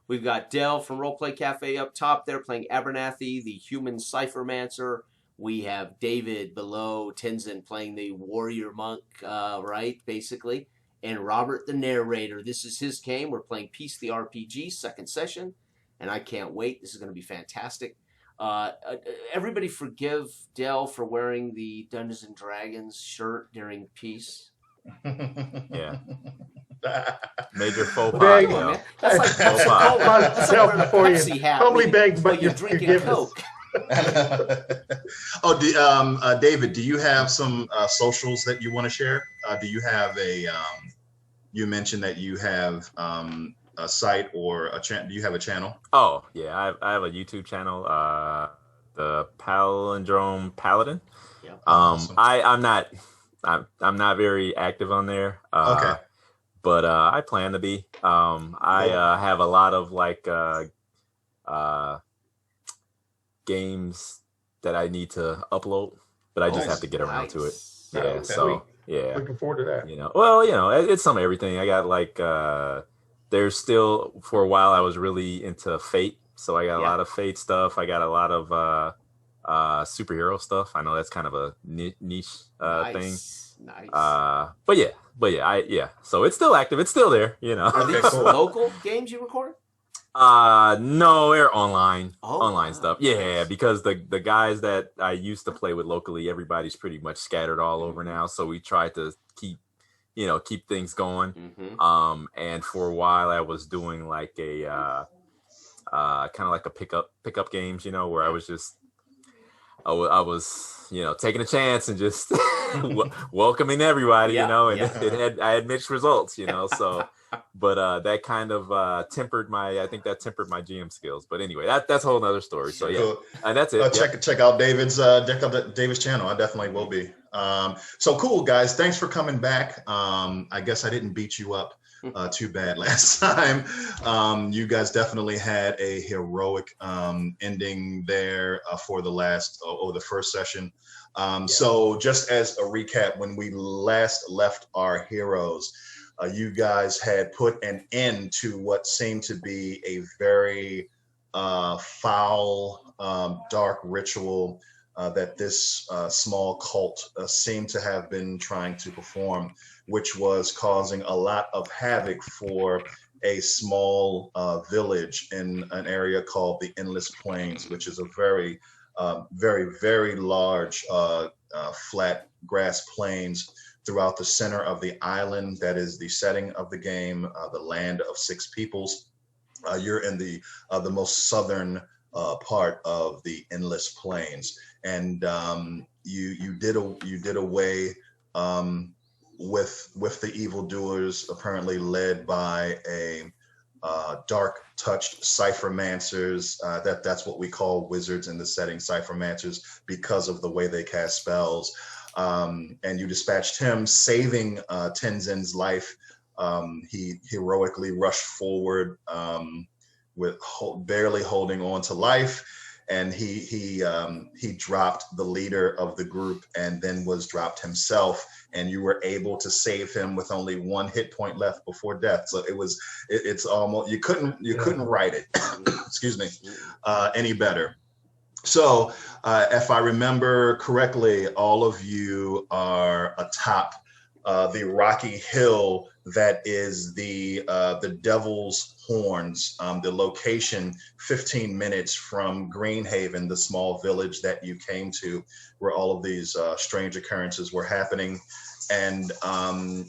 We've got Dell from Roleplay Cafe up top there playing Abernathy, the human ciphermancer. We have David below Tenzin playing the warrior monk, right, basically. And Robert the narrator. This is his game. We're playing Peace the RPG, second session. And I can't wait. This is going to be fantastic. Everybody forgive Dell for wearing the Dungeons and Dragons shirt during Peace. Yeah. Major faux Beg. pas, man. That's like Faux pas. that's like wearing a Before you Pepsi hat. totally when beg, but you're you drinking forgive us. Coke. David, do you have some socials that you want to share? Do you have a? You mentioned that you have a site or a channel. Do you have a channel? Oh yeah, I have a YouTube channel, the Palindrome Paladin. Yeah. Awesome. I'm not very active on there. Okay. But I plan to be. I have a lot of like games that I need to upload, but I just have to get around to it. Yeah. Okay. So yeah. Looking forward to that. It's some everything. I got like there's still, for a while I was really into Fate, so I got a lot of Fate stuff. I got a lot of superhero stuff. I know that's kind of a niche thing. Nice. But yeah. So it's still active. It's still there. Are these local games you record? No, they're online. Oh, Online wow. stuff. Yeah, because the guys that I used to play with locally, everybody's pretty much scattered all over now. So we try to keep things going. Mm-hmm. And for a while I was doing like a kind of like a pickup games, where I was just I was taking a chance and just welcoming everybody, and I had mixed results, so but that kind of tempered my GM skills. But anyway, that's a whole nother story. So yeah, Cool. and that's it. Check out David's channel. I definitely will be. So cool, guys. Thanks for coming back. I guess I didn't beat you up too bad last time. You guys definitely had a heroic ending there for the first session. So just as a recap, when we last left our heroes, you guys had put an end to what seemed to be a very foul, dark ritual that this small cult seemed to have been trying to perform, which was causing a lot of havoc for a small village in an area called the Endless Plains, which is a very, very large flat grass plains throughout the center of the island. That is the setting of the game, the land of six peoples. You're in the most southern part of the Endless Plains, and you did away with the evildoers, apparently led by a dark touched ciphermancers. That's what we call wizards in the setting, ciphermancers, because of the way they cast spells. And you dispatched him, saving Tenzin's life. He heroically rushed forward with barely holding on to life, and he dropped the leader of the group and then was dropped himself, and you were able to save him with only one hit point left before death. So it's almost, you couldn't write it excuse me, any better. So if I remember correctly, all of you are atop the rocky hill that is the Devil's Horns, the location 15 minutes from Greenhaven, the small village that you came to, where all of these strange occurrences were happening. And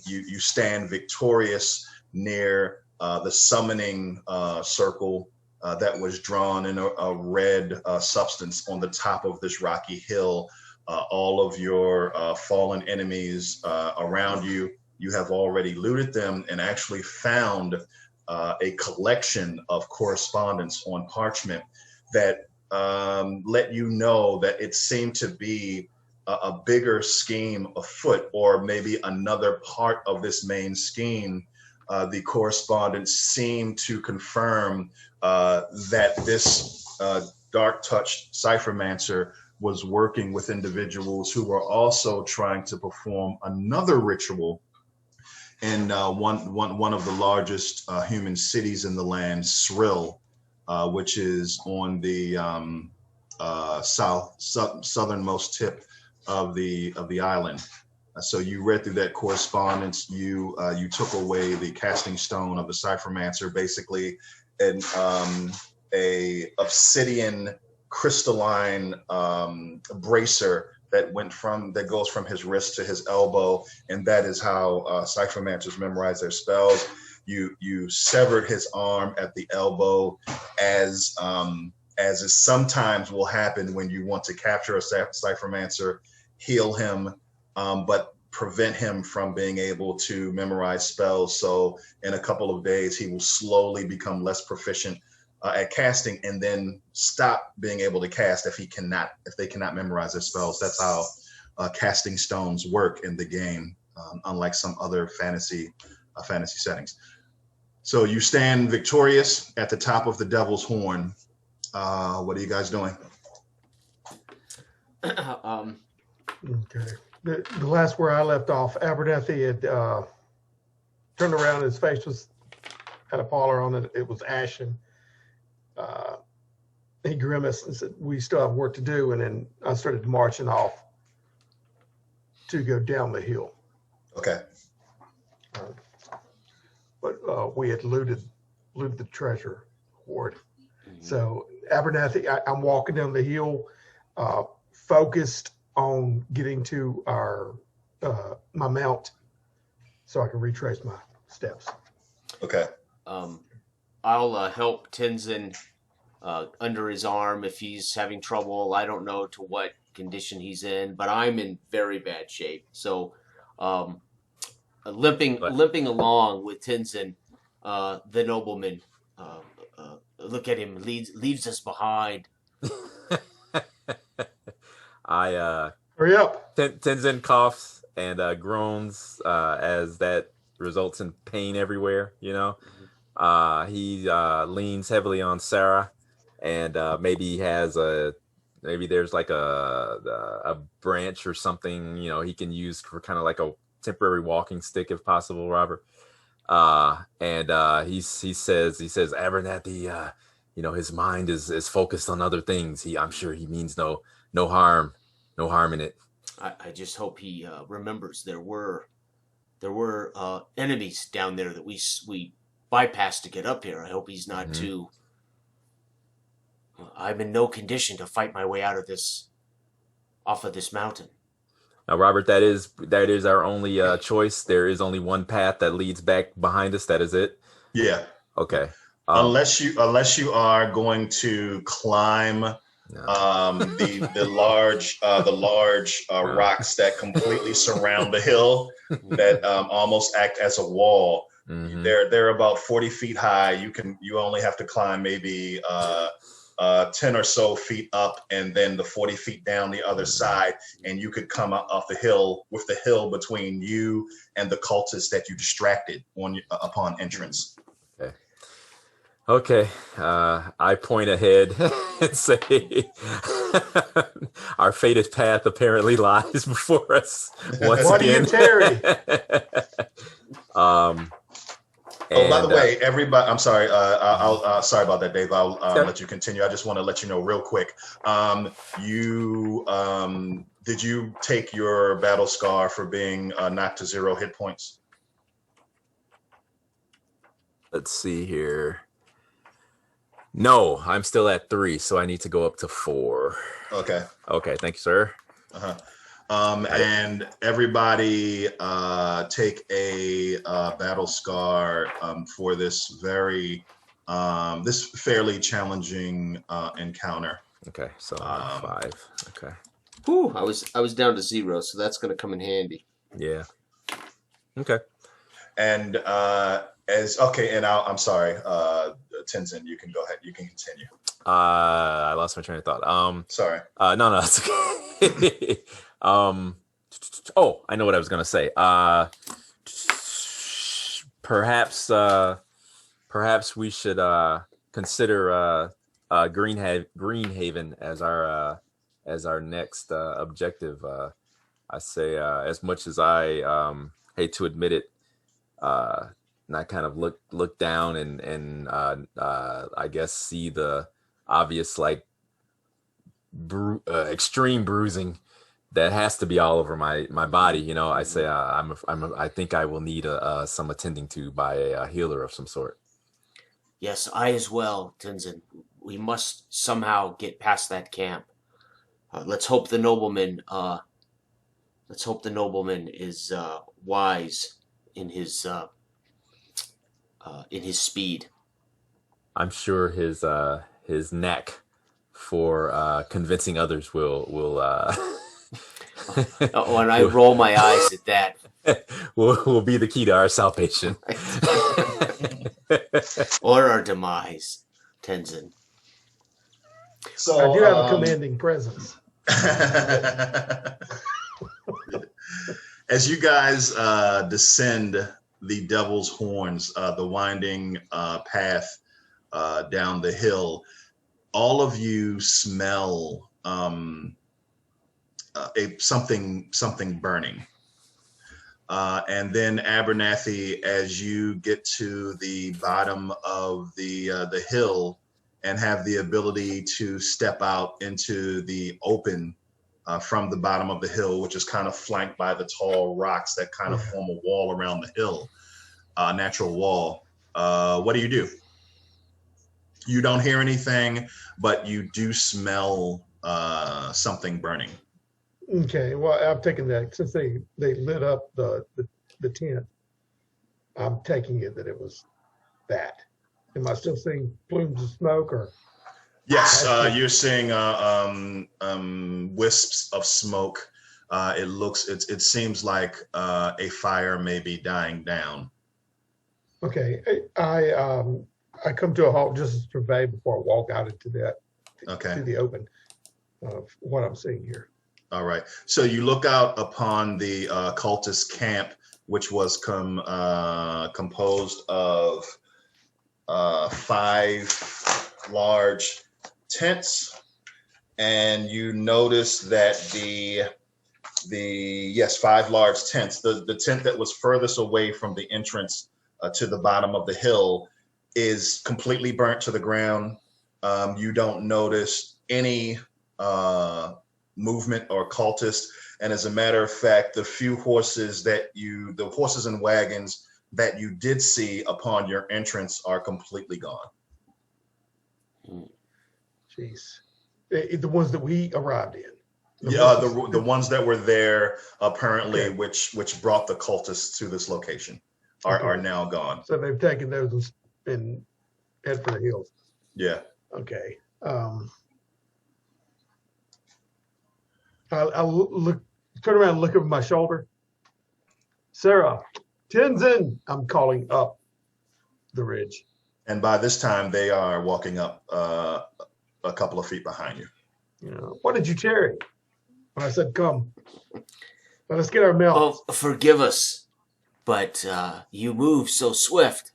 you stand victorious near the summoning circle that was drawn in a red substance on the top of this rocky hill. All of your fallen enemies around you, you have already looted them and actually found a collection of correspondence on parchment that let you know that it seemed to be a bigger scheme afoot, or maybe another part of this main scheme. The correspondence seemed to confirm that this dark-touched ciphermancer was working with individuals who were also trying to perform another ritual in one of the largest human cities in the land, Srill, which is on the southernmost tip of the island. So you read through that correspondence. You took away the casting stone of the Cyphermancer, basically a obsidian crystalline bracer that goes from his wrist to his elbow, and that is how Cyphermancers memorize their spells. You severed his arm at the elbow, as is sometimes will happen when you want to capture a Cyphermancer, heal him, but prevent him from being able to memorize spells. So in a couple of days, he will slowly become less proficient at casting, and then stop being able to cast if they cannot memorize their spells. That's how casting stones work in the game, unlike some other fantasy settings. So you stand victorious at the top of the Devil's Horn. What are you guys doing? Okay. The last where I left off, Abernathy had turned around. His face had a pallor on it. It was ashen. He grimaced and said, "We still have work to do." And then I started marching off to go down the hill. Okay. But we had looted the treasure hoard. So Abernathy, I'm walking down the hill, focused on getting to my mount, so I can retrace my steps. Okay. I'll help Tenzin under his arm if he's having trouble. I don't know to what condition he's in, but I'm in very bad shape. So limping along with Tenzin, the nobleman, look at him, leaves us behind. Hurry up. Tenzin coughs and groans as that results in pain everywhere, you know. He leans heavily on Sarah, and maybe there's like a branch or something, you know, he can use for kind of like a temporary walking stick if possible, Robert. And he says, Abernathy, you know, his mind is focused on other things. I'm sure he means no harm in it. I just hope he remembers there were enemies down there that we bypassed to get up here. I hope he's not too. I'm in no condition to fight my way off of this mountain. Now, Robert, that is our only choice. There is only one path that leads back behind us. That is it. Yeah. Okay. Unless you are going to climb the large rocks that completely surround the hill, that almost act as a wall. Mm-hmm. They're about 40 feet high. You only have to climb maybe 10 or so feet up, and then the 40 feet down the other side, and you could come up off the hill with the hill between you and the cultists that you distracted upon entrance. Okay. I point ahead and say, our fated path apparently lies before us once again. Do you tarry? By the way, everybody, I'm sorry. I'll sorry about that, Dave. I'll let you continue. I just want to let you know real quick. Did you take your battle scar for being knocked to 0 hit points? Let's see here. No, I'm still at 3, so I need to go up to 4. Okay. Okay, thank you, sir. And everybody take a battle scar for this this fairly challenging encounter. Okay, so 5. Okay. Whew, I was down to 0, so that's going to come in handy. Yeah. Okay. And I'm sorry, Tenzin, you can go ahead. You can continue. I lost my train of thought. Sorry. No, it's okay. I know what I was gonna say. Perhaps we should consider Greenhaven as our next objective. I say, as much as I hate to admit it, not kind of look down and I guess see the obvious like extreme bruising that has to be all over my body. You know, I say I think I will need some attending to by a healer of some sort. Yes, I as well, Tenzin. We must somehow get past that camp. Let's hope the nobleman. Let's hope the nobleman is wise in his speed. I'm sure his knack for convincing others will When I roll my eyes at that, will be the key to our salvation. or our demise, Tenzin. So I do have a commanding presence. As you guys descend the Devil's Horns, the winding path down the hill, all of you smell something burning. And then Abernathy, as you get to the bottom of the hill and have the ability to step out into the open from the bottom of the hill, which is kind of flanked by the tall rocks that kind of form a wall around the hill, natural wall. What do? You don't hear anything, but you do smell something burning. Okay, well, I'm taking that since they lit up the tent. I'm taking it that it was that. Am I still seeing plumes of smoke or? Yes, you're seeing wisps of smoke. It seems like a fire may be dying down. Okay, I come to a halt just as survey before I walk out into that to the open of what I'm seeing here. All right. So you look out upon the cultist camp, which was composed of 5 large tents, and you notice that the 5 large tents. The tent that was furthest away from the entrance to the bottom of the hill is completely burnt to the ground. You don't notice any movement or cultists, and as a matter of fact, the horses and wagons that you did see upon your entrance are completely gone. Jeez, the ones that we arrived in. The ones that were there apparently, which brought the cultists to this location, are now gone. So they've taken those and head for the hills. Yeah. Okay. I'll turn around and look over my shoulder. Sarah, Tenzin, I'm calling up the ridge. And by this time, they are walking up a couple of feet behind you. You know, what did you tarry? When I said, come, let us get our milk. Oh, forgive us, but you move so swift.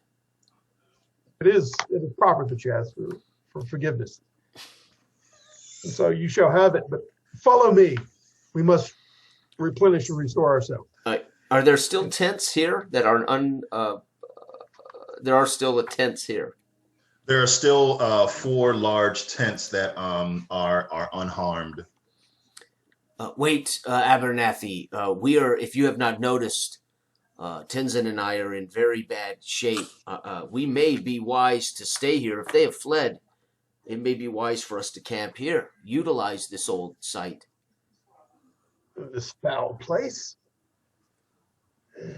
It is proper that you ask for forgiveness. And so you shall have it, but follow me. We must replenish and restore ourselves. Are there still tents here that are there are still tents here? There are still 4 large tents that are unharmed. Wait, Abernathy, we are, if you have not noticed, Tenzin and I are in very bad shape. We may be wise to stay here. If they have fled, it may be wise for us to camp here. Utilize this old site. This foul place? We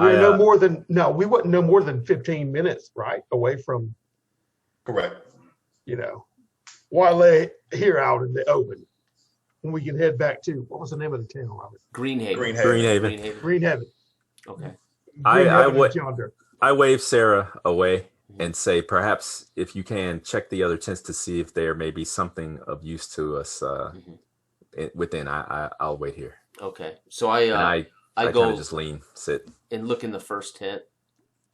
wouldn't no more than 15 minutes, right? Away from. Correct. Why lay here out in the open when we can head back to, what was the name of the town, Robert? Greenhaven. Greenhaven. Okay. I wave Sarah away and say, perhaps if you can check the other tents to see if there may be something of use to us within. I'll wait here. Okay. So I go kind of just sit and look in the first tent.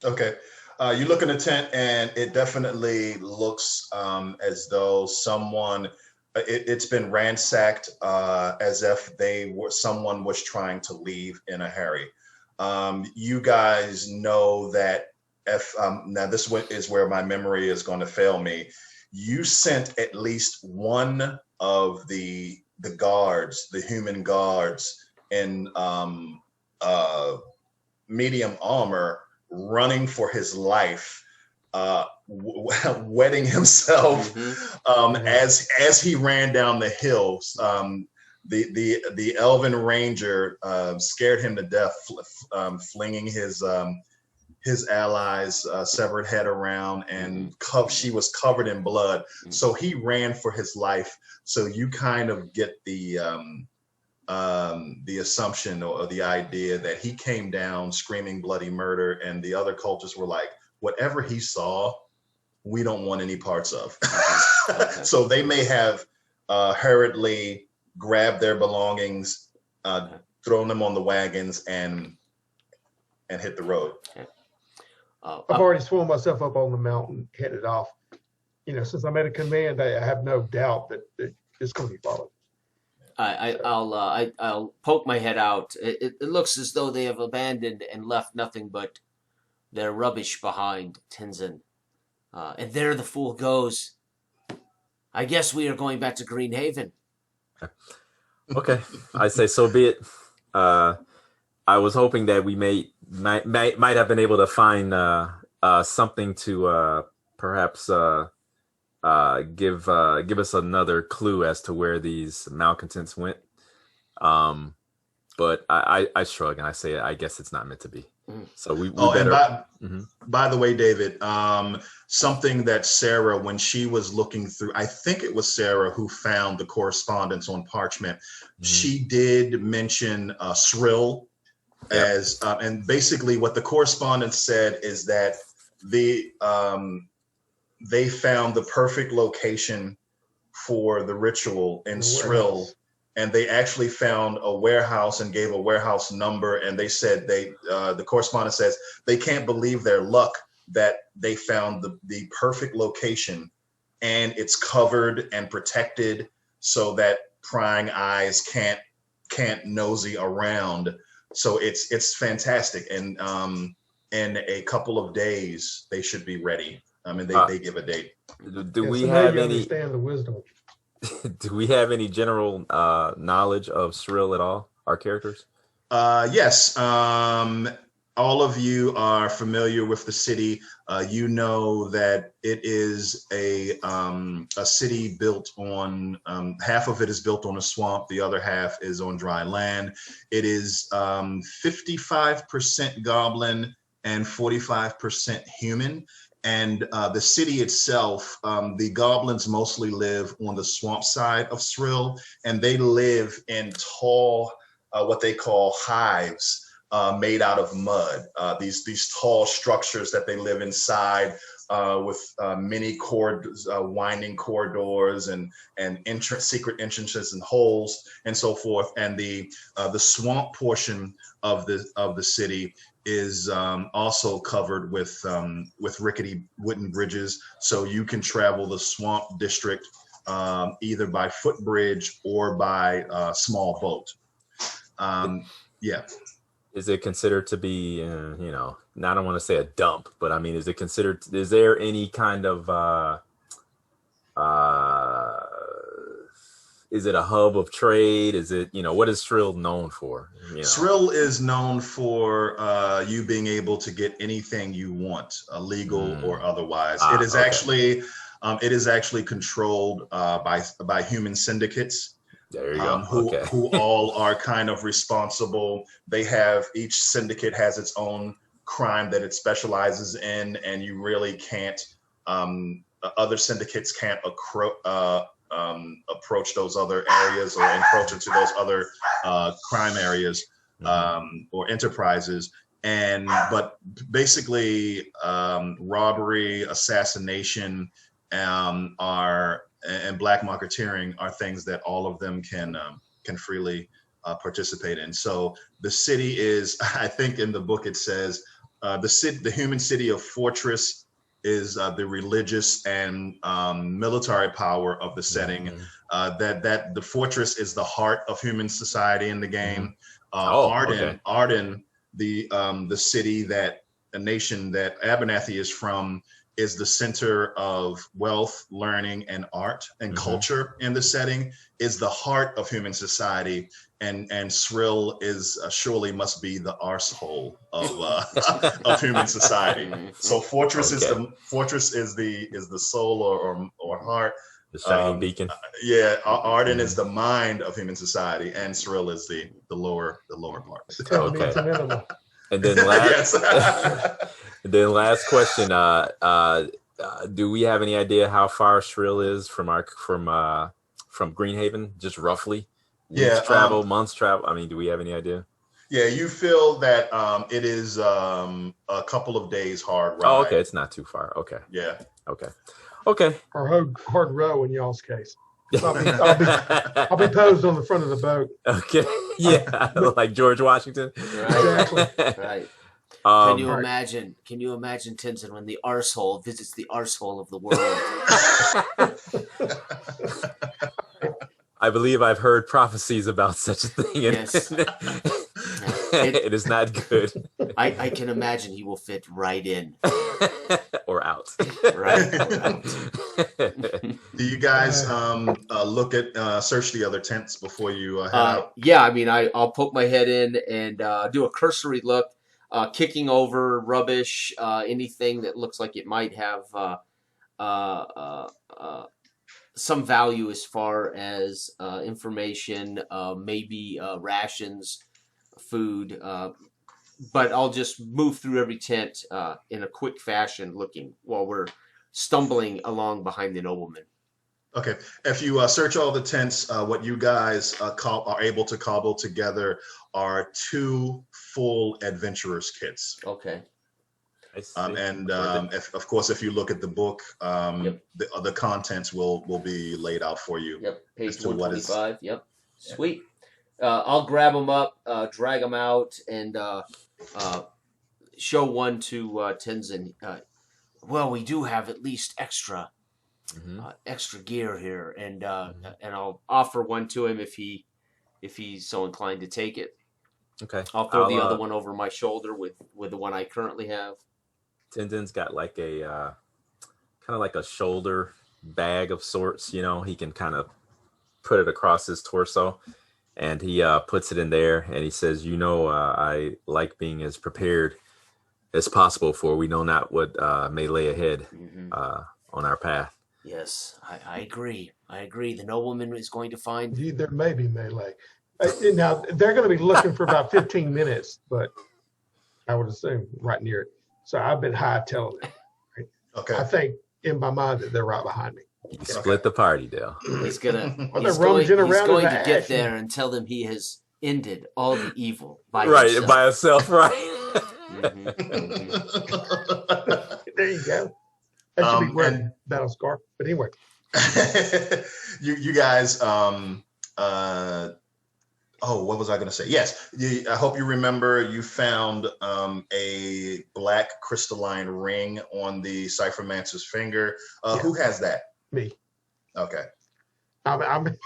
Okay. You look in the tent, and it definitely looks as though someone. It's been ransacked as if someone was trying to leave in a hurry. You guys know that now this is where my memory is going to fail me. You sent at least one of the guards, the human guards, in medium armor, running for his life, wetting himself as he ran down the hills. The elven ranger scared him to death, flinging his allies' severed head around, and she was covered in blood. So he ran for his life. So you kind of get the assumption or the idea that he came down screaming bloody murder, and the other cultists were like, whatever he saw, we don't want any parts of. So they may have hurriedly grabbed their belongings, thrown them on the wagons, and hit the road. I've already swung myself up on the mountain, headed off. Since I'm at a command, I have no doubt that it's going to be followed. I'll poke my head out. It looks as though they have abandoned and left nothing but their rubbish behind, Tenzin. And there the fool goes. I guess we are going back to Greenhaven. Okay, I say so be it. I was hoping that we might have been able to find something to perhaps give us another clue as to where these malcontents went. But I shrug and I say I guess it's not meant to be. So we better. And by the way, David, something that Sarah, when she was looking through, I think it was Sarah who found the correspondence on parchment. She did mention Shrill as, and basically what the correspondence said is that they found the perfect location for the ritual in Shrill. And they actually found a warehouse and gave a warehouse number. And they said the correspondent says they can't believe their luck that they found the perfect location, and it's covered and protected so that prying eyes can't nosy around. So it's fantastic. And in a couple of days they should be ready. I mean, they give a date. Do we have any? Understand the wisdom. Do we have any general knowledge of Shrill at all, our characters? Yes. All of you are familiar with the city. You know that it is a city built on, half of it is built on a swamp, the other half is on dry land. It is 55% goblin and 45% human. And the city itself, the goblins mostly live on the swamp side of Shrill, and they live in tall, what they call hives made out of mud. These tall structures that they live inside with many winding corridors and secret entrances and holes and so forth. And the swamp portion of the city is also covered with rickety wooden bridges, so you can travel the swamp district either by footbridge or by small boat. Is it considered to be, I don't want to say a dump, but I mean, is there any kind of, is it a hub of trade? Is it, what is Shrill known for? Shrill is known for you being able to get anything you want, legal or otherwise. It is actually controlled by human syndicates. There you go. Who all are kind of responsible. Each syndicate has its own crime that it specializes in, and you really can't. Other syndicates can't approach those other areas or encroach into those other crime areas or enterprises. But basically, robbery, assassination, and black marketeering are things that all of them can freely participate in. So the city is, I think in the book it says, the human city of Fortress is the religious and military power of the setting. That the fortress is the heart of human society in the game. Arden the city that a nation that Abernathy is from is the center of wealth, learning, and art and culture in the setting, is the heart of human society. And Srill is surely must be the arsehole of human society. So Fortress is the soul or heart. The shining beacon. Yeah, Arden is the mind of human society, and Srill is the lower part. Okay. And then last, and then last question. Do we have any idea how far Srill is from Greenhaven? Just roughly. Weeks travel, months travel. I mean, do we have any idea? Yeah, you feel that it is a couple of days hard ride. Oh, okay. It's not too far. Okay. Yeah. Okay. Okay. Or hard row in y'all's case. I'll be posed on the front of the boat. Okay. Yeah, like George Washington. Right. Exactly. Right. Can you imagine, Tenzin, when the arsehole visits the arsehole of the world? I believe I've heard prophecies about such a thing. Yes. It is not good. I can imagine he will fit right in. Or out. Right. Or out. Do you guys look at search the other tents before you head out? Yeah, I mean, I'll poke my head in and do a cursory look, kicking over rubbish, anything that looks like it might have some value as far as information, maybe rations, food. But I'll just move through every tent in a quick fashion, looking while we're stumbling along behind the nobleman. Okay. If you search all the tents, what you guys are able to cobble together are 2 full adventurers kits. Okay. Of course, if you look at the book, the contents will be laid out for you. Yep. Page 125. Yep. Sweet. I'll grab them up, drag them out, and show one to Tenzin. Well, we do have at least extra gear here, and I'll offer one to him if he's so inclined to take it. Okay. I'll throw the other one over my shoulder with the one I currently have. Tenzin's got like a kind of like a shoulder bag of sorts. You know, he can kind of put it across his torso. And he puts it in there, and he says, I like being as prepared as possible, for we know not what may lay ahead on our path. Yes, I agree. The nobleman is going to find... There may be melee. Now, they're going to be looking for about 15 minutes, but I would assume right near it. So I've been high-tailing it. Right? Okay. I think in my mind that they're right behind me. You split the party, Dale. He's going to get there and tell them he has ended all the evil by himself. Right. There you go. That should be wearing battle scar. But anyway, you guys. What was I going to say? Yes, I hope you remember you found a black crystalline ring on the Cyphermancer's finger. Who has that? Me. Okay. I'm Abernathy.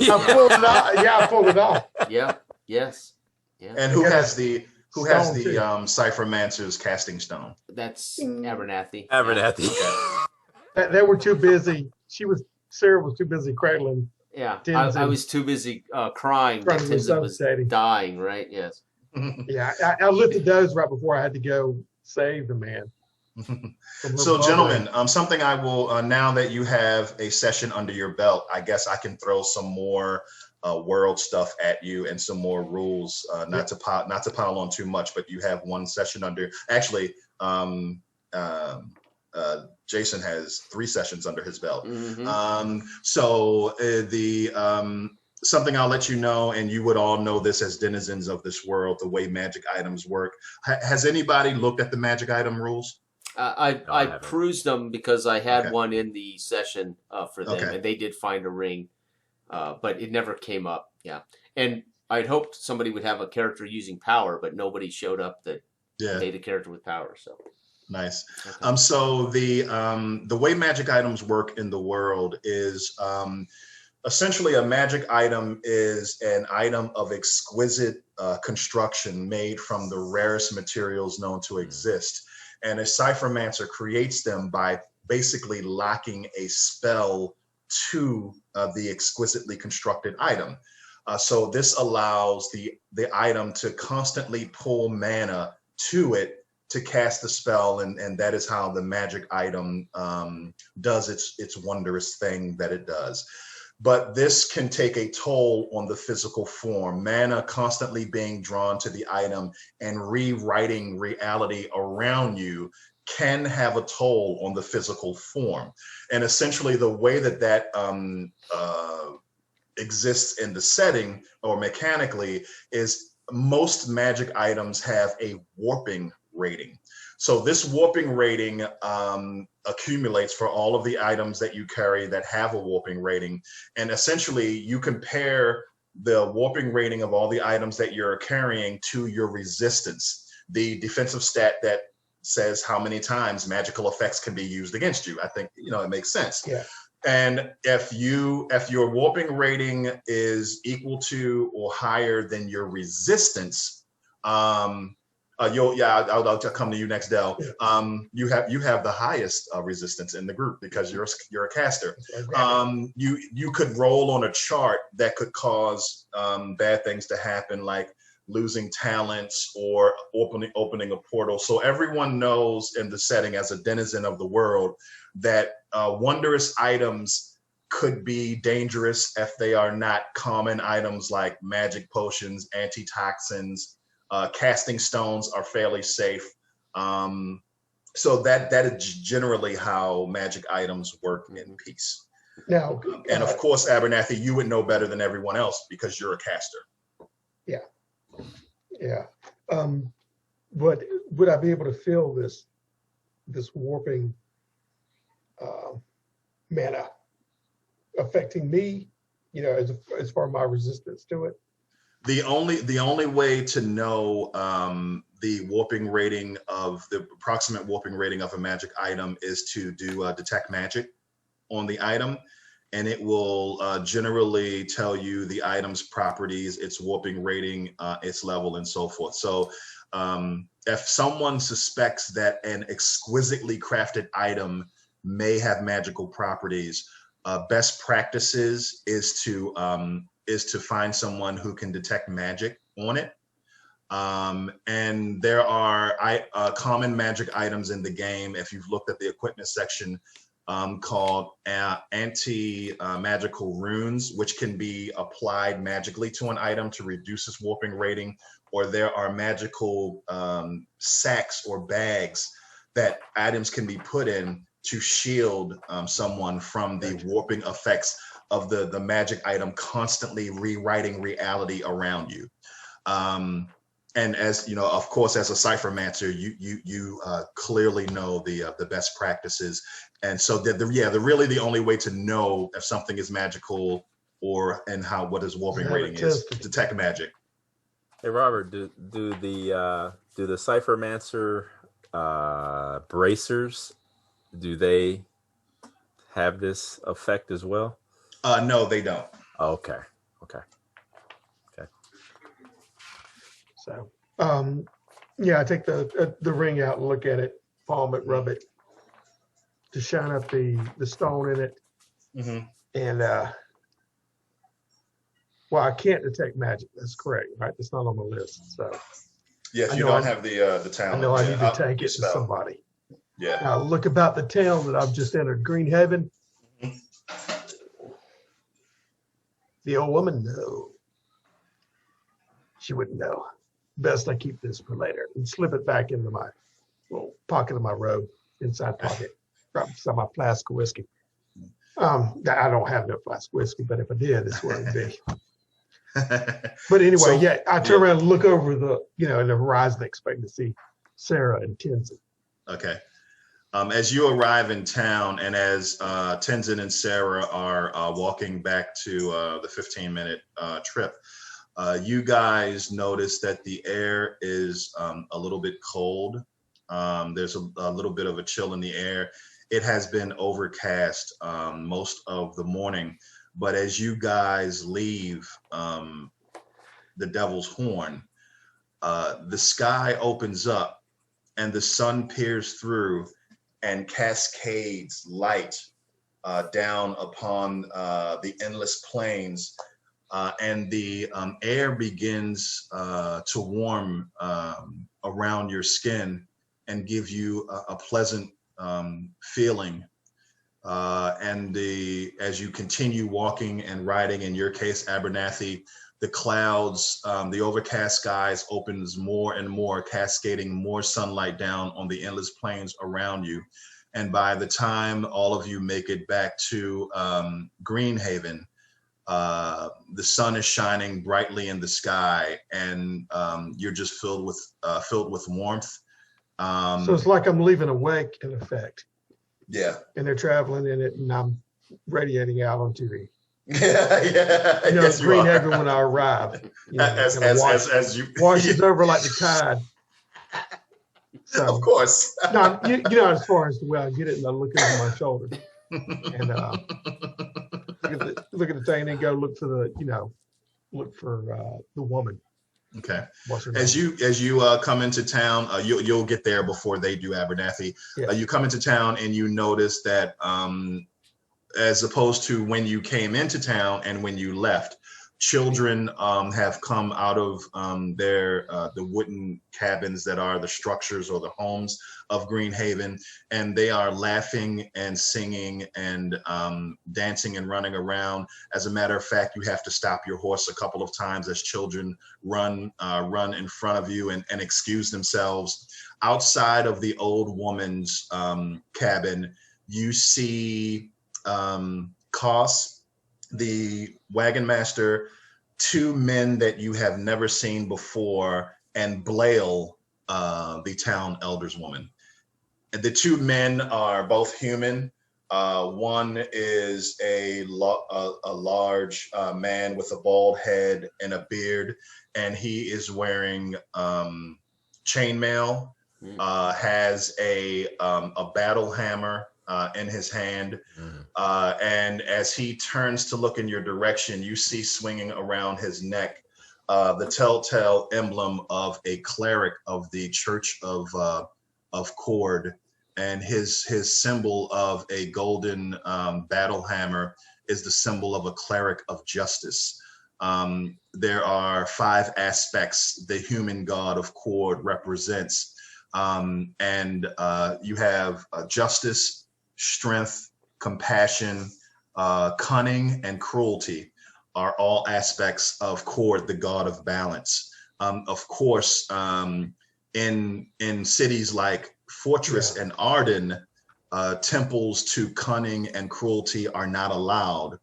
I pulled it off. Yeah, I pulled it off. Yeah. Yes. Yeah. And who has the Cyphermancer's casting stone? That's Abernathy. Abernathy. They were too busy. Sarah was too busy cradling. Yeah, I was too busy crying that Tenzin was dying, right? Yes. Yeah, I lifted those right before I had to go save the man. So, gentlemen, something I will, now that you have a session under your belt, I guess I can throw some more world stuff at you and some more rules, not to pile on too much, but you have one session under. Actually, Jason has 3 sessions under his belt. Something I'll let you know, and you would all know this as denizens of this world, the way magic items work. Has anybody looked at the magic item rules? I perused them because I had one in the session for them, and they did find a ring, but it never came up. Yeah, and I'd hoped somebody would have a character using power, but nobody showed up that made a character with power. So nice. Okay. So the way magic items work in the world is Essentially, a magic item is an item of exquisite construction made from the rarest materials known to exist. And a ciphermancer creates them by basically locking a spell to the exquisitely constructed item. So this allows the item to constantly pull mana to it to cast the spell, and that is how the magic item does its wondrous thing that it does. But this can take a toll on the physical form. Mana constantly being drawn to the item and rewriting reality around you can have a toll on the physical form. And essentially the way that exists in the setting or mechanically is most magic items have a warping rating. So this warping rating accumulates for all of the items that you carry that have a warping rating. And essentially you compare the warping rating of all the items that you're carrying to your resistance, the defensive stat that says how many times magical effects can be used against you. I think, it makes sense. Yeah. And if your warping rating is equal to or higher than your resistance, I'll come to you next, Del. Yeah. You have the highest resistance in the group because you're a caster. You could roll on a chart that could cause bad things to happen, like losing talents or opening a portal. So everyone knows in the setting as a denizen of the world that wondrous items could be dangerous if they are not common items like magic potions, antitoxins. Casting stones are fairly safe. So that is generally how magic items work in peace. Now, and of course, Abernathy, you would know better than everyone else because you're a caster. Yeah. Yeah. But would I be able to feel this warping mana affecting me, as far as my resistance to it? The only way to know the warping rating of the approximate warping rating of a magic item is to do detect magic on the item, and it will generally tell you the item's properties, its warping rating, its level, and so forth. So if someone suspects that an exquisitely crafted item may have magical properties, best practices is to find someone who can detect magic on it. And there are common magic items in the game, if you've looked at the equipment section, called anti-magical runes, which can be applied magically to an item to reduce its warping rating. Or there are magical sacks or bags that items can be put in to shield someone from the warping effects of the magic item constantly rewriting reality around you. And as of course, as a ciphermancer, you clearly know the best practices. And so really the only way to know if something is magical and what his warping rating is, detect magic. Hey Robert, do the ciphermancer bracers, do they have this effect as well? No, they don't. Okay. So, I take the ring out and look at it, palm it, rub it, to shine up the stone in it. Mm-hmm. And I can't detect magic. That's correct, right? That's not on the list. So yes, you don't have the talent. I know I need to take it to somebody. Yeah. Now look about the town that I've just entered, Green Heaven. Mm-hmm. The old woman, no. She wouldn't know. Best I keep this for later and slip it back into my little pocket of my robe, inside pocket, right beside my flask of whiskey. I don't have no flask of whiskey, but if I did, this would it be. But anyway, I turn around and look over the horizon, expecting to see Sarah and Tenzin. Okay. As you arrive in town, and as Tenzin and Sarah are walking back to the 15-minute trip, you guys notice that the air is a little bit cold. There's a little bit of a chill in the air. It has been overcast most of the morning, But as you guys leave the Devil's Horn, the sky opens up and the sun peers through and cascades light down upon the endless plains, and the air begins to warm around your skin and give you a pleasant feeling. And as you continue walking and riding, in your case, Abernathy, the clouds, the overcast skies opens more and more, cascading more sunlight down on the endless plains around you. And by the time all of you make it back to Greenhaven, the sun is shining brightly in the sky, and you're just filled with warmth. So it's like I'm leaving a wake, in effect. Yeah. And they're traveling in it, and I'm radiating out onto the yeah. Yes, Greenhaven when I arrive. You know, as you washes over like the tide. So, of course. No, you know, as far as the way I get it, and I look over my shoulder and look at the thing, and then go look for the woman. Okay. What's her name? As you come into town, you'll get there before they do, Abernathy. Yeah. You come into town and you notice that as opposed to when you came into town and when you left, children have come out of the wooden cabins that are the structures or the homes of Greenhaven, and they are laughing and singing and dancing and running around. As a matter of fact, you have to stop your horse a couple of times as children run in front of you and excuse themselves. Outside of the old woman's cabin, you see Koss, the wagon master, two men that you have never seen before, and Blaile, the town elderswoman. And the two men are both human. One is a large man with a bald head and a beard, and he is wearing chainmail, has a battle hammer in his hand, and as he turns to look in your direction, you see swinging around his neck the telltale emblem of a cleric of the Church of Cord, and his symbol of a golden battle hammer is the symbol of a cleric of justice. There are 5 aspects the human god of Cord represents, and you have justice, strength, compassion, cunning, and cruelty are all aspects of Cord, the god of balance. Of course, in cities like Fortress and Arden, temples to cunning and cruelty are not allowed.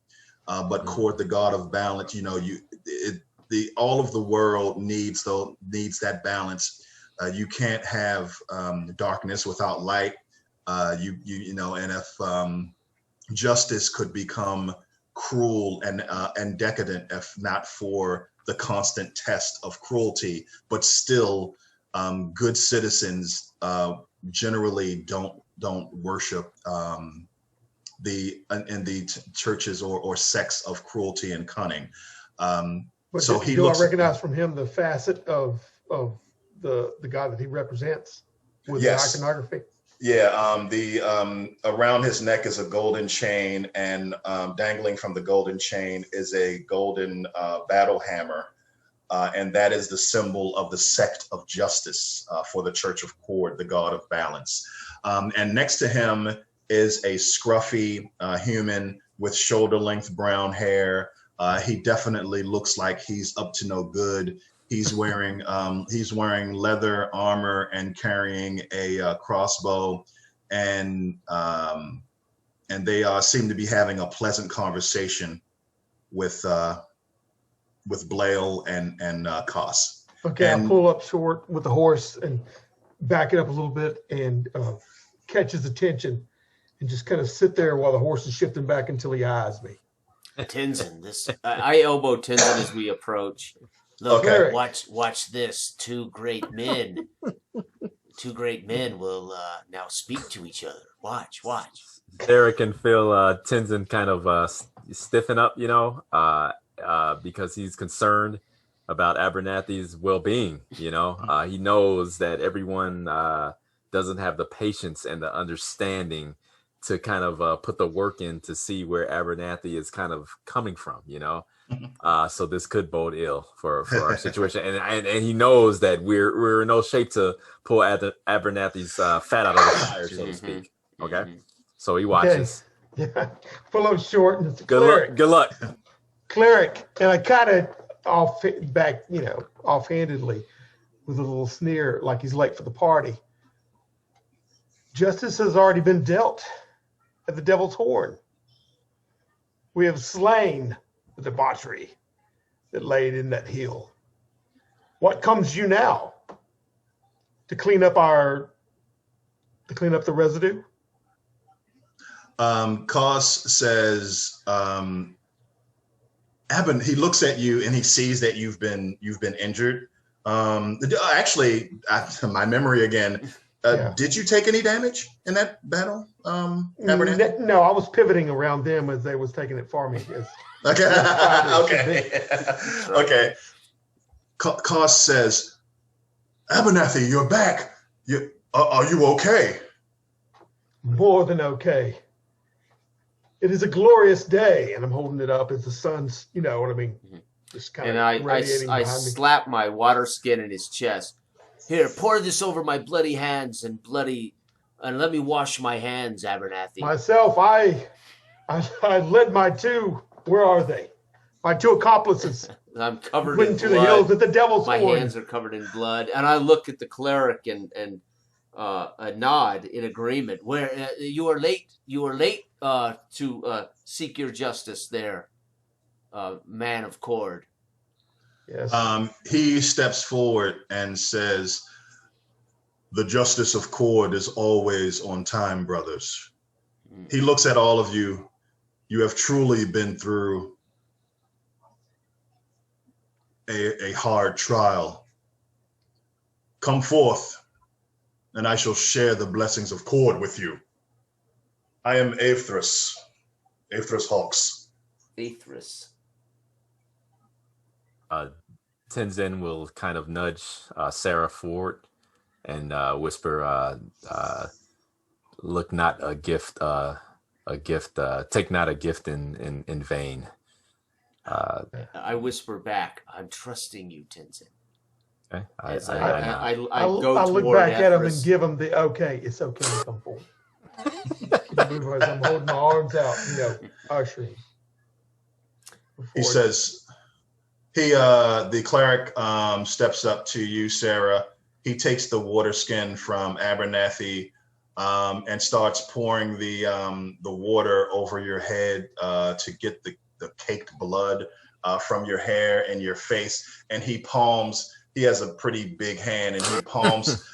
But Cord, the god of balance, you know, all of the world needs that balance. You can't have darkness without light. You know, and if justice could become cruel and decadent if not for the constant test of cruelty, but still good citizens generally don't worship in the churches or sects of cruelty and cunning. But so do I recognize from him the facet of the guy that he represents with the iconography? Yeah, around his neck is a golden chain, and dangling from the golden chain is a golden battle hammer, and that is the symbol of the sect of justice for the Church of Cord, the god of balance. And next to him is a scruffy human with shoulder-length brown hair. He definitely looks like he's up to no good. He's wearing leather armor and carrying a crossbow, and they seem to be having a pleasant conversation with Blaile and Koss. Okay, I pull up short with the horse and back it up a little bit and catch his attention, and just kind of sit there while the horse is shifting back until he eyes me. Tenzin, I elbow Tenzin as we approach. Look, okay. Watch this. Two great men will now speak to each other. Watch. Derek can feel Tenzin kind of stiffen up, because he's concerned about Abernathy's well-being. He knows that everyone doesn't have the patience and the understanding to kind of put the work in to see where Abernathy is kind of coming from. So this could bode ill for our situation, and he knows that we're in no shape to pull Abernathy's fat out of the fire, so to speak. Okay, so he watches. Okay. Yeah, pull up short, and it's a Good luck. Cleric, and I kind of offhandedly, with a little sneer, like he's late for the party. Justice has already been dealt at the Devil's Horn. We have slain the debauchery that laid in that hill. What comes you now? To clean up the residue? Cos says, he looks at you and he sees that you've been injured. Actually, my memory again. Did you take any damage in that battle, Abernathy? No, I was pivoting around them as they was taking it for me. Okay. Okay. Cos says, Abernathy, you're back. Are you okay? More than okay. It is a glorious day, and I'm holding it up as the sun's, you know what I mean? Just kind of radiating I behind me. slap my water skin in his chest. Here, pour this over my bloody hands and let me wash my hands, Abernathy. Myself, I led my two. Where are they? My two accomplices. I'm covered went in to blood. the hills at the Devil's My Horn. hands are covered in blood, and I look at the cleric and nod in agreement. Where you are late. You are late to seek your justice, there, man of Cord. Yes. He steps forward and says, "The justice of Cord is always on time, brothers." He looks at all of you. You have truly been through a hard trial. Come forth, and I shall share the blessings of Cord with you. I am Aethris Hawks. Aethris. Tenzin will kind of nudge Sarah forward and whisper, "Look not a gift, take not a gift in vain." I whisper back, "I'm trusting you, Tenzin." Okay. I I'll look back at him and give him the okay. It's okay to come forward. I'm holding my arms out, ushering. He says, the cleric steps up to you, Sarah. He takes the water skin from Abernathy and starts pouring the water over your head to get the caked blood from your hair and your face. And he has a pretty big hand, and he palms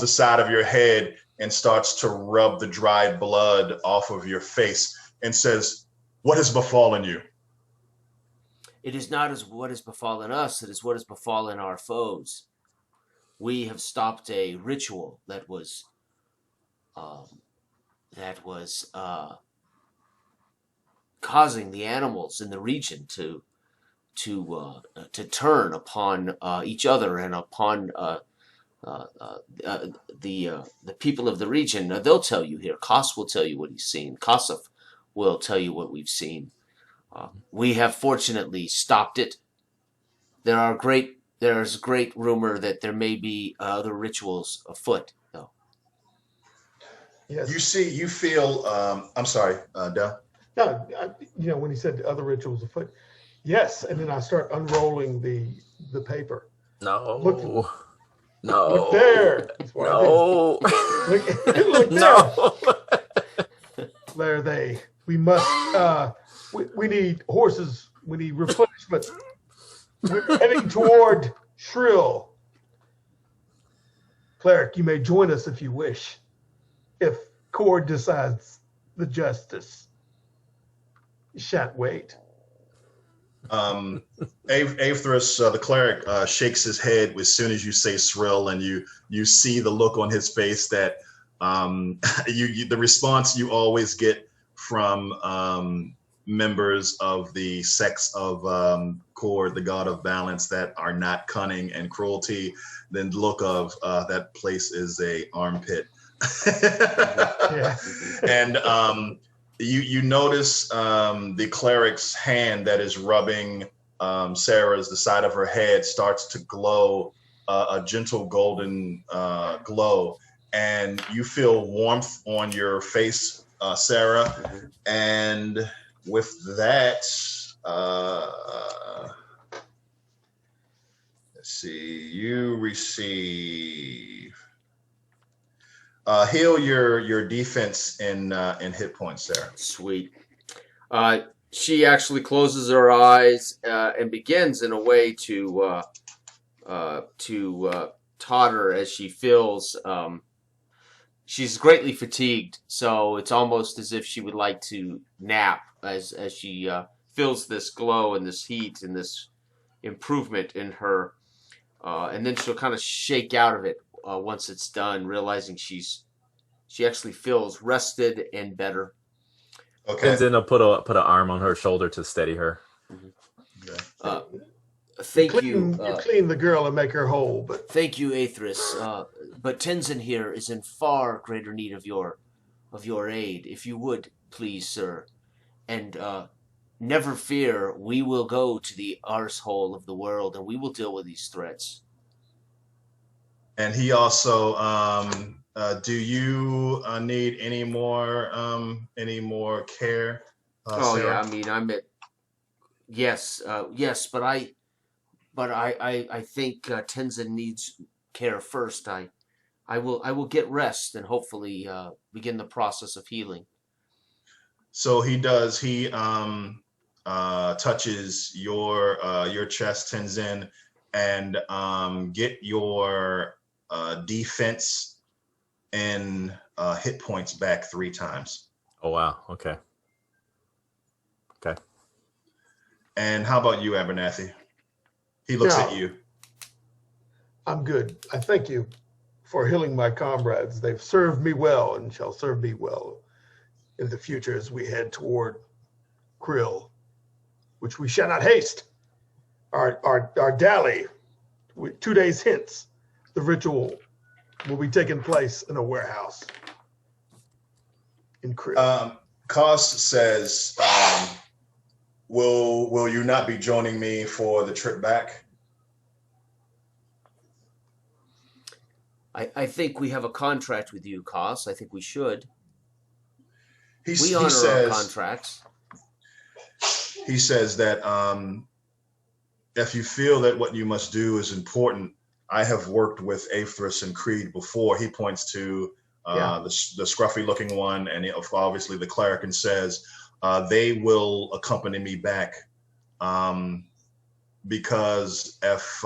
the side of your head and starts to rub the dried blood off of your face and says, "What has befallen you?" It is not as what has befallen us, it is what has befallen our foes. We have stopped a ritual that was causing the animals in the region to turn upon each other and upon the people of the region. They'll tell you here. Kos will tell you what he's seen. Kosov will tell you what we've seen. We have fortunately stopped it. There's great rumor that there may be other rituals afoot, though. Yes. You feel, I'm sorry, Del. No, when he said other rituals afoot, yes, and then I start unrolling the paper. No. Look there. No. Look No. There. We must. We need horses. We need replenishment. We're heading toward Shrill. Cleric, you may join us if you wish. If Cord decides the justice. You shan't wait. Aethris, the cleric, shakes his head as soon as you say Shrill, and you see the look on his face that the response you always get from members of the sex of Cord, the god of balance, that are not cunning and cruelty, then look of that place is a armpit. Yeah. And you notice the cleric's hand that is rubbing Sarah's, the side of her head starts to glow a gentle golden glow, and you feel warmth on your face, Sarah. And with that, let's see, you receive heal your defense in hit points, Sarah. Sweet. She actually closes her eyes and begins in a way to totter as she feels she's greatly fatigued. So it's almost as if she would like to nap as she feels this glow and this heat and this improvement in her. And then she'll kind of shake out of it once it's done, realizing she actually feels rested and better. Okay. And then I'll put an arm on her shoulder to steady her. Thank You clean the girl and make her whole, but Thank you, Aethris. But Tenzin here is in far greater need of your aid. If you would, please, sir. And never fear, we will go to the arsehole of the world, and we will deal with these threats. And he also, do you need any more care? Oh Sarah? yeah, I mean, I'm at yes, but I think Tenzin needs care first. I will get rest and hopefully begin the process of healing. So he does. He touches your chest, Tenzin, and get your defense and hit points back 3 times. Oh wow. Okay. And how about you, Abernathy? He looks at you. I'm good. I thank you for healing my comrades. They've served me well and shall serve me well in the future as we head toward Krill, which we shall not haste. Our dally, 2 days hence, the ritual will be taking place in a warehouse in Krill. Koss says, will you not be joining me for the trip back? I think we have a contract with you, Koss. I think we should. He Honor says, our contracts. He says that if you feel that what you must do is important, I have worked with Aethris and Creed before. He points to the scruffy-looking one, and obviously the cleric, and says they will accompany me back because if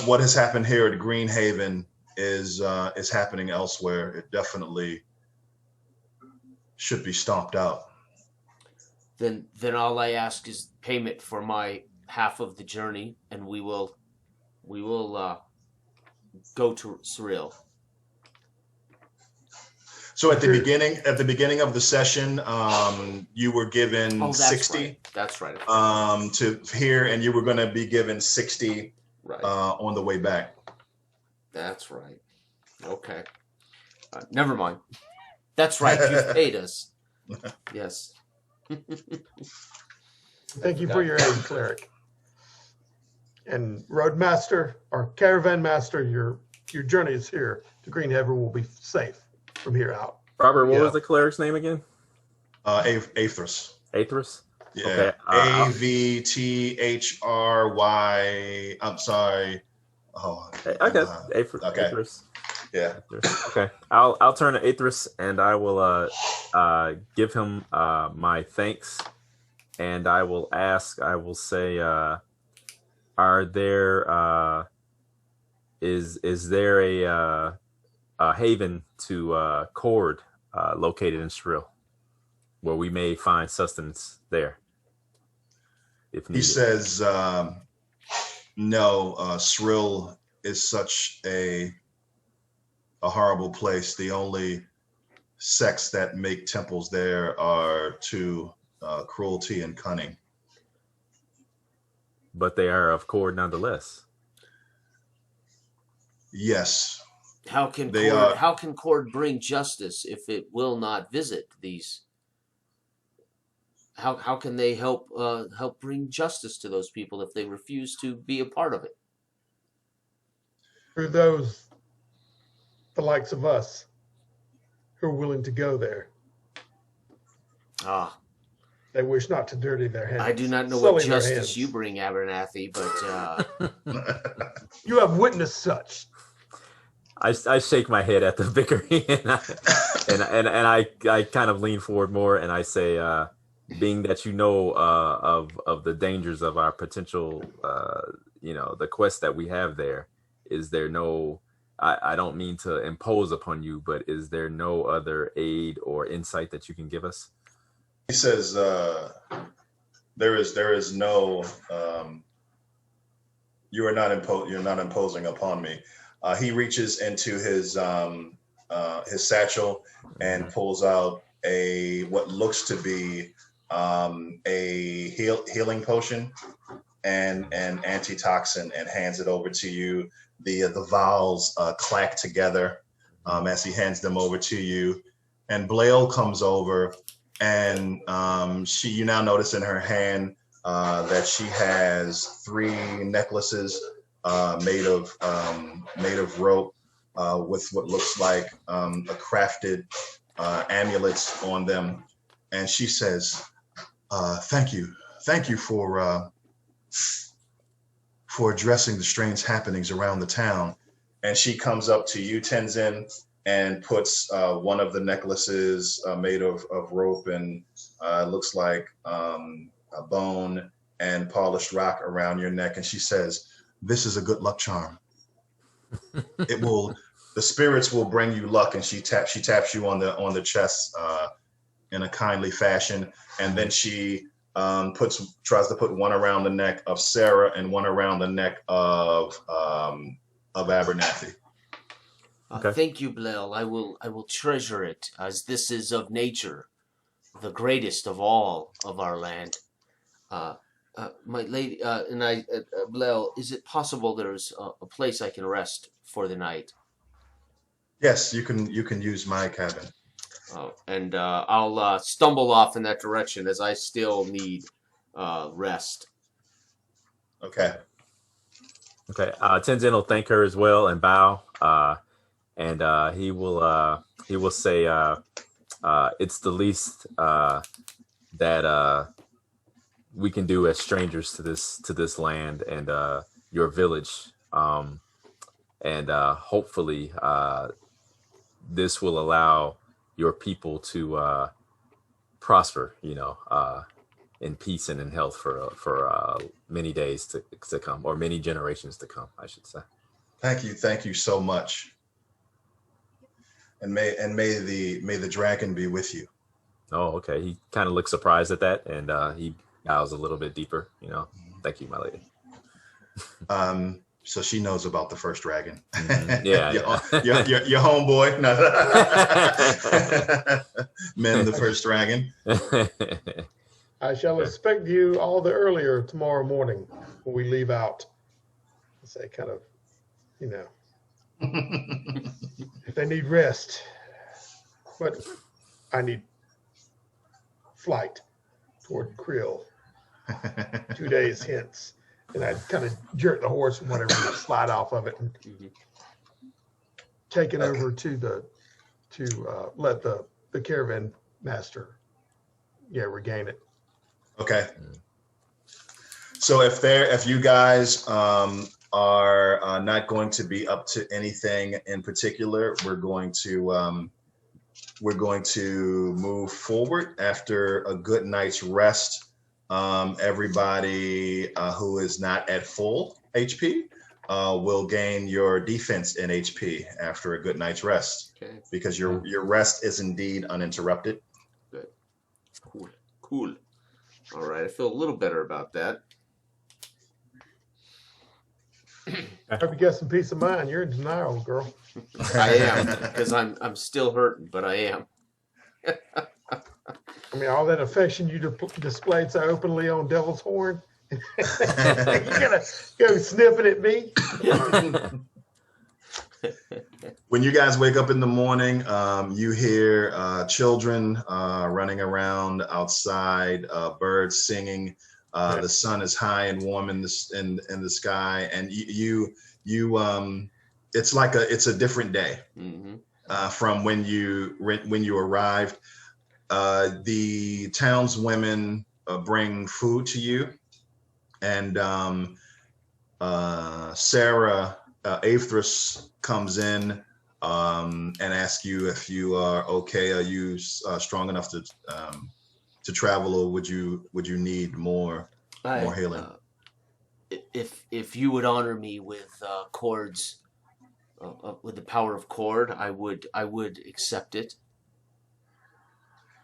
what has happened here at Greenhaven is happening elsewhere, it definitely should be stomped out. Then all I ask is payment for my half of the journey, and we will go to Surreal. So at the beginning of the session, you were given 60. Right. That's right. To here, and you were going to be given 60 right. On the way back. That's right. Okay. Never mind. That's right. You've paid us. Yes. Thank you for your aid, cleric. And Roadmaster, or Caravan Master, your journey is here to Greenhaven will be safe from here out. Robert, what was the cleric's name again? Aethris. Aethris? Yeah. Okay. Avthry. I'm sorry. Oh. Okay. Aethris. Yeah. Okay. I'll turn to Aethris and I will give him my thanks, and I will say are there is there a haven to Cord located in Shrill where we may find sustenance there if needed? He says no, Shrill is such a horrible place. The only sects that make temples there are 2 cruelty and cunning. But they are of Cord nonetheless. Yes. How can They Cord, are. how can Cord bring justice if it will not visit these? How can they help bring justice to those people if they refuse to be a part of it? Through those, the likes of us, who are willing to go there. Ah, They wish not to dirty their hands. I do not know sully what their justice hands. you bring, Abernathy, but You have witnessed such. I shake my head at the bickering, and I kind of lean forward more, and I say, being that you know of the dangers of our potential, the quest that we have there, is there no? I don't mean to impose upon you, but is there no other aid or insight that you can give us? He says, there is no, you're not imposing upon me. He reaches into his satchel and pulls out what looks to be a healing potion and an antitoxin, and hands it over to you. The vials clack together as he hands them over to you, and Blail comes over, and you now notice in her hand that she has 3 necklaces made of rope with what looks like a crafted amulets on them, and she says, thank you for addressing the strange happenings around the town. And she comes up to you, Tenzin, and puts one of the necklaces made of rope and looks like a bone and polished rock around your neck, and she says, "This is a good luck charm. The spirits will bring you luck." And she taps you on the chest in a kindly fashion, and then she tries to put one around the neck of Sarah and one around the neck of Abernathy. Okay. Thank you, Blail. I will treasure it, as this is of nature, the greatest of all of our land. My lady, Blail, is it possible there's a place I can rest for the night? Yes, you can use my cabin. And I'll stumble off in that direction, as I still need rest. Okay. Okay. Tenzin will thank her as well and bow. And he will say, it's the least that we can do as strangers to this land and your village. And hopefully this will allow your people to prosper, in peace and in health for many days to come, or many generations to come, I should say. Thank you so much. And may the dragon be with you. Oh, okay. He kind of looks surprised at that, and he bows a little bit deeper. Thank you, my lady. So she knows about the first dragon. Mm-hmm. Yeah, your homeboy. No. Men, the first dragon. I shall expect you all the earlier tomorrow morning when we leave out. Say kind of, if they need rest, but I need flight toward Krill 2 days hence. And I kind of jerk the horse and whatever, slide off of it, and take it over to let the caravan master, regain it. Okay. So if you guys are not going to be up to anything in particular, we're going to move forward after a good night's rest. Everybody who is not at full HP will gain your defense in HP after a good night's rest. Okay. Because your rest is indeed uninterrupted. Good. Cool. All right, I feel a little better about that. I hope you got some peace of mind. You're in denial, girl. I am, because I'm still hurting, but I am. I mean, all that affection you displayed so openly on Devil's Horn. You're gonna go sniffing at me. When you guys wake up in the morning, you hear children running around outside, birds singing. The sun is high and warm in the sky, and it's a different day from when you arrived. The townswomen bring food to you, and Sarah Aethris comes in and asks you if you are okay. Are you strong enough to travel, or would you need more healing? If you would honor me with cords, with the power of cord, I would accept it.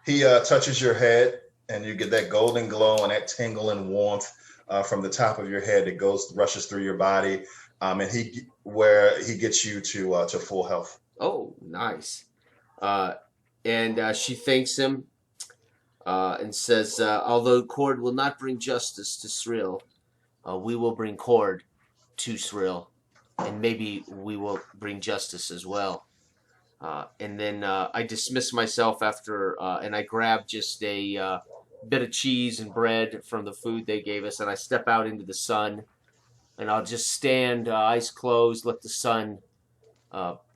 He touches your head, and you get that golden glow and that tingle and warmth from the top of your head. It rushes through your body, and he gets you to full health. Oh, nice. And she thanks him and says, although cord will not bring justice to Srill, we will bring cord to Srill, and maybe we will bring justice as well. And then I dismiss myself after, and I grab just a bit of cheese and bread from the food they gave us, and I step out into the sun, and I'll just stand, eyes closed, let the sun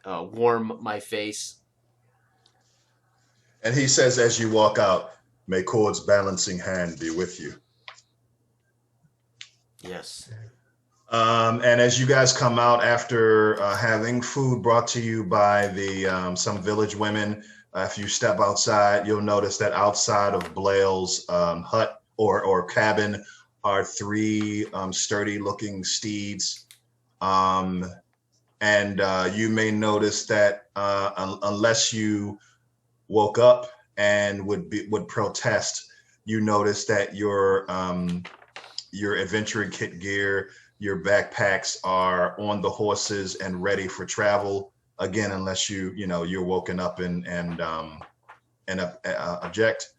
warm my face. And he says, as you walk out, may Cord's balancing hand be with you. Yes. And as you guys come out after having food brought to you by some village women, if you step outside, you'll notice that outside of Blaile's hut or cabin are 3 sturdy-looking steeds. And you may notice that unless you woke up and would protest, you notice that your adventuring kit gear, your backpacks are on the horses and ready for travel. Again, unless you're woken up and object.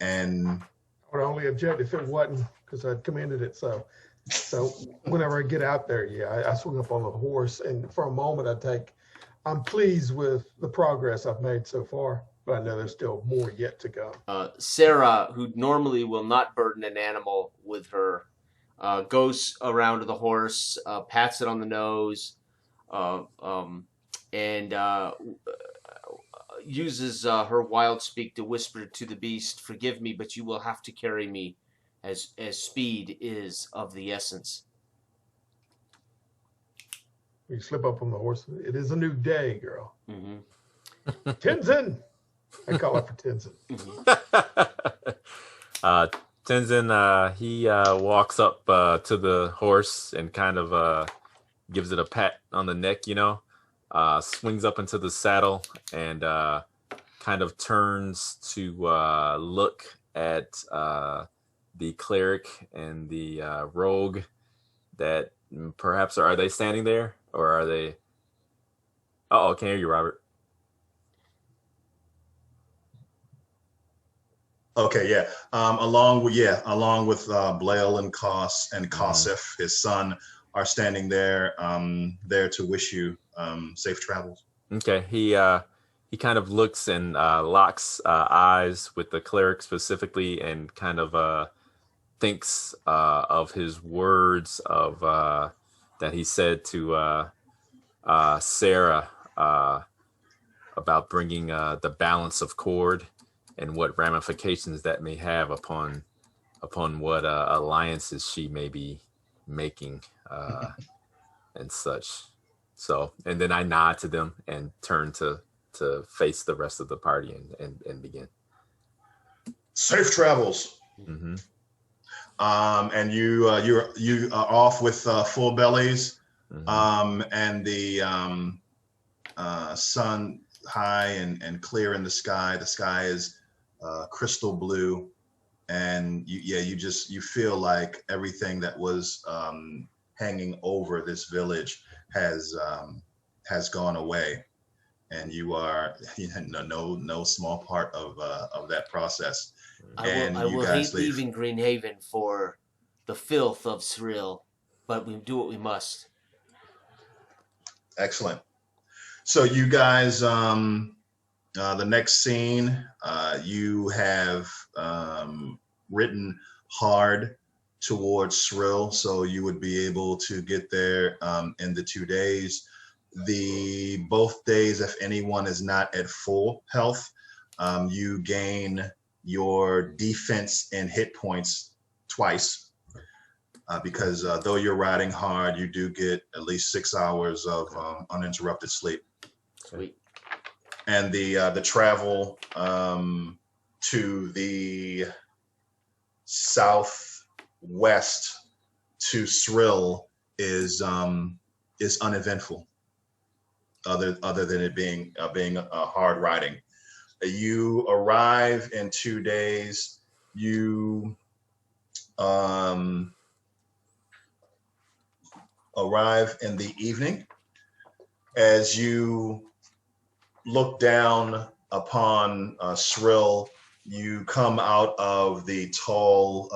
And I would only object if it wasn't, because I'd commanded it so. So whenever I get out there, I swing up on the horse, and for a moment I'm pleased with the progress I've made so far, but I know there's still more yet to go. Sarah, who normally will not burden an animal with her, goes around to the horse, pats it on the nose, and uses her wild speak to whisper to the beast, "Forgive me, but you will have to carry me, as speed is of the essence." You slip up on the horse. It is a new day, girl. Mm-hmm. Tenzin! I call it for Tenzin. Mm-hmm. Tenzin, he walks up to the horse and kind of gives it a pat on the neck, swings up into the saddle and kind of turns to look at the cleric and the rogue that perhaps are they standing there, or are they? Oh, I can't hear you, Robert. Okay, yeah. Along with Blaile and Kosif, his son, are standing there, there to wish you safe travels. Okay, he kind of looks and locks eyes with the cleric specifically, and kind of thinks of his words of that he said to Sarah about bringing the balance of cord, and what ramifications that may have upon what alliances she may be making and such. So, and then I nod to them and turn to face the rest of the party and begin. Safe travels. Mm-hmm. And you are off with full bellies, and the sun high and clear in the sky. The sky is crystal blue, and you feel like everything that was hanging over this village has gone away, and you are no small part of that process. I You will guys hate leave. leaving Greenhaven for the filth of Cyril, but we do what we must. Excellent. So you guys, the next scene, you have written hard towards Shrill, so you would be able to get there in the 2 days. Both days, if anyone is not at full health, you gain your defense and hit points twice. Because though you're riding hard, you do get at least 6 hours of uninterrupted sleep. Sweet. And the travel to the southwest to Shrill is uneventful, other than it being hard riding. You arrive in 2 days. You arrive in the evening. As you look down upon Shrill, you come out of the tall,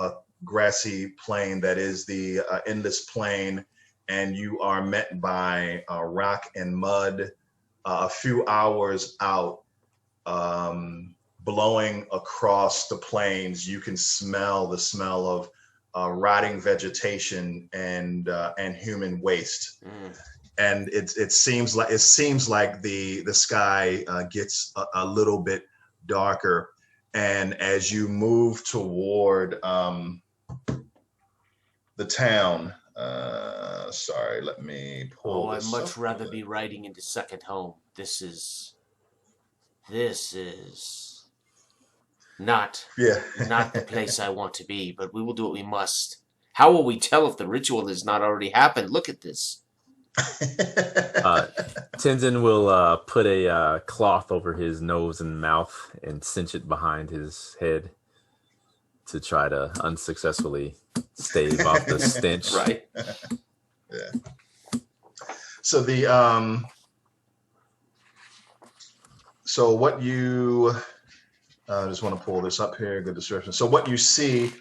grassy plain that is the endless plain, and you are met by rock and mud. A few hours out, blowing across the plains, you can smell the smell of rotting vegetation and human waste. And it seems like the sky gets a little bit darker, and as you move toward the town, sorry, let me pull I'd this much up. rather be riding into second home. This is not the place I want to be, but we will do what we must. How will we tell if the ritual has not already happened? Look at this. Tenzin will put a cloth over his nose and mouth and cinch it behind his head to try to unsuccessfully stave off the stench. Right. Yeah. So so what you I just want to pull this up here. Good description. So what you see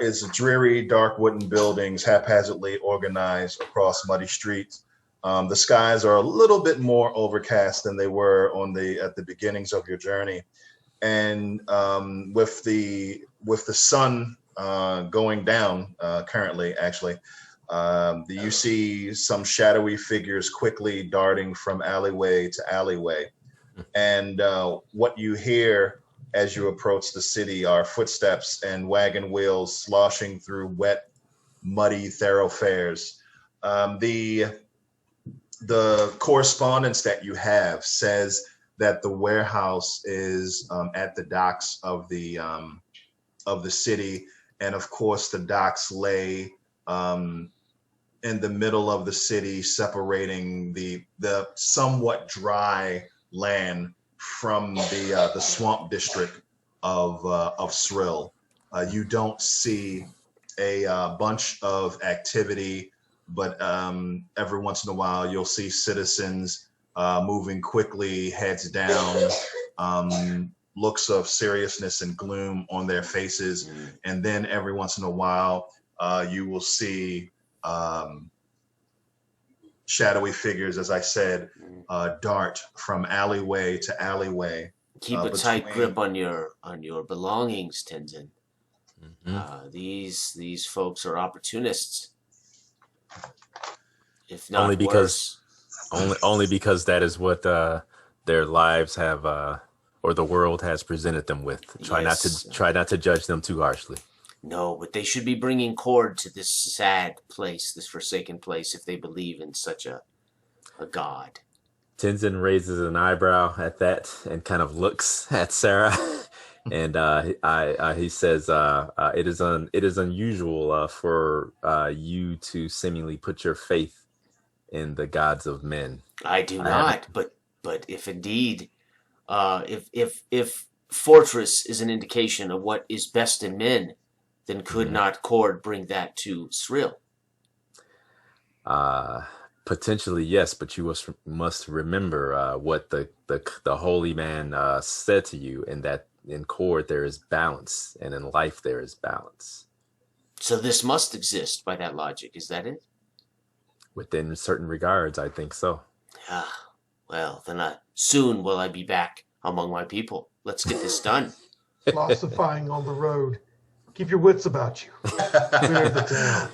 is dreary, dark wooden buildings haphazardly organized across muddy streets. The skies are a little bit more overcast than they were at the beginnings of your journey, and with the sun going down currently, actually, you see some shadowy figures quickly darting from alleyway to alleyway, and what you hear as you approach the city are footsteps and wagon wheels sloshing through wet, muddy thoroughfares. The correspondence that you have says that the warehouse is at the docks of the city, and of course the docks lay in the middle of the city, separating the somewhat dry land from the swamp district of Shrill. You don't see a bunch of activity, but every once in a while you'll see citizens moving quickly, heads down, looks of seriousness and gloom on their faces. And then every once in a while you will see shadowy figures, as I said, dart from alleyway to alleyway. Keep a tight grip on your belongings, Tenzin. These folks are opportunists. If not only because worse. only because that is what their lives have or the world has presented them with. Try not to judge them too harshly. No, but they should be bringing cord to this sad place, this forsaken place, if they believe in such a god. Tenzin raises an eyebrow at that and kind of looks at Sarah, and he says, "It is unusual for you to seemingly put your faith in the gods of men." I do not, but if indeed, if Fortress is an indication of what is best in men, then could not Cord bring that to Shrill? Potentially, yes, but you must remember what the holy man said to you, and that in chord there is balance, and in life there is balance. So this must exist by that logic. Is that it? Within certain regards, I think so. Ah, well, then soon will I be back among my people. Let's get this done. Philosophizing on the road. Keep your wits about you. Clear the town.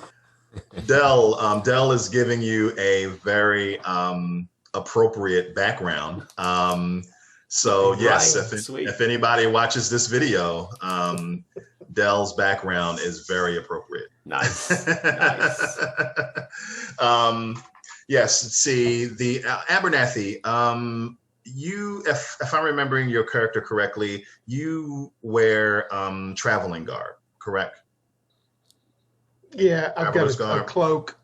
Dell is giving you a very appropriate background. So yes, Sweet. if anybody watches this video, Dell's background is very appropriate. Nice. Nice. Yes. See, the Abernathy. You, if I'm remembering your character correctly, you wear traveling garb, correct? Yeah, I've got a garb. cloak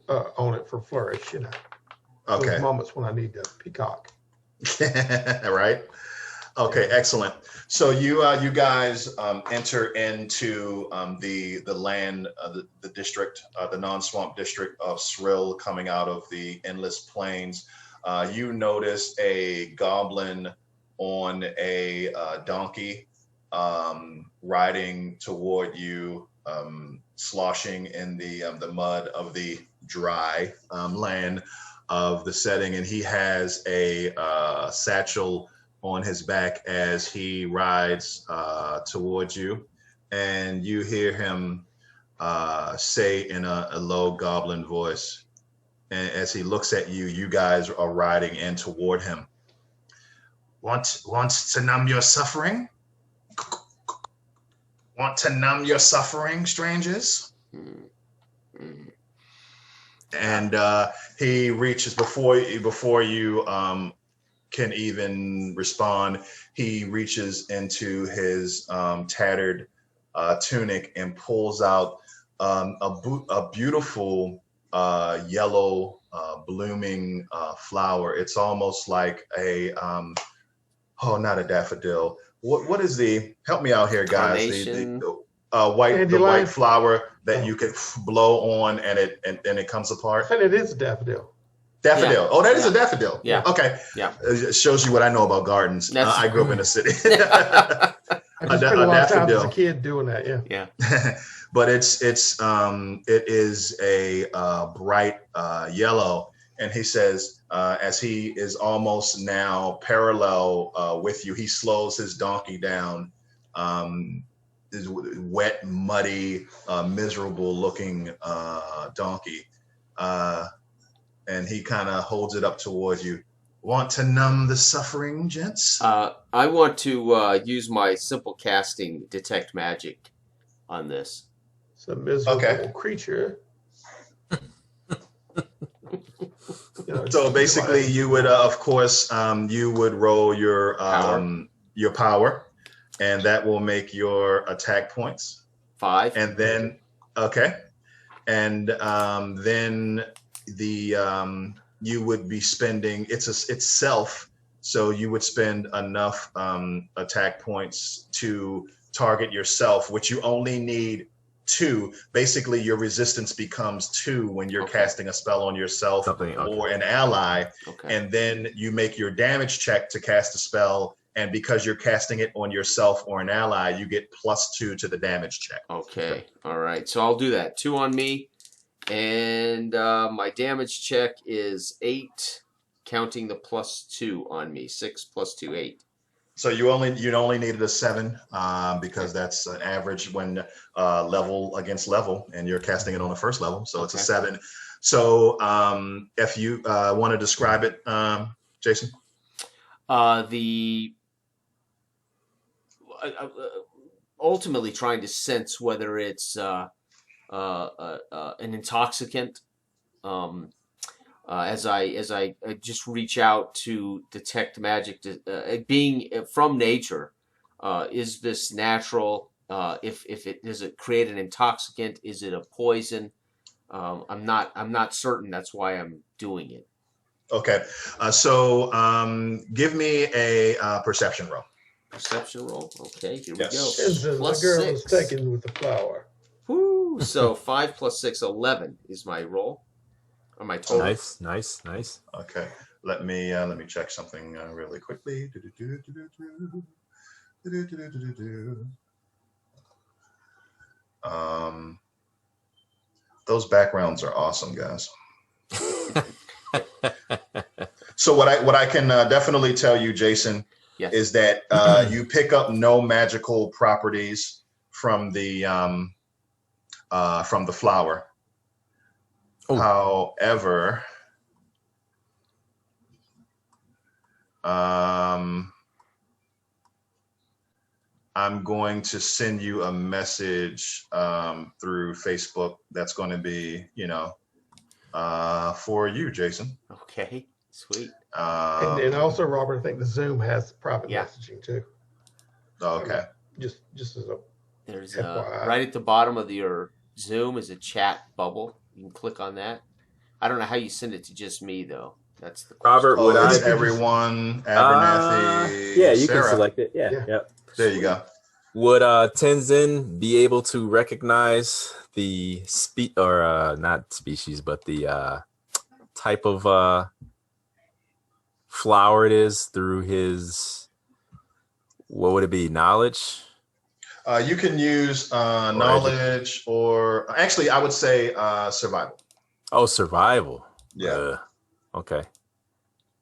on it for flourish, you know. Okay. Those moments when I need to peacock. Right. Okay. Excellent. So you guys enter into the land, the district, the non-swamp district of Srill, coming out of the endless plains. You notice a goblin on a donkey, riding toward you, sloshing in the mud of the dry land of the setting, and he has a satchel on his back as he rides towards you, and you hear him say in a low goblin voice, and as he looks at you, you guys are riding in toward him. Want to numb your suffering? Want to numb your suffering, strangers? And he reaches before you can even respond. He reaches into his tattered tunic and pulls out a beautiful yellow blooming flower. It's almost like a not a daffodil. What is help me out here, guys? The white flower that you can blow on and it comes apart. And it is a daffodil. Daffodil. Yeah. Oh, that is a daffodil. Yeah. Okay. Yeah. It shows you what I know about gardens. I grew up in the city. I just spent a lot of time as a daffodil. kid doing that. Yeah. Yeah. But it is a bright yellow, and he says as he is almost now parallel with you, he slows his donkey down. Is wet, muddy, miserable looking donkey, and he kind of holds it up towards you. Want to numb the suffering, gents? I want to use my simple casting detect magic on this. It's a miserable creature. So basically, you would, of course, you would roll your power, and that will make your attack points 5. And then, and then you would be spending itself. So you would spend enough attack points to target yourself, which you only need 2. Basically, your resistance becomes 2 when you're casting a spell on yourself or an ally. And then you make your damage check to cast a spell. And because you're casting it on yourself or an ally, you get +2 to the damage check. Okay. All right. So I'll do that. 2 on me. And my damage check is 8, counting the +2 on me. 6 + 2, 8. So you only needed a 7 because that's an average when level against level, and you're casting it on the first level, so it's a 7. So if you want to describe it, Jason. Ultimately trying to sense whether it's an intoxicant. As I just reach out to detect magic, being from nature, is this natural? If it does it create an intoxicant? Is it a poison? I'm not certain. That's why I'm doing it. Okay, so give me a perception roll. Perception roll. Okay, here we go. The girl +6. was taken with the flower. Woo! So 5 + 6, 11 is my roll. Or my total. Nice. Okay. Let me check something really quickly. Those backgrounds are awesome, guys. So what I can definitely tell you, Jason, is that you pick up no magical properties from the flower. Oh. However, I'm going to send you a message through Facebook that's going to be, for you, Jason. Okay, sweet. And also, Robert, I think the Zoom has private messaging too. Okay. Just as a there's right at the bottom of your Zoom is a chat bubble. You can click on that. I don't know how you send it to just me though. That's the question. Robert, would I? Everyone, Abernathy. Yeah, you Sarah. can select it. Yeah. Yep. There you go. Would Tenzin be able to recognize the not species, but the type of flower it is through his, what would it be, knowledge? You can use knowledge or actually I would say survival. Oh, survival. Yeah. Okay.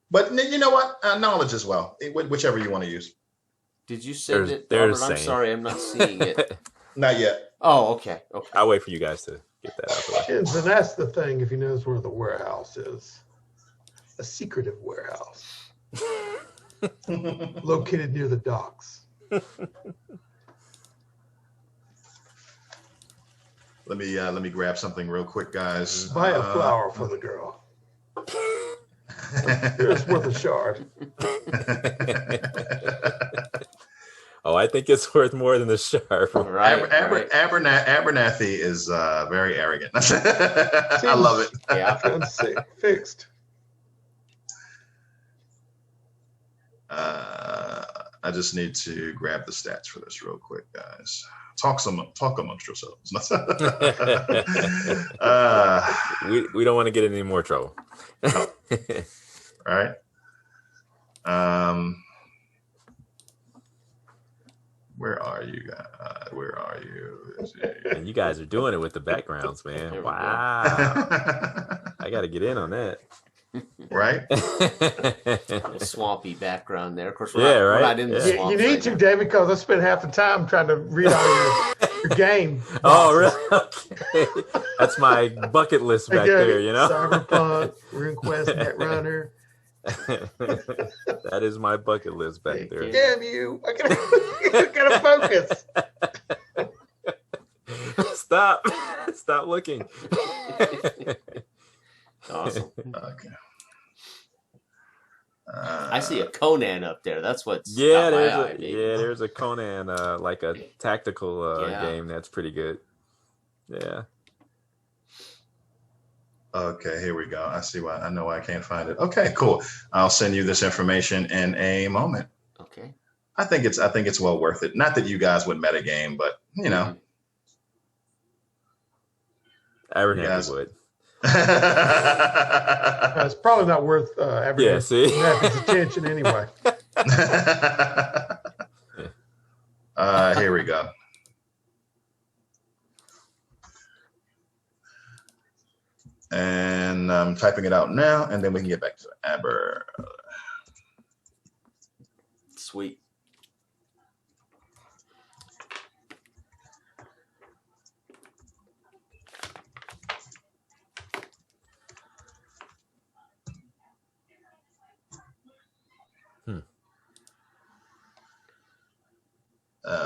But you know what? Knowledge as well, whichever you want to use. Did you send it, Robert? I'm sorry, I'm not seeing it. Not yet. Oh, okay. I'll wait for you guys to get that out the way. And that's the thing, if he knows where the warehouse is. A secretive warehouse. Located near the docks. Let me grab something real quick, guys. Buy a flower for the girl. It's worth a shard. Oh, I think it's worth more than the shard. Right. Abernathy is very arrogant. I love it. Yeah. Fixed. I just need to grab the stats for this real quick, guys. Talk amongst yourselves. We don't want to get in any more trouble. Right. Where are you guys? Where are you? And you guys are doing it with the backgrounds, man. Wow. I got to get in on that. Right? Swampy background there. Of course, we're not in the swamp. You need to, David, because I spent half the time trying to read all your game. Oh, really? Okay. That's my bucket list back there, Cyberpunk, RuneQuest, Netrunner. That is my bucket list back there. Damn you. I gotta focus. Stop looking. Awesome. Okay. I see a Conan up there. That's what's there's a Conan, like a tactical game that's pretty good. Yeah. Okay, here we go. I see why. I know why I can't find it. Okay, cool. I'll send you this information in a moment. Okay. I think it's well worth it. Not that you guys would metagame, but Abernathy would. It's probably not worth Abernathy's attention anyway. Here we go. And I'm typing it out now, and then we can get back to Aber. Sweet.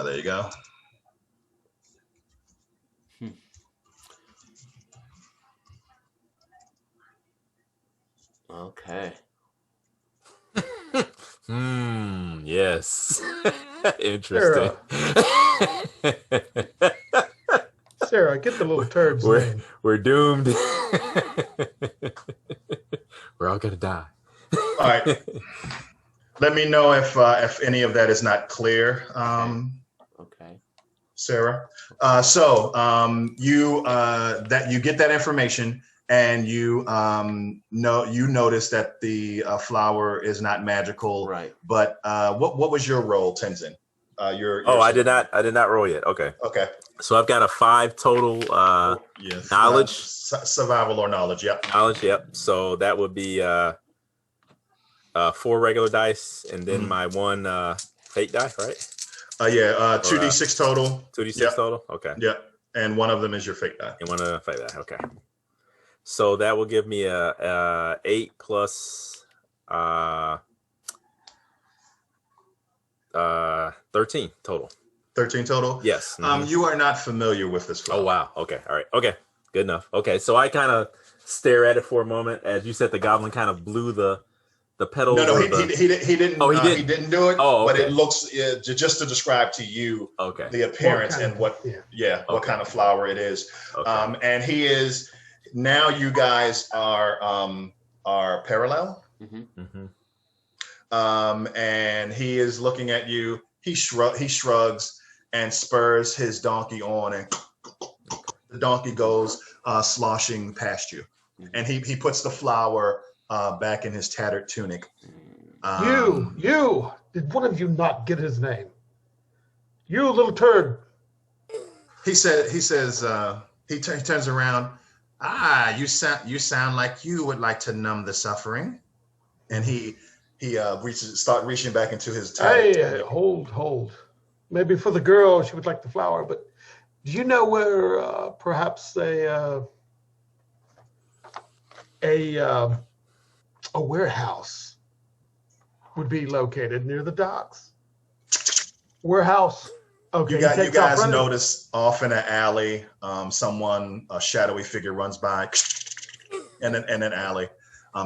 There you go. Okay. Yes. Interesting. Sarah, get the little turd's name. We're doomed. We're all gonna die. All right. Let me know if any of that is not clear. Okay. Sarah. So you get that information, and you notice that the flower is not magical. Right. But what was your role, Tenzin? I did not roll yet. Okay. Okay. So I've got a 5 total Yes. knowledge. Survival or knowledge. Yep. Knowledge. Yep. So that would be 4 regular dice, and then my 1 fate die, right? 2d6 total. 2d6 total. Okay. Yep. And one of them is your fate die. And 1 fate die. Okay. So that will give me a 8 plus 13 total. 13 total? Yes. Mm-hmm. You are not familiar with this flower. Oh, wow. Okay. All right. Okay. Good enough. Okay. So I kind of stare at it for a moment. As you said, the goblin kind of blew the petals. No, he didn't. Oh, he didn't. He didn't do it. Oh, okay. But it looks just to describe to you the appearance and what kind of flower it is. Okay. And he is now. You guys are parallel. Mm-hmm. Mm-hmm. And he is looking at you. He shrugs and spurs his donkey on, and the donkey goes sloshing past you. And he puts the flower back in his tattered tunic. You! Did one of you not get his name? You little turd. He turns around. You sound like you would like to numb the suffering. And he start reaching back into his tattered tunic. Hold. Maybe for the girl, she would like the flower, but do you know where perhaps a warehouse would be located near the docks? Warehouse. Okay. You guys notice off in an alley, a shadowy figure runs by in an alley,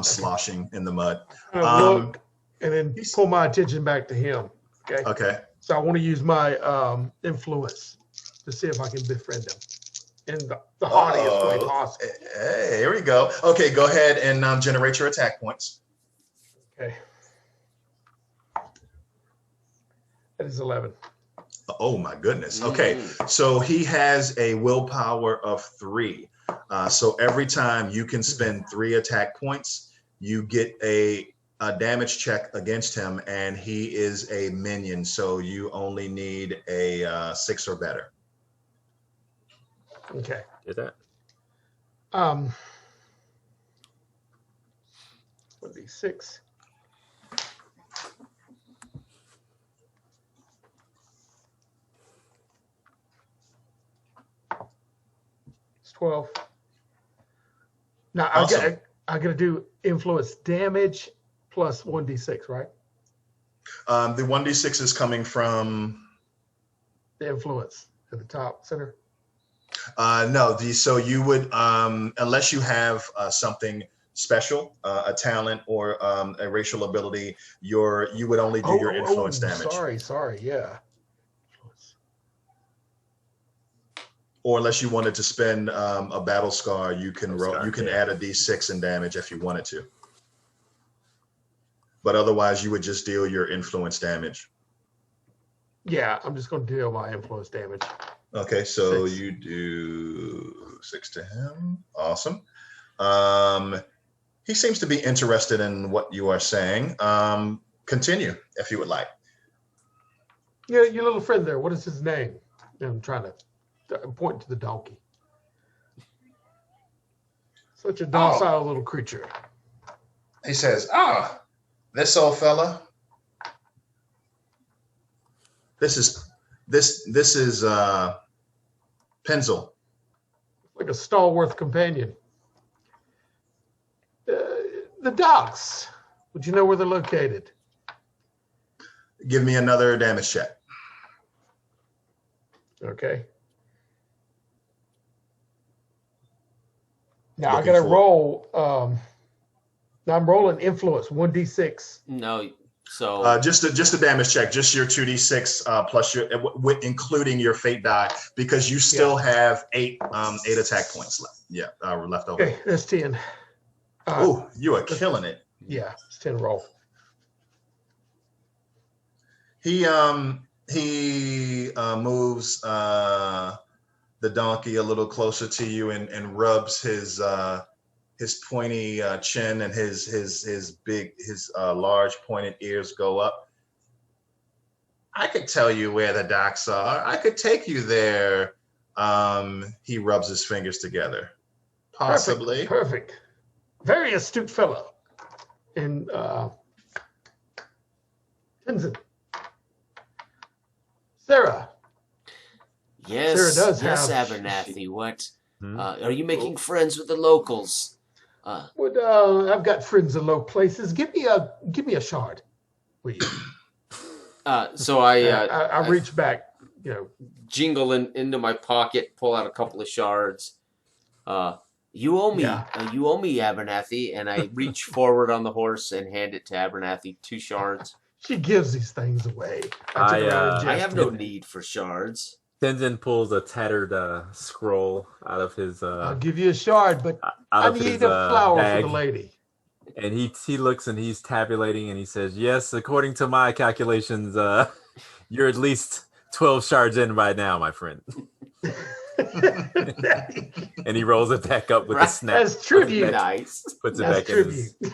sloshing in the mud. Look, and then pull my attention back to him. Okay. Okay. So I want to use my influence to see if I can befriend him in the haughtiest way possible. Hey, here we go. Okay, go ahead and generate your attack points. Okay. That is 11. Oh my goodness. Okay, so he has a willpower of 3. So every time you can spend 3 attack points, you get a damage check against him, and he is a minion, so you only need a 6 or better. Okay. Did that? 1d6. It's 12. Now awesome. I gotta do influence damage plus 1d6, right? The 1d6 is coming from The influence at the top center. no. So you would unless you have something special, a talent or a racial ability, you would only do your influence damage. Sorry, yeah. Or unless you wanted to spend a battle scar, you can add a d6 in damage if you wanted to. But otherwise, you would just deal your influence damage. Yeah, I'm just going to deal my influence damage. Okay, so 6. you do 6 to him. Awesome. He seems to be interested in what you are saying. Continue, if you would like. Yeah, your little friend there, what is his name? I'm trying to point to the donkey. Such a docile little creature. He says, this old fella. This is Penzel. Like a stalwart companion. The docks. Would you know where they're located? Give me another damage check. Okay. Now I got to roll. Now I'm rolling influence 1d6. No, so just a damage check, just your 2d6 plus your including your fate die, because you still have 8 attack points left. Yeah, left over. Okay, that's 10. Oh, you are killing it. Yeah, it's 10 roll. He moves the donkey a little closer to you and rubs his his pointy chin and his large pointed ears go up. I could tell you where the docks are. I could take you there. He rubs his fingers together. Possibly. Perfect. Very astute fellow. And Tenzin. Sarah. Yes, Sarah does yes, have- Abernathy. What? Hmm? Are you making friends with the locals? I've got friends in low places. Give me a shard, please. So I I reach back, jingle into my pocket, pull out a couple of shards. You owe me, Yeah. you owe me, Abernathy, and I reach forward on the horse and hand it to Abernathy, 2 shards. She gives these things away. turn around and I have gesture. no need for shards. Tenzin pulls a tattered scroll out of his I'll give you a shard, but I need a flower bag. for the lady. And he looks and he's tabulating and he says, "Yes, according to my calculations, you're at least 12 shards in right now, my friend." And he rolls it back up with a snap. That's tribute. Nice. Puts it That's back in tribute. his.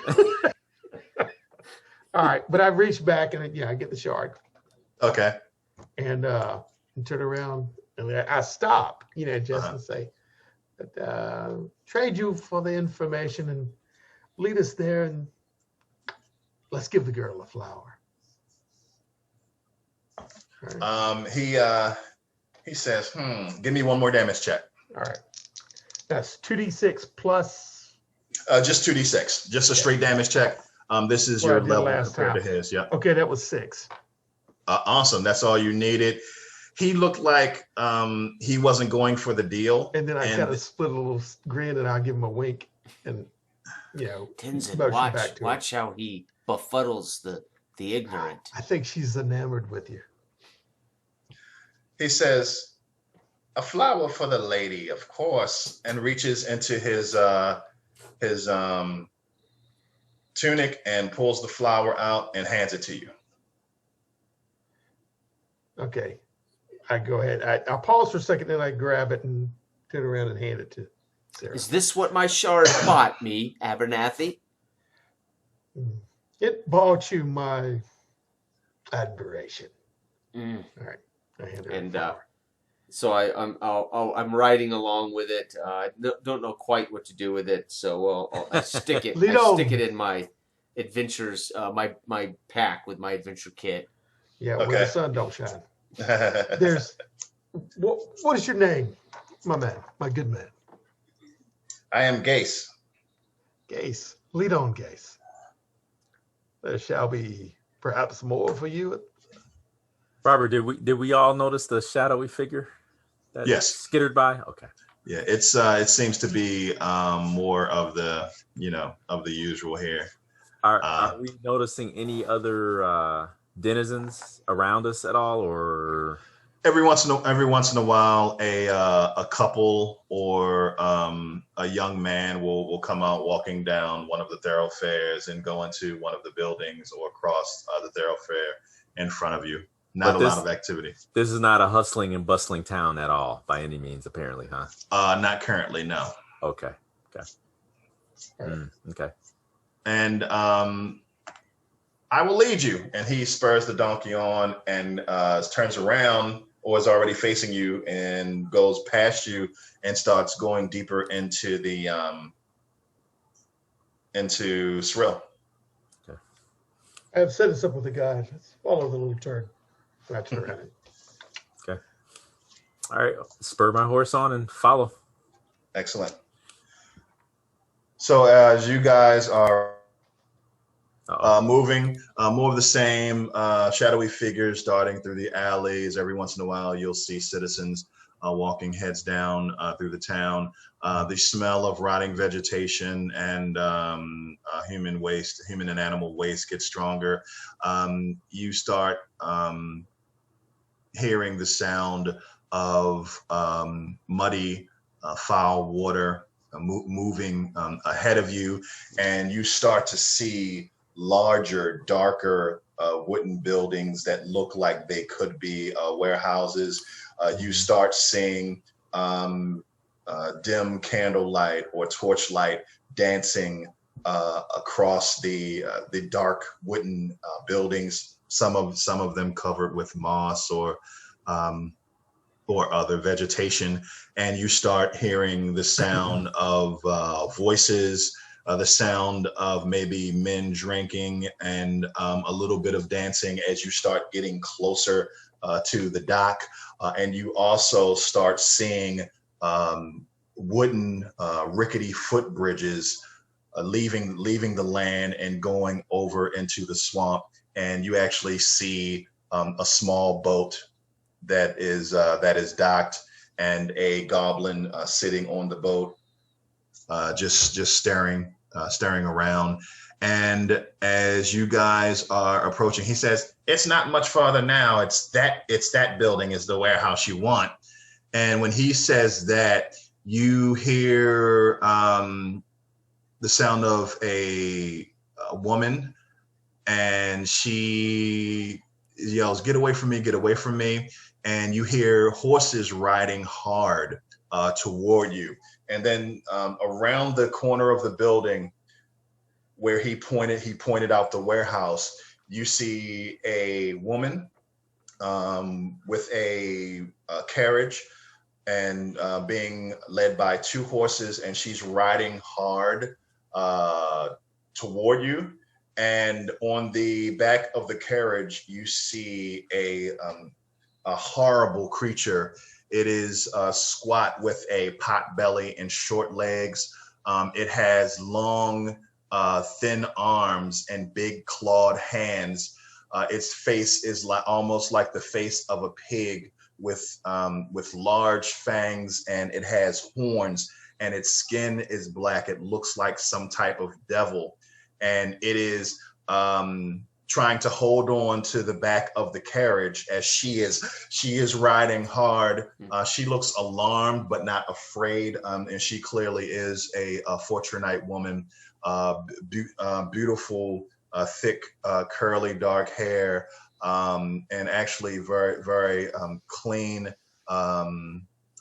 All right, but I reach back and I get the shard Okay. and turn around and I stop, just to say, trade you for the information and lead us there and let's give the girl a flower. All right. He says, give me one more damage check. All right. That's 2d6 plus. Just 2d6, just a straight damage check. This is What I your did level last compared to time. his. Yeah. Okay, that was 6. Awesome. That's all you needed. He looked like he wasn't going for the deal. And then I kind of split a little grin and I'll give him a wink and, Tenzin, motion back to her. watch how he befuddles the ignorant. I think she's enamored with you. He says, "A flower for the lady, of course," and reaches into his tunic and pulls the flower out and hands it to you. Okay. I go ahead. I pause for a second, then I grab it and turn around and hand it to Sarah. Is this what my shard bought me, Abernathy? It bought you my admiration. Mm. All right. I hand her And, the flower. So I'm riding along with it. I don't know quite what to do with it, so I stick it. Lead I on. stick it in my adventures, my pack with my adventure kit. Yeah, where okay. the sun don't shine. There's what is your name, my man, my good man? I am Gase. Gase. Lead on, Gase. There shall be perhaps more for you. Robert, did we all notice the shadowy figure that Yes. skittered by? Okay. Yeah, it seems to be more of the of the usual here. Are we noticing any other denizens around us at all, or Every once in a while, a couple or a young man will come out walking down one of the thoroughfares and go into one of the buildings or across the thoroughfare in front of you. Not But a lot of activity. this is not a hustling and bustling town at all by any means, apparently, huh? Not currently, no. Okay. Right. Okay. And I will lead you. And he spurs the donkey on and turns around, or is already facing you, and goes past you and starts going deeper into the into Srill. I have set this up with the guy. Let's follow the little turn. I turn around. Okay. All right. Spur my horse on and follow. Excellent. So as you guys are moving, more of the same shadowy figures darting through the alleys. Every once in a while, you'll see citizens walking heads down through the town. The smell of rotting vegetation and human waste, human and animal waste gets stronger. You start hearing the sound of muddy, foul water moving ahead of you, and you start to see larger, darker wooden buildings that look like they could be warehouses. You start seeing dim candlelight or torchlight dancing across the dark wooden buildings. Some of them covered with moss or other vegetation, and you start hearing the sound of voices, the sound of maybe men drinking, and a little bit of dancing as you start getting closer to the dock. And you also start seeing wooden rickety footbridges leaving the land and going over into the swamp. And you actually see a small boat that is docked, and a goblin sitting on the boat, just staring around. And as you guys are approaching, he says, "It's not much farther now. It's that building is the warehouse you want." And when he says that, you hear the sound of a woman, and she yells, "Get away from me, get away from me." And you hear horses riding hard toward you. And then around the corner of the building where he pointed out the warehouse, you see a woman with a carriage and being led by two horses, and she's riding hard toward you. And on the back of the carriage, you see a horrible creature. It is squat with a pot belly and short legs. It has long, thin arms and big clawed hands. Its face is almost like the face of a pig with large fangs, and it has horns, and its skin is black. It looks like some type of devil, and it is trying to hold on to the back of the carriage as she is riding hard. She looks alarmed but not afraid, and she clearly is a Fortunite woman. Beautiful, thick, curly, dark hair, and actually very, very clean,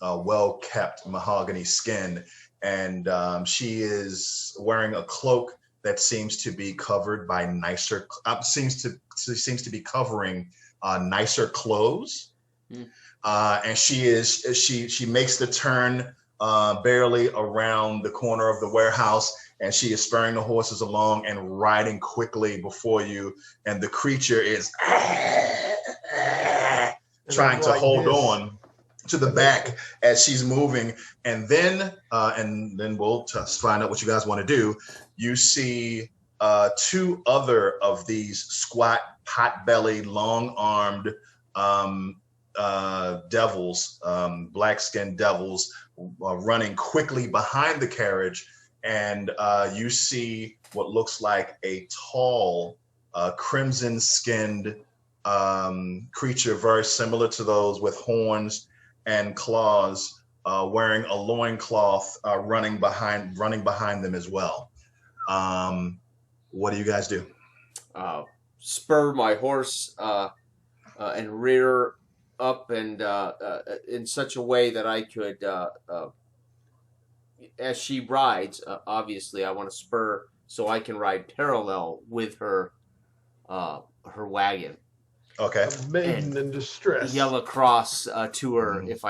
well-kept mahogany skin. And she is wearing a cloak that seems to be covered by nicer, seems to be covering nicer clothes. And she makes the turn barely around the corner of the warehouse, and she is spurring the horses along and riding quickly before you. And the creature is trying to hold on to the back as she's moving. And then we'll find out what you guys want to do. You see two other of these squat, pot-bellied, long-armed devils, black-skinned devils, running quickly behind the carriage. And you see what looks like a tall, crimson-skinned creature, very similar to those with horns and claws, wearing a loincloth, running behind them as well. What do you guys do? Spur my horse and rear up, and in such a way that I could, as she rides, obviously I want to spur so I can ride parallel with her wagon. Okay. A maiden in distress. Yell across to her if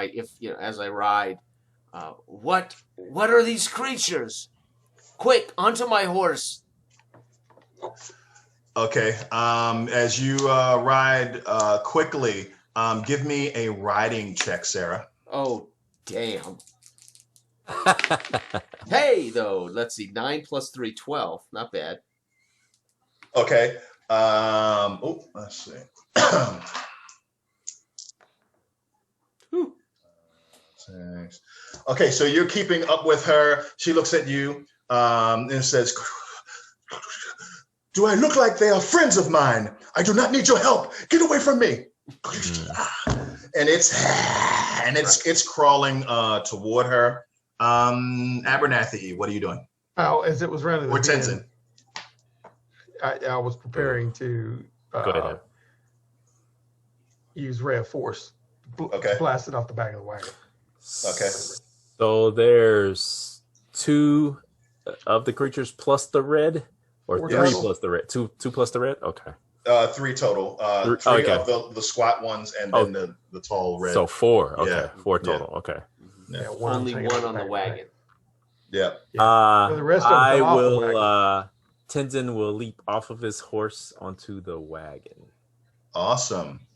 as I ride. What are these creatures? Quick, onto my horse. Okay. As you ride quickly, give me a riding check, Sarah. Oh, damn. Hey, though. Let's see. 9 + 3, 12. Not bad. Okay. Let's see. Six. Okay, so you're keeping up with her. She looks at you and says, "Do I look like they are friends of mine? I do not need your help. Get away from me." And it's crawling toward her. Abernathy, what are you doing? Oh, as it was running. Or Tenzin. I was preparing to Go ahead. use ray of force Okay. to blast it off the back of the wagon. Okay. So there's two of the creatures plus the red, or Four 3 total. plus the red? Two plus the red. Okay. 3 total. Three- 3 okay. of the squat ones, and Oh. then the tall red. So 4. Okay, Yeah. 4 total. Okay. Yeah. Yeah, Only hanging one the on the back of wagon. Yeah. The rest of them I fell off the will. wagon. Tenzin will leap off of his horse onto the wagon. Awesome.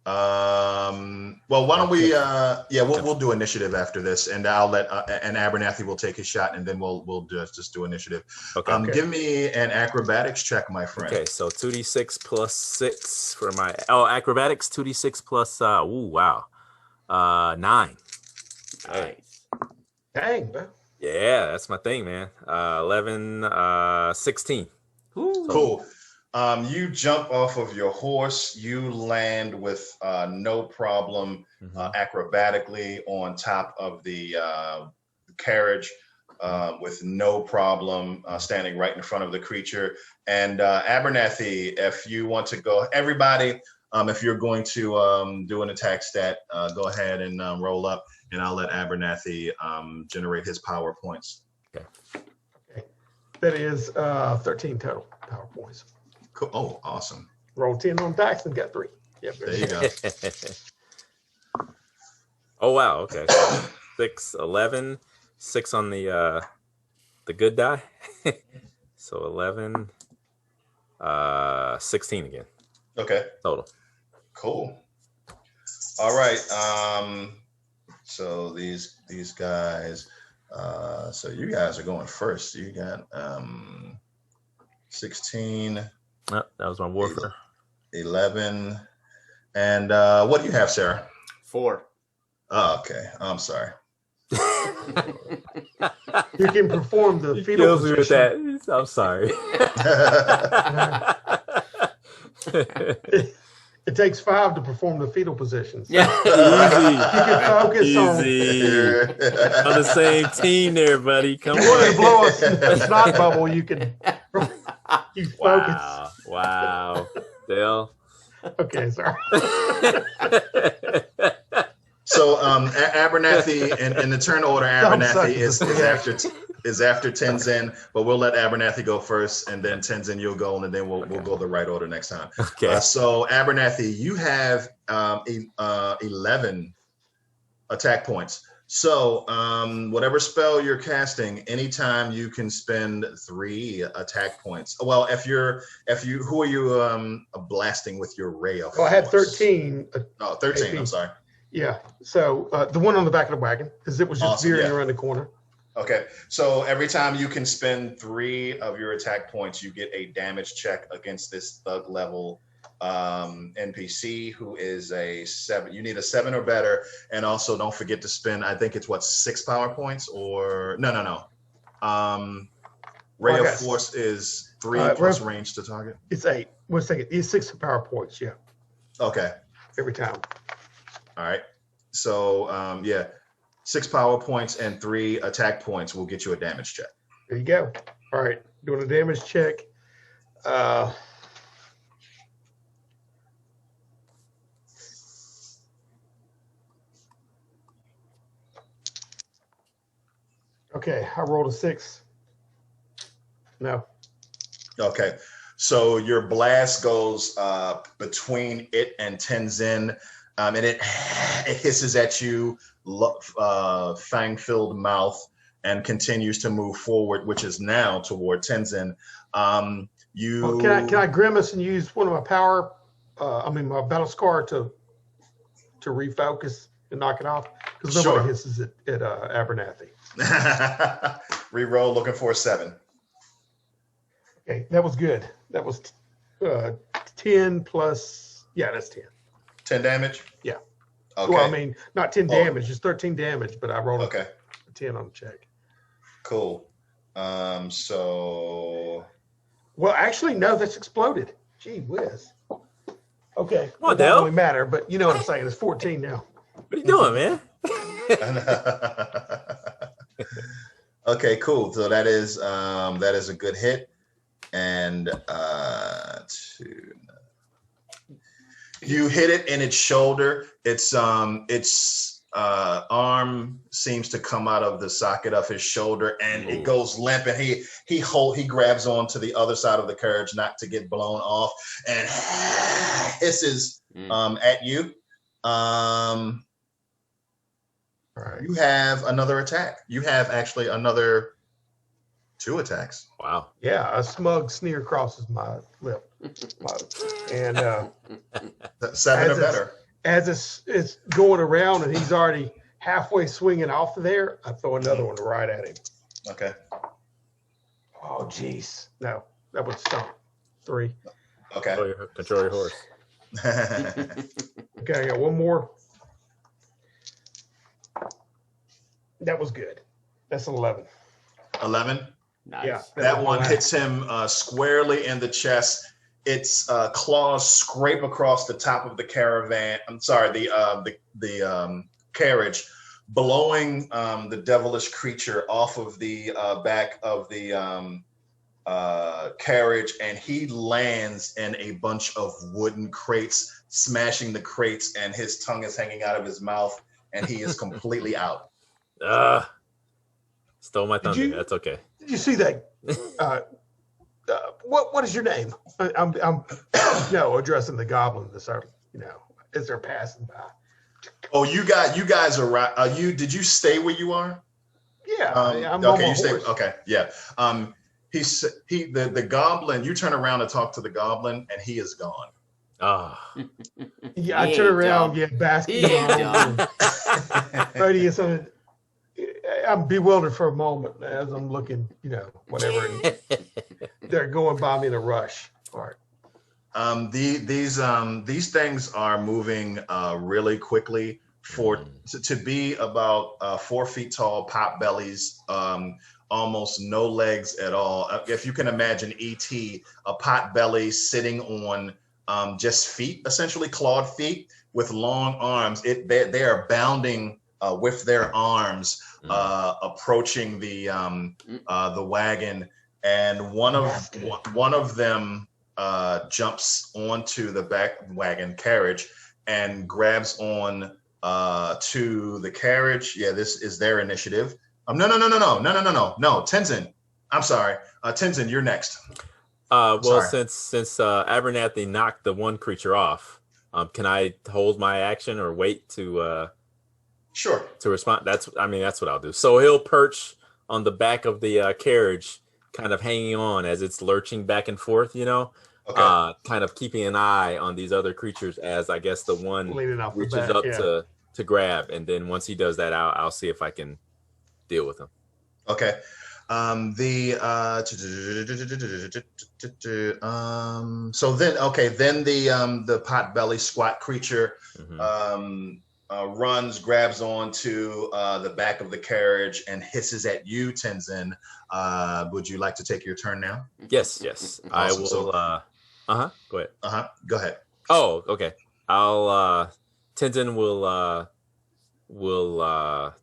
Well, why don't we? We'll do initiative after this, and I'll let and Abernathy will take his shot, and then we'll just do initiative. Okay. Give me an acrobatics check, my friend. Okay, so 2d6 plus 6 for my acrobatics. 2d6 plus 9. Nice. Dang, man. Yeah, that's my thing, man. 11, 16. Ooh. Cool. You jump off of your horse. You land with no problem acrobatically on top of the carriage with no problem standing right in front of the creature. And Abernathy, if you want to go, everybody, if you're going to do an attack stat, go ahead and roll up, and I'll let Abernathy generate his power points. Okay. That is 13 total power points. Cool. Oh, awesome. Roll 10 on dice and got 3. Yep. There you go. Oh wow. Okay. So 6, 11, 6 on the good die. So 11, 16 again. Okay. Total. Cool. All right. So these guys. So you guys are going first. You got 16. Oh, that was my warfare. 11. And what do you have, Sarah? 4. Oh, okay. I'm sorry. You can perform the fetal Kills me with position. that. I'm sorry. It takes 5 to perform the fetal positions. Yeah. You can focus on. Easy. On the same team there, buddy. Come You want to on. blow a snot bubble, you can. You focus. Wow. Dale. Okay, sorry. So Abernathy, in the turn order, Abernathy sucks. is after Tenzin, but we'll let Abernathy go first, and then Tenzin, you'll go, and then we'll go the right order next time. Okay. So Abernathy, you have 11 attack points. So whatever spell you're casting, anytime you can spend 3 attack points. Well, who are you blasting with your ray of Well, I had force? 13. 13. AP. I'm sorry. Yeah. So the one on the back of the wagon, because it was just Awesome, veering yeah. around the corner. Okay, so every time you can spend 3 of your attack points, you get a damage check against this thug level NPC who is a 7. You need a 7 or better, and also don't forget to spend. I think it's 6 power points, or no. Ray of Force is 3 plus range to target. It's 8. 1 second. It's 6 power points. Yeah. Okay. Every time. All right. So 6 power points and 3 attack points will get you a damage check. There you go. All right. Doing a damage check. Okay. I rolled a 6. No. Okay, so your blast goes between it and Tenzin, and it hisses at you, fang-filled mouth, and continues to move forward, which is now toward Tenzin. Well, can I grimace and use one of my power? My battle scar to refocus and knock it off, because nobody Sure. hisses at Abernathy. Reroll, looking for a 7. Okay, that was good. That was 10 plus. Yeah, that's 10. 10 damage? Yeah. Okay. Well, I mean, not 10 damage, it's 13 damage, but I rolled Okay. a 10 on the check. Cool. So Well, actually, no, that's exploded. Gee whiz. Okay. Come on, that Dale. don't really matter, but you know what I'm saying. It's 14 now. What are you doing, man? okay, cool. So that is a good hit. And you hit it in its shoulder. It's arm seems to come out of the socket of his shoulder, and it goes limp, and he grabs onto the other side of the carriage not to get blown off, and hisses at you. All right. You have another attack. You have actually another 2 attacks. Yeah, a smug sneer crosses my lip. And 7 or better. As it's going around and he's already halfway swinging off of there, I throw another one right at him. Okay. Oh, jeez. No, that would stump. 3. Okay. Control your horse. Okay, I got one more. That was good. That's 11. 11. Nice. Yeah, That one hits him squarely in the chest. Its claws scrape across the top of the caravan. I'm sorry, the carriage, blowing the devilish creature off of the back of the carriage, and he lands in a bunch of wooden crates, smashing the crates, and his tongue is hanging out of his mouth, and he is completely out. Stole my thunder. That's okay. Did you see that? What is your name? I'm addressing the goblin. As they're passing by. Oh, you guys are right. Did you stay where you are? Yeah, I'm okay. on my You stay. horse. Okay, yeah. The goblin. You turn around and talk to the goblin, and he is gone. Yeah, I turn around, get basketball. I'm bewildered for a moment as I'm looking, whatever. And they're going by me in a rush. All right. These things are moving really quickly. To be about 4 feet tall, pot bellies, almost no legs at all. If you can imagine E.T., a pot belly sitting on just feet, essentially clawed feet with long arms. They are bounding with their arms, approaching the wagon, and one of them jumps onto the back wagon carriage and grabs on to the carriage. Yeah, this is their initiative. No, Tenzin. I'm sorry, Tenzin, you're next. Well, Sorry. since Abernathy knocked the one creature off, can I hold my action or wait to Sure. to respond? That's what I'll do. So he'll perch on the back of the carriage, kind of hanging on as it's lurching back and forth, Okay. kind of keeping an eye on these other creatures as I guess the one Leaning off the reaches back, up yeah. to grab, and then once he does that, I'll see if I can deal with him. Okay. So then the pot belly squat creature runs, grabs onto the back of the carriage, and hisses at you, Tenzin. Would you like to take your turn now? Yes. Awesome. I will. Go ahead. Go ahead. Oh, okay. I'll. Tenzin will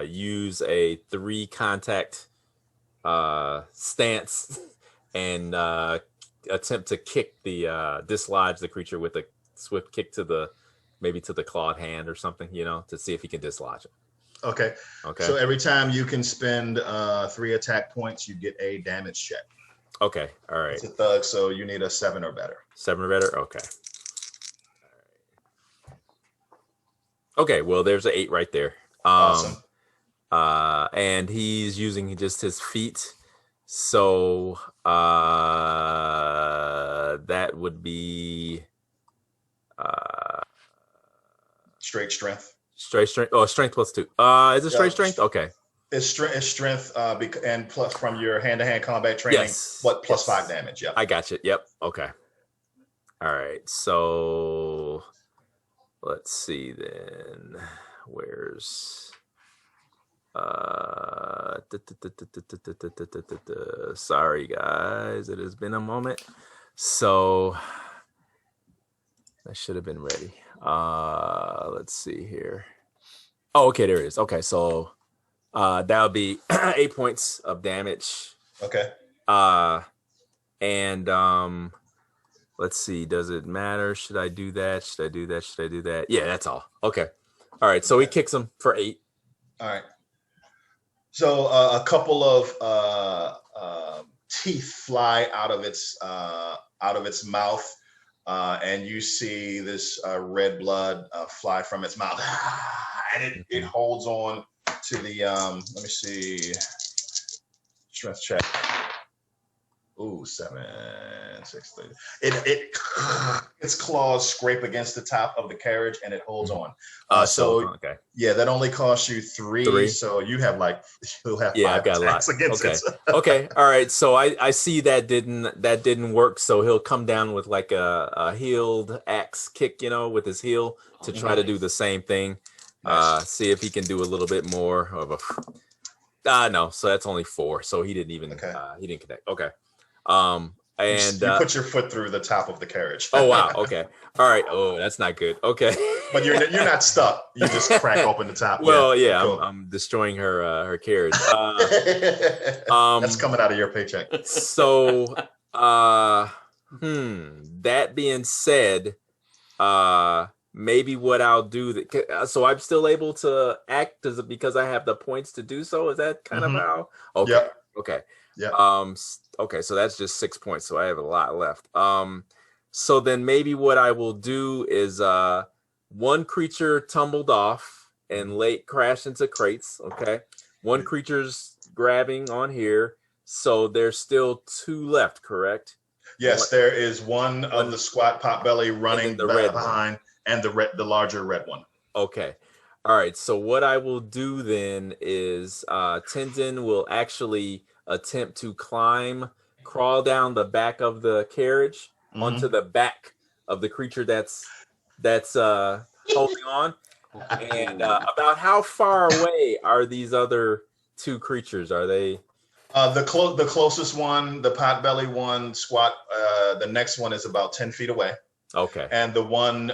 use a 3 contact stance and attempt to kick dislodge the creature with a swift kick to the clawed hand or something, to see if he can dislodge it. Okay. So every time you can spend 3 attack points, you get a damage check. Okay. All right. It's a thug, so you need a 7 or better. 7 or better. Okay. Okay. Well, there's an 8 right there. Awesome. And he's using just his feet. So that would be Straight strength. Straight strength. Oh, strength plus 2. Is it straight strength? Okay. It's strength, and plus from your hand-to-hand combat training. Yes. What plus Yes. 5 damage? Yeah. I got you. Yep. Okay. All right. So let's see then. Where's sorry guys, it has been a moment. So I should have been ready. Let's see here. Oh, okay, there it is. Okay, so that'll be 8 points of damage. Okay. And let's see, does it matter? Should I do that? Yeah, that's all. Okay. All right, so he kicks him for 8. All right. So a couple of teeth fly out of its mouth, and you see this red blood fly from its mouth, and it holds on to the. Let me see. Strength check. Ooh, 7, 6, 3. Its claws scrape against the top of the carriage, and it holds on. So okay. Yeah, that only costs you 3. So you'll have 5 I've got attacks a lot against it. Okay, all right. So I see that didn't work. So he'll come down with like a healed axe kick, with his heel to try to do the same thing. Nice. See if he can do a little bit more of a. No, so that's only 4. So he didn't even he didn't connect. Okay. And you put your foot through the top of the carriage. Oh wow. Okay. All right. Oh, that's not good. Okay. But you're not stuck. You just crack open the top. Well, yeah. Cool. I'm destroying her carriage. That's coming out of your paycheck. So, that being said, maybe what I'll do so I'm still able to act because I have the points to do so. Is that kind of how? Okay. Yep. Okay. Yeah. Okay, so that's just 6 points, so I have a lot left. So then maybe what I will do is one creature tumbled off and crashed into crates. Okay, one creature's grabbing on here, so there's still 2 left. Correct? Yes, there is one of the squat potbelly running the red behind, and the larger red one. Okay. All right. So what I will do then is Tenzin will actually attempt to crawl down the back of the carriage onto the back of the creature that's holding on. And about how far away are these other 2 creatures? Are they? The closest one, the potbelly one, squat. The next one is about 10 feet away. Okay. And the one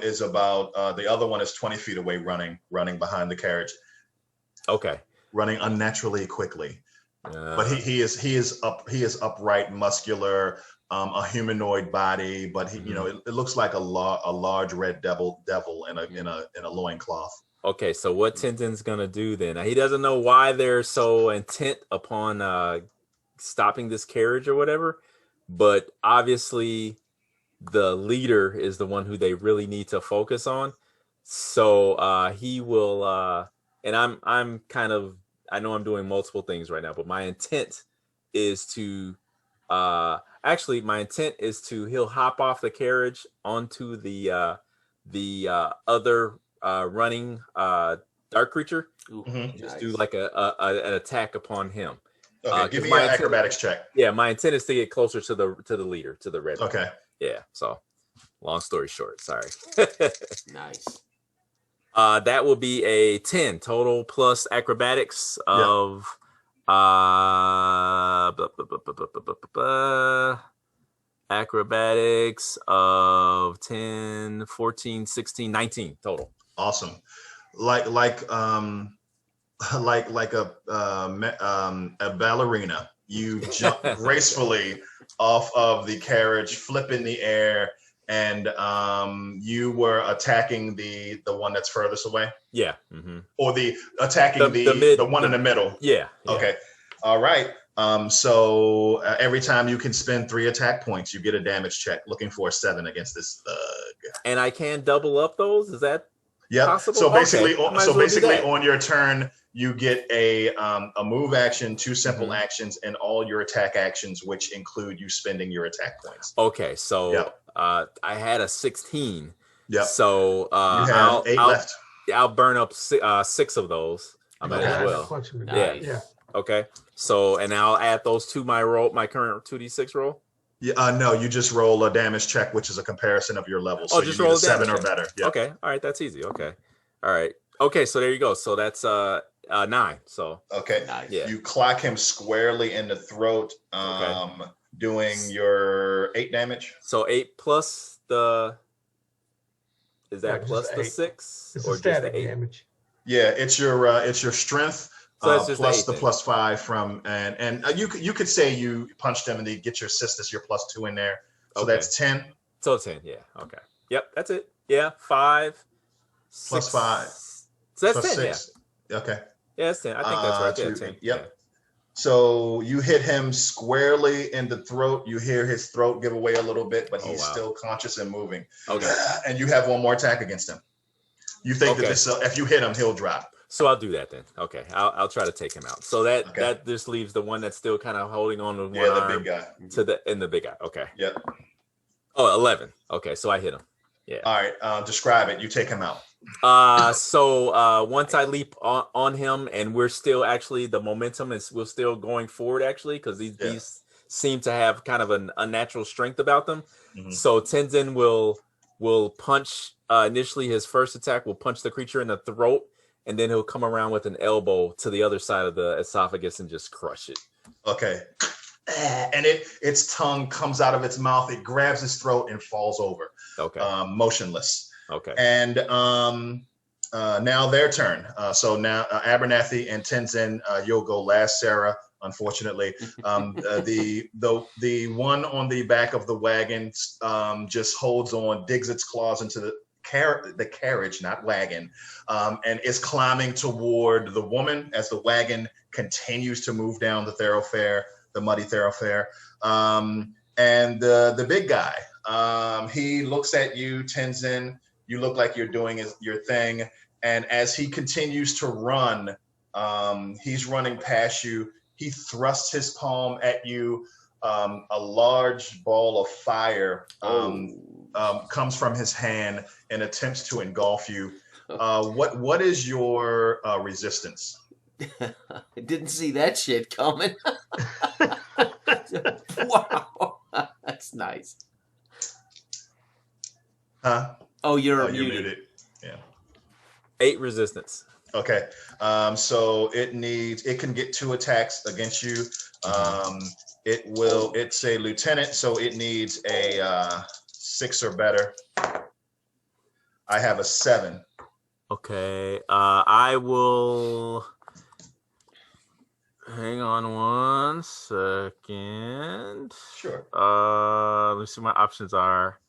is about the other one is 20 feet away, running behind the carriage. Okay. Running unnaturally quickly. But he is upright, muscular, a humanoid body, but it looks like a large red devil in a loincloth. Okay, so what Tenzin's gonna do then? He doesn't know why they're so intent upon stopping this carriage or whatever, but obviously the leader is the one who they really need to focus on. So he will, and I'm kind of. I know I'm doing multiple things right now, but my intent is to he'll hop off the carriage onto the other running dark creature. Just do like an attack upon him. Okay, give me an acrobatics check. Yeah, my intent is to get closer to the leader, to the red. Okay. One. Yeah. So, long story short, sorry. Nice. That will be a 10 total plus acrobatics of acrobatics of 10, 14, 16, 19 total. Awesome. Like a ballerina, you jump gracefully off of the carriage, flip in the air, and you were attacking the one that's furthest away. Yeah. Or attacking the one in the middle. Yeah. Okay. All right. So every time you can spend 3 attack points, you get a damage check. Looking for a 7 against this thug. And I can double up those. Is that possible? So basically, okay. On your turn, you get a move action, 2 simple actions, and all your attack actions, which include you spending your attack points. Okay. So I had a 16. Yeah. So you have 8 left. I'll burn up 6 of those. I might as well. Nice. Yeah. Okay. So, and I'll add those to my current 2d6 roll. Yeah. No, you just roll a damage check, which is a comparison of your level. So just you roll need a 7 or better. Yeah. Okay. All right. That's easy. Okay. All right. Okay. So there you go. So that's 9. So. Okay. Nice. Yeah. You clock him squarely in the throat. Doing your 8 damage. So 8 plus the. Is that plus the 6 it's or just the 8 damage? Yeah, it's your strength. So that's just plus 8, the then. plus 5 from and you could say you punched him and you get your sisters your plus 2 in there. So that's 10. So 10, yeah. Okay. Yep, that's it. Yeah, 5. plus 5. So that's Plus 10, 6. Okay. Yeah, that's 10. I think that's right. Yeah, 10. Yep. So you hit him squarely in the throat. You hear his throat give away a little bit, but he's still conscious and moving. Okay. And you have one more attack against him. You think that this, if you hit him, he'll drop. So I'll do that then. Okay, I'll try to take him out. So that just leaves the one that's still kind of holding on to one arm. the big guy. The big guy. Okay. Yep. Oh, 11. Okay, so I hit him. Yeah. All right. Describe it. You take him out. So once I leap on him, and we're still actually the momentum we're still going forward actually because these seem to have kind of an unnatural strength about them. Mm-hmm. So Tenzin will punch initially. His first attack will punch the creature in the throat, and then he'll come around with an elbow to the other side of the esophagus and just crush it. Okay. And its tongue comes out of its mouth. It grabs his throat and falls over. Okay. Motionless. Okay. And now their turn. So now Abernathy and Tenzin, you'll go last, Sarah. Unfortunately, the one on the back of the wagon just holds on, digs its claws into the carriage, not wagon, and is climbing toward the woman as the wagon continues to move down the thoroughfare, the muddy thoroughfare. And the big guy, he looks at you, Tenzin. You look like you're doing your thing. And as he continues to run, he's running past you. He thrusts his palm at you. A large ball of fire comes from his hand and attempts to engulf you. What is your resistance? I didn't see that shit coming. Wow, that's nice. Huh? Oh, you're muted. Yeah. 8 resistance. Okay. So it can get 2 attacks against you. It's a lieutenant, so it needs a 6 or better. I have a 7. Okay. I will hang on one second. Sure. Let me see what my options are.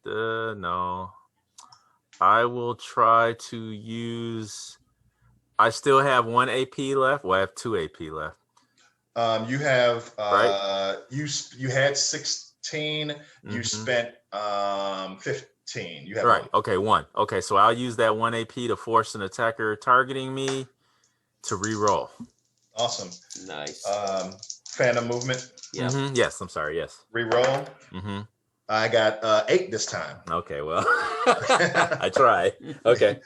No. I will try to use. I still have 1 AP left. Well, I have 2 AP left. You have right? You had 16. Mm-hmm. You spent 15. You have right. 1. Okay, 1. Okay, so I'll use that 1 AP to force an attacker targeting me to re-roll. Awesome. Nice. Phantom movement. Yeah. Mm-hmm. Yes. I'm sorry. Yes. Re-roll. Mm-hmm. I got 8 this time. Okay, well, I try. Okay.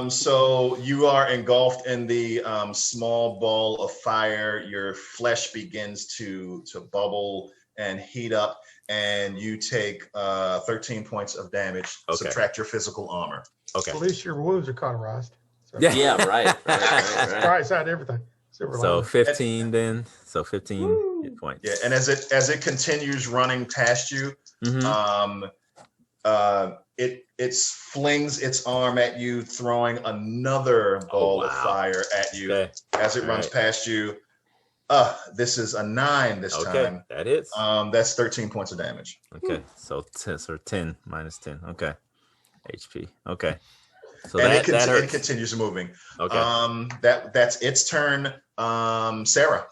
So you are engulfed in the small ball of fire. Your flesh begins to bubble and heat up, and you take 13 points of damage. Okay. Subtract your physical armor. Okay. At least your wounds are cauterized. So. Yeah, right. Right side, everything. So 15 then. So 15 hit points. Yeah, and as it continues running past you, mm-hmm. It flings its arm at you, throwing another ball of fire at you as it runs past you. This is a 9 this time. That hits. That's 13 points of damage. Okay, so 10 minus 10. Okay, HP. Okay. So and it continues moving. Okay. That's its turn. Sarah.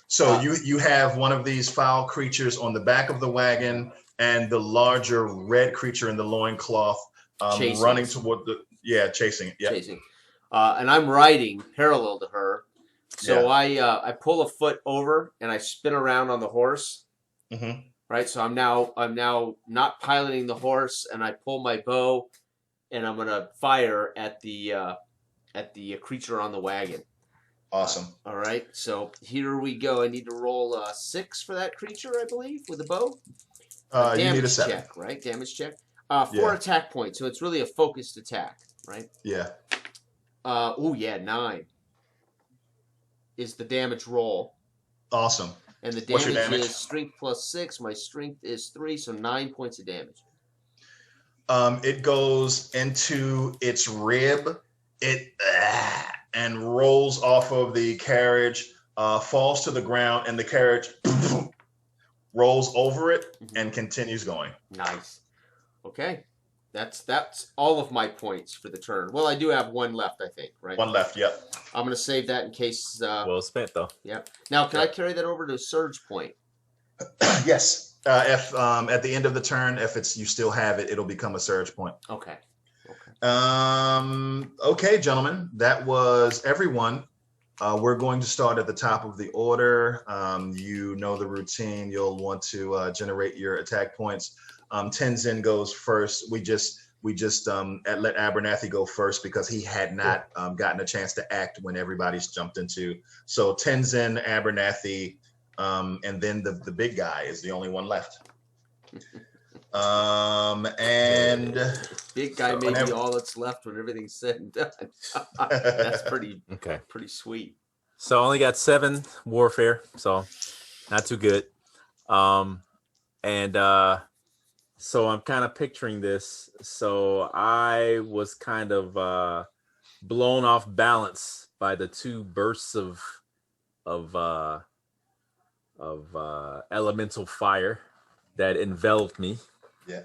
So you have one of these foul creatures on the back of the wagon, and the larger red creature in the loincloth running toward chasing. Yeah. Chasing. And I'm riding parallel to her. So I pull a foot over and I spin around on the horse. Mm-hmm. Right. So I'm now not piloting the horse, and I pull my bow, and I'm gonna fire at the creature on the wagon. Awesome. All right. So here we go. I need to roll a 6 for that creature, I believe, with a bow. You need a 7. Check, right? Damage check. 4 attack points. So it's really a focused attack, right? Yeah. 9 is the damage roll. Awesome. And the What's your damage? is strength plus 6. My strength is 3, so 9 points of damage. It goes into its rib. And rolls off of the carriage, falls to the ground, and the carriage rolls over it and continues going. Nice. Okay. That's all of my points for the turn. Well, I do have one left, I think, right? One left. Yep. I'm going to save that in case. Well spent though. Yeah. Now, can I carry that over to Surge Point? Yes. If at the end of the turn, if it's you still have it, it'll become a surge point. Okay. Okay, gentlemen, that was everyone. We're going to start at the top of the order. You know the routine. You'll want to generate your attack points. Tenzin goes first. We just let Abernathy go first because he had not gotten a chance to act when everybody's jumped into. So Tenzin, Abernathy, and then the big guy is the only one left. And big guy may be all that's left when everything's said and done. That's pretty sweet. So I only got 7 warfare, so not too good. So I'm kind of picturing this. So I was kind of blown off balance by the 2 bursts of elemental fire that enveloped me. Yeah.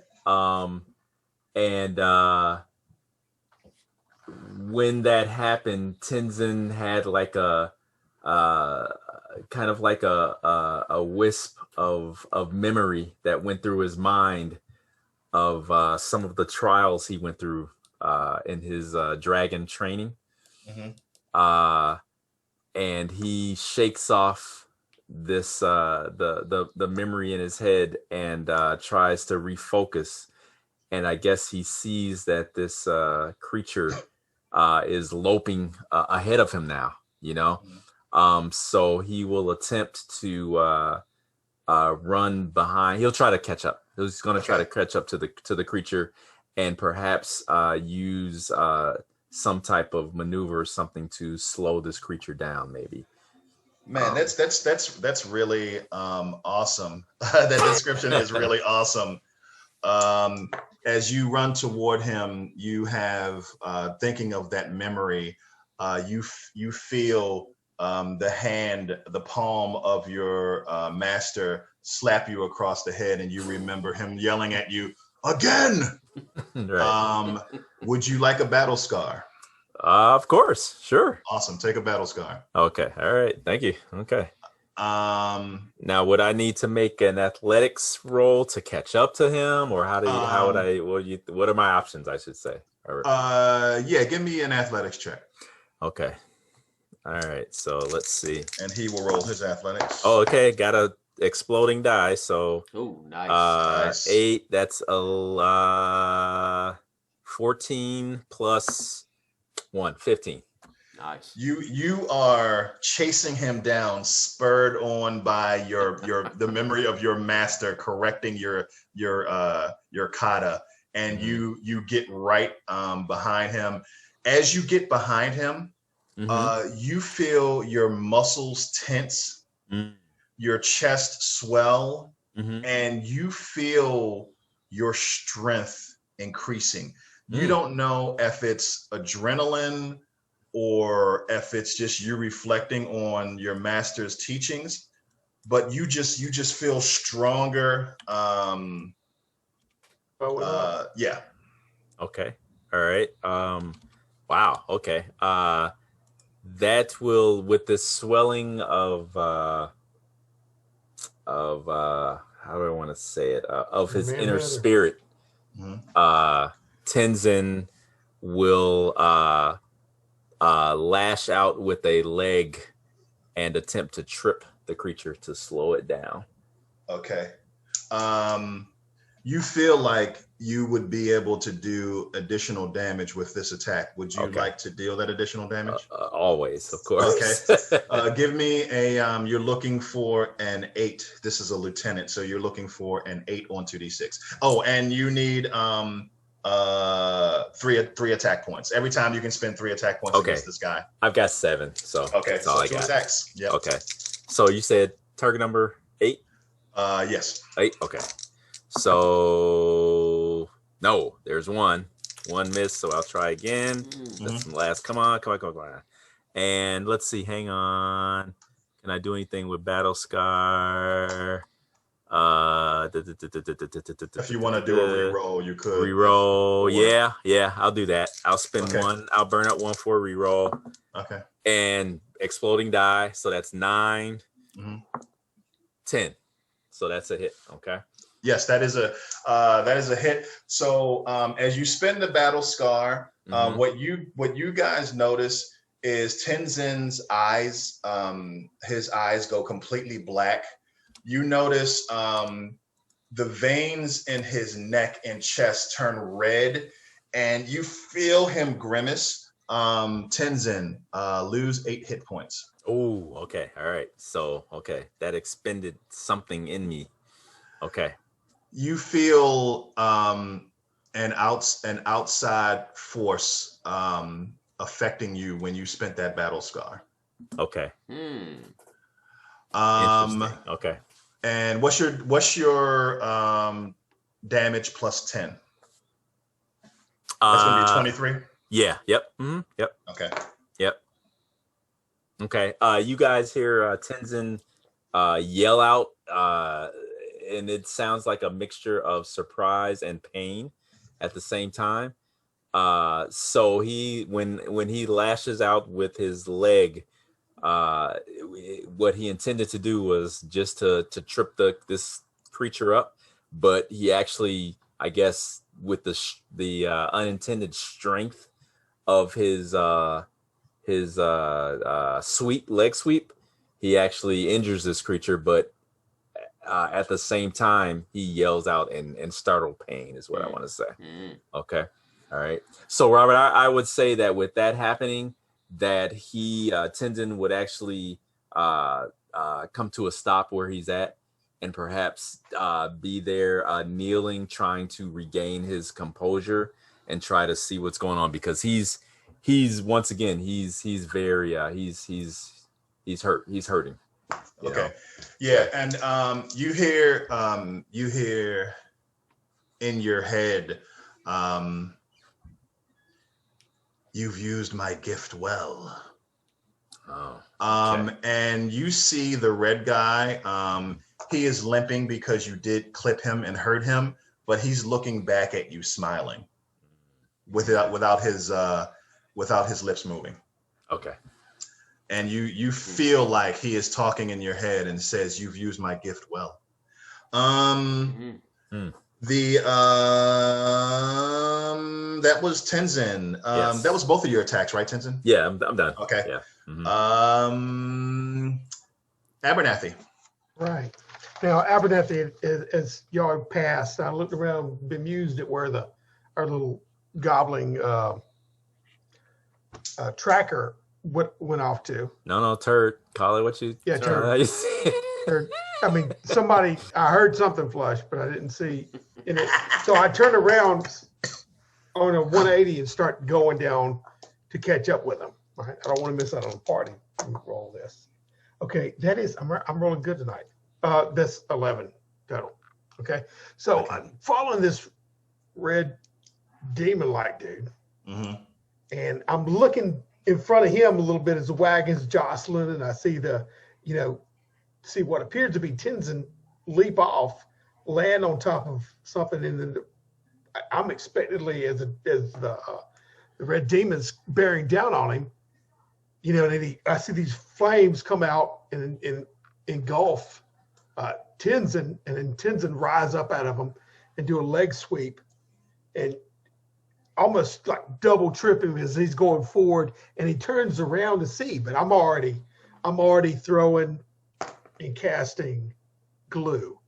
When that happened, Tenzin had like a kind of like a wisp of memory that went through his mind of some of the trials he went through in his dragon training. Mm-hmm. And he shakes off this the memory in his head and tries to refocus. And I guess he sees that this creature is loping ahead of him now, you know. So he will attempt to run behind. He'll try to catch up. He's going to try to catch up to the creature, and perhaps use some type of maneuver or something to slow this creature down, maybe. Man, that's really awesome. That description is really awesome. As you run toward him, you have thinking of that memory. You feel the palm of your master slap you across the head, and you remember him yelling at you again. Right. Would you like a battle scar? Of course, sure. Awesome. Take a battle scar. Okay. All right. Thank you. Okay. Now, would I need to make an athletics roll to catch up to him, or what are my options, I should say? Yeah, give me an athletics check. Okay. All right. So let's see. And he will roll his athletics. Oh, okay. Got a exploding die. So nice. 8. That's 14 plus 1, 15. Nice. You are chasing him down, spurred on by the memory of your master correcting your kata, and you get right behind him. As you get behind him, you feel your muscles tense, your chest swell, and you feel your strength increasing. You don't know if it's adrenaline or if it's just you reflecting on your master's teachings, but you just feel stronger. Yeah. Okay. All right. Wow. Okay. That will, with this swelling of how do I want to say it? Of his inner spirit, Tenzin will lash out with a leg and attempt to trip the creature to slow it down. Okay. You feel like you would be able to do additional damage with this attack. Would you like to deal that additional damage? Always, of course. Okay. Give me you're looking for an 8. This is a lieutenant, so you're looking for an 8 on 2d6. Oh, and you need 3 attack points. Every time you can spend 3 attack points against this guy. I've got 7, so that's all I got. 2 attacks. Yep. Okay. So you said target number 8? Yes. 8. Okay. So no, there's one miss. So I'll try again. That's the last. Come on. And let's see. Hang on. Can I do anything with Battle Scar? If you want to do a reroll, you could. Reroll, yeah, I'll do that. I'll spend Okay. one. I'll burn up one for a reroll. Okay. And exploding die, so that's 9, 10. So that's a hit. Okay. Yes, that is a hit. So as you spend the battle scar, what you guys notice is Tenzin's eyes. His eyes go completely black. You notice the veins in his neck and chest turn red, and you feel him grimace. Tenzin, lose 8 hit points. Oh, okay. All right. So, okay. That expended something in me. Okay. You feel an outside force affecting you when you spent that battle scar. Okay. Hmm. Interesting. Okay. And what's your damage plus 10? That's gonna be 23. Yeah. Yep. Yep. Okay. Yep. Okay. You guys hear Tenzin yell out, and it sounds like a mixture of surprise and pain at the same time. So when he lashes out with his leg, what he intended to do was just to trip this creature up, but he actually, I guess, with the unintended strength of his leg sweep, he actually injures this creature, but at the same time he yells out in startled pain is what I want to say. Okay. All right. So Robert, I would say that with that happening, that Tenzin would actually come to a stop where he's at, and perhaps be there kneeling, trying to regain his composure and try to see what's going on, because he's once again he's very he's hurt. He's hurting. Okay. Know? Yeah, and you hear in your head, you've used my gift well. Oh. Okay. And you see the red guy. He is limping because you did clip him and hurt him, but he's looking back at you, smiling, without his lips moving. Okay. And you feel like he is talking in your head and says, "You've used my gift well." That was Tenzin. Yes. That was both of your attacks, right, Tenzin? Yeah, I'm done. Okay. Yeah. Abernathy. Right. Now, Abernathy, as y'all passed, I looked around, bemused at where our little gobbling tracker went off to. No, turd. Call it what you. Yeah, turd. You see? Turd. I mean, I heard something flush, but I didn't see in it. So I turned around on a 180 and start going down to catch up with him. Right? I don't want to miss out on the party. Let me roll this. Okay, that is, I'm rolling good tonight. That's 11 total. Okay, so I'm following this red demon-like dude, and I'm looking in front of him a little bit as the wagon's jostling, and I see see what appears to be Tenzin leap off, land on top of something, and then I'm expectantly as the red demon's bearing down on him, and I see these flames come out and engulf Tenzin, and then Tenzin rise up out of them and do a leg sweep and almost like double tripping as he's going forward, and he turns around to see, but I'm already throwing and casting glue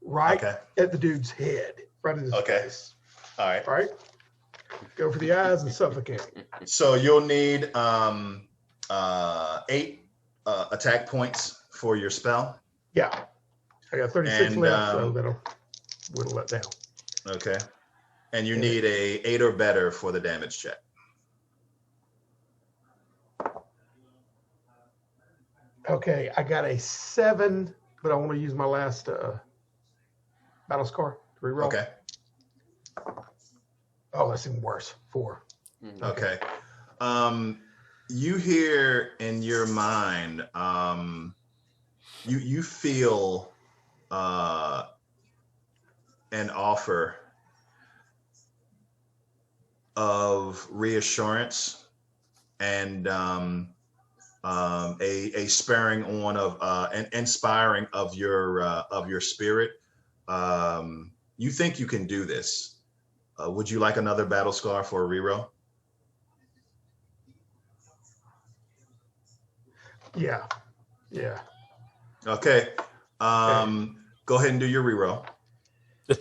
right at the dude's head, right in his face. All right. Right? Go for the eyes and suffocate. So you'll need 8 attack points for your spell. Yeah. I got 36 left, so that'll whittle it down. Okay. And you need a 8 or better for the damage check. Okay, I got a 7, but I want to use my last battle scar to reroll. Okay. Oh, that's even worse. 4. Okay. You hear in your mind, you feel an offer of reassurance and a sparing on of an inspiring of your spirit. You think you can do this? Would you like another battle scar for a reroll? Yeah. Yeah. Okay. Go ahead and do your reroll.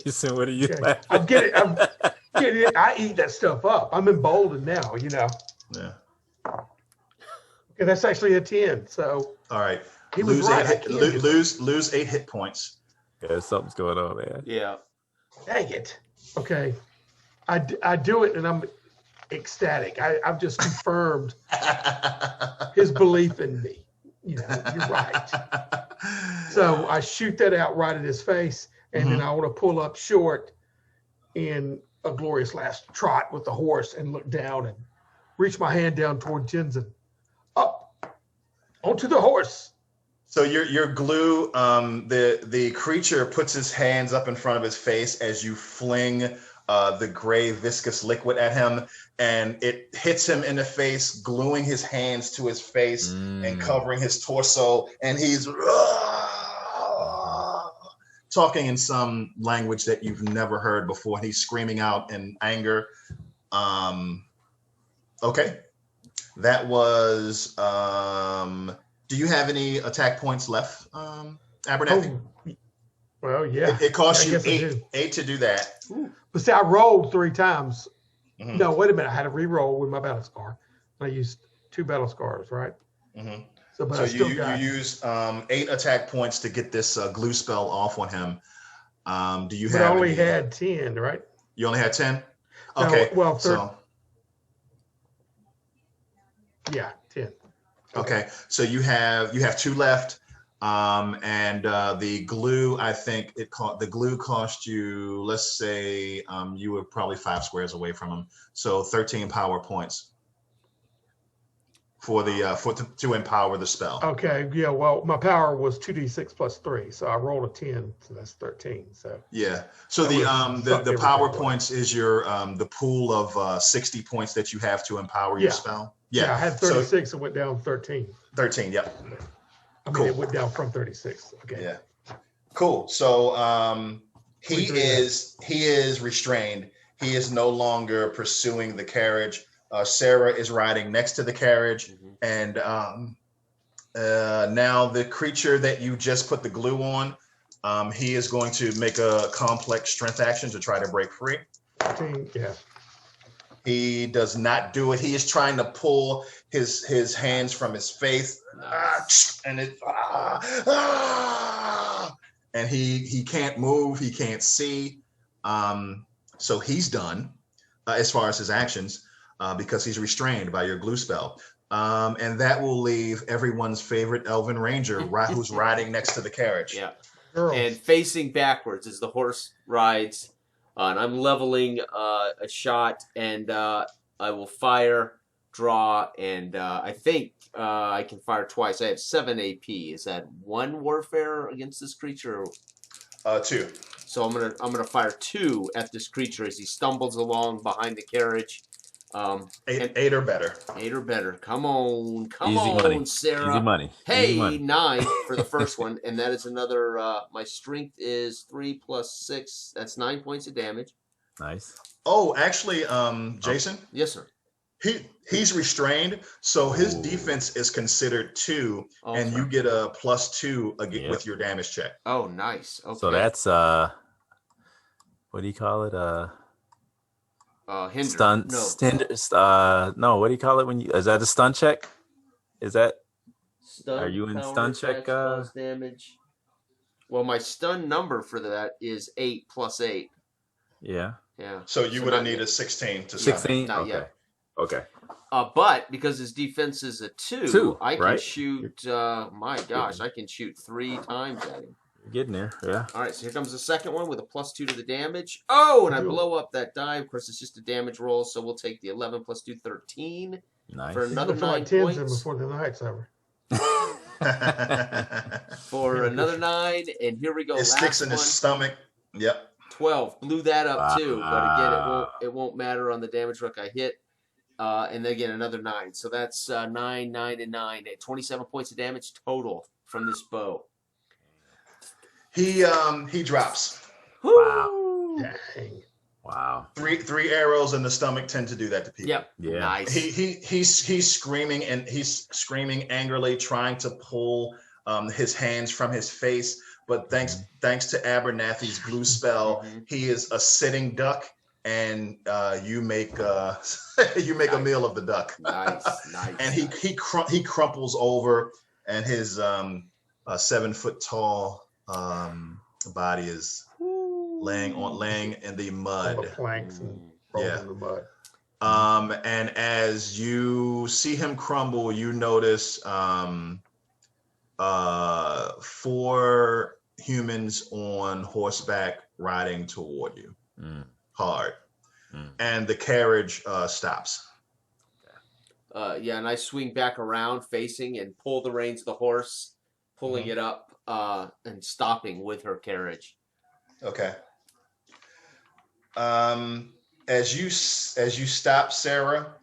Jason, what are you Okay. laughing I'm getting it. I eat that stuff up. I'm emboldened now, you know. Yeah. Okay, that's actually a 10. So All right. he was Lose right. I eight. can't do it. Lose 8 hit points. Yeah, something's going on, man. Yeah. Dang it. Okay. I do it and I'm ecstatic. I've just confirmed his belief in me. You know, you're right. So I shoot that out right at his face, and then I want to pull up short in a glorious last trot with the horse and look down and reach my hand down toward Tenzin. Up onto the horse. So your glue, the creature puts his hands up in front of his face as you fling the gray viscous liquid at him, and it hits him in the face, gluing his hands to his face and covering his torso, and he's talking in some language that you've never heard before, and he's screaming out in anger. Okay, that was. Do you have any attack points left, Abernathy? Oh, well, yeah. It costs I you guess I do. eight to do that. But see, I rolled 3 times. No, wait a minute. I had a re-roll with my battle scar. I used 2 battle scars, right? So, but So I still you got use 8 attack points to get this glue spell off on him. Do you But have? I only any- had 10, right? You only had 10. No, Okay. well, so Yeah, 10. okay. So you have 2 left. And the glue, I think the glue cost you, let's say, you were probably 5 squares away from him. So 13 power points for to empower the spell. Okay, yeah, well, my power was 2d6 plus 3, so I rolled a 10, so that's 13. So Yeah. So That would've the fucked power everything up. points is your the pool of 60 points that you have to empower your Yeah. spell. yeah, I had So 36 and went down 13. 13. Yep. I mean, Cool. it went down from 36. Okay. Yeah. Cool. So he 23 is restrained. He is no longer pursuing the carriage. Sarah is riding next to the carriage, and now the creature that you just put the glue on, he is going to make a complex strength action to try to break free. 13, yeah. He does not do it. He is trying to pull his hands from his face, and and he can't move. He can't see. So he's done as far as his actions because he's restrained by your glue spell. And that will leave everyone's favorite Elven Ranger, who's riding next to the carriage. Yeah. Girls. And facing backwards as the horse rides. And I'm leveling a shot, and I will fire, draw, and I think I can fire twice. I have 7 AP. Is that 1 warfare against this creature? 2. So I'm gonna fire 2 at this creature as he stumbles along behind the carriage. 8 or better. 8 or better. Come on, come Easy on, money. Sarah. Easy money. Hey, Easy money. 9 for the first one, and that is another. My strength is 3 plus 6. That's 9 points of damage. Nice. Oh, actually, Jason, Yes, sir. he's restrained, so his Ooh. defense is considered 2, and Okay. you get a +2 again Yep. with your damage check. Oh, nice. Okay. So that's what do you call it? hinder. Stun. No. No. What do you call it when you? Is that a stun check? Is that? Stun, Are you in power stun attacks, check, cause damage. Well, my stun number for that is 8 plus 8. Yeah. Yeah. So you So would have not needed yet. 16 to stun. 16. not Okay. yet. Okay. But because his defense is a 2, 2, I can right? shoot. My gosh, I can shoot 3 times at him. You're getting there. Yeah. All right, so here comes the second one with a +2 to the damage. Oh, and I Cool. blow up that die. Of course, it's just a damage roll, so we'll take the 11 plus 2, 13 Nice. for You another feel like 9 10s in points. before the night's over. For another 9, and here we go. It last sticks in one. his stomach. Yep. 12. Blew that up too, but again, Wow. it won't matter on the damage rook I hit. And then again, another 9. So that's 9, 9, and 9. 27 points of damage total from this bow. He drops. Woo! Dang. Wow. Three arrows in the stomach tend to do that to people. Yep. Yeah. Nice. He's screaming, and he's screaming angrily, trying to pull his hands from his face. But thanks to Abernathy's glue spell, he is a sitting duck, and you make a meal of the duck. Nice. And he crumples over, and his 7 foot tall body is laying in the mud. On the planks and rolling in the mud. And as you see him crumble, you notice 4 humans on horseback riding toward you, hard. And the carriage stops. Yeah, and I swing back around facing and pull the reins of the horse, pulling it up and stopping with her carriage. Okay. As you stop, Sarah,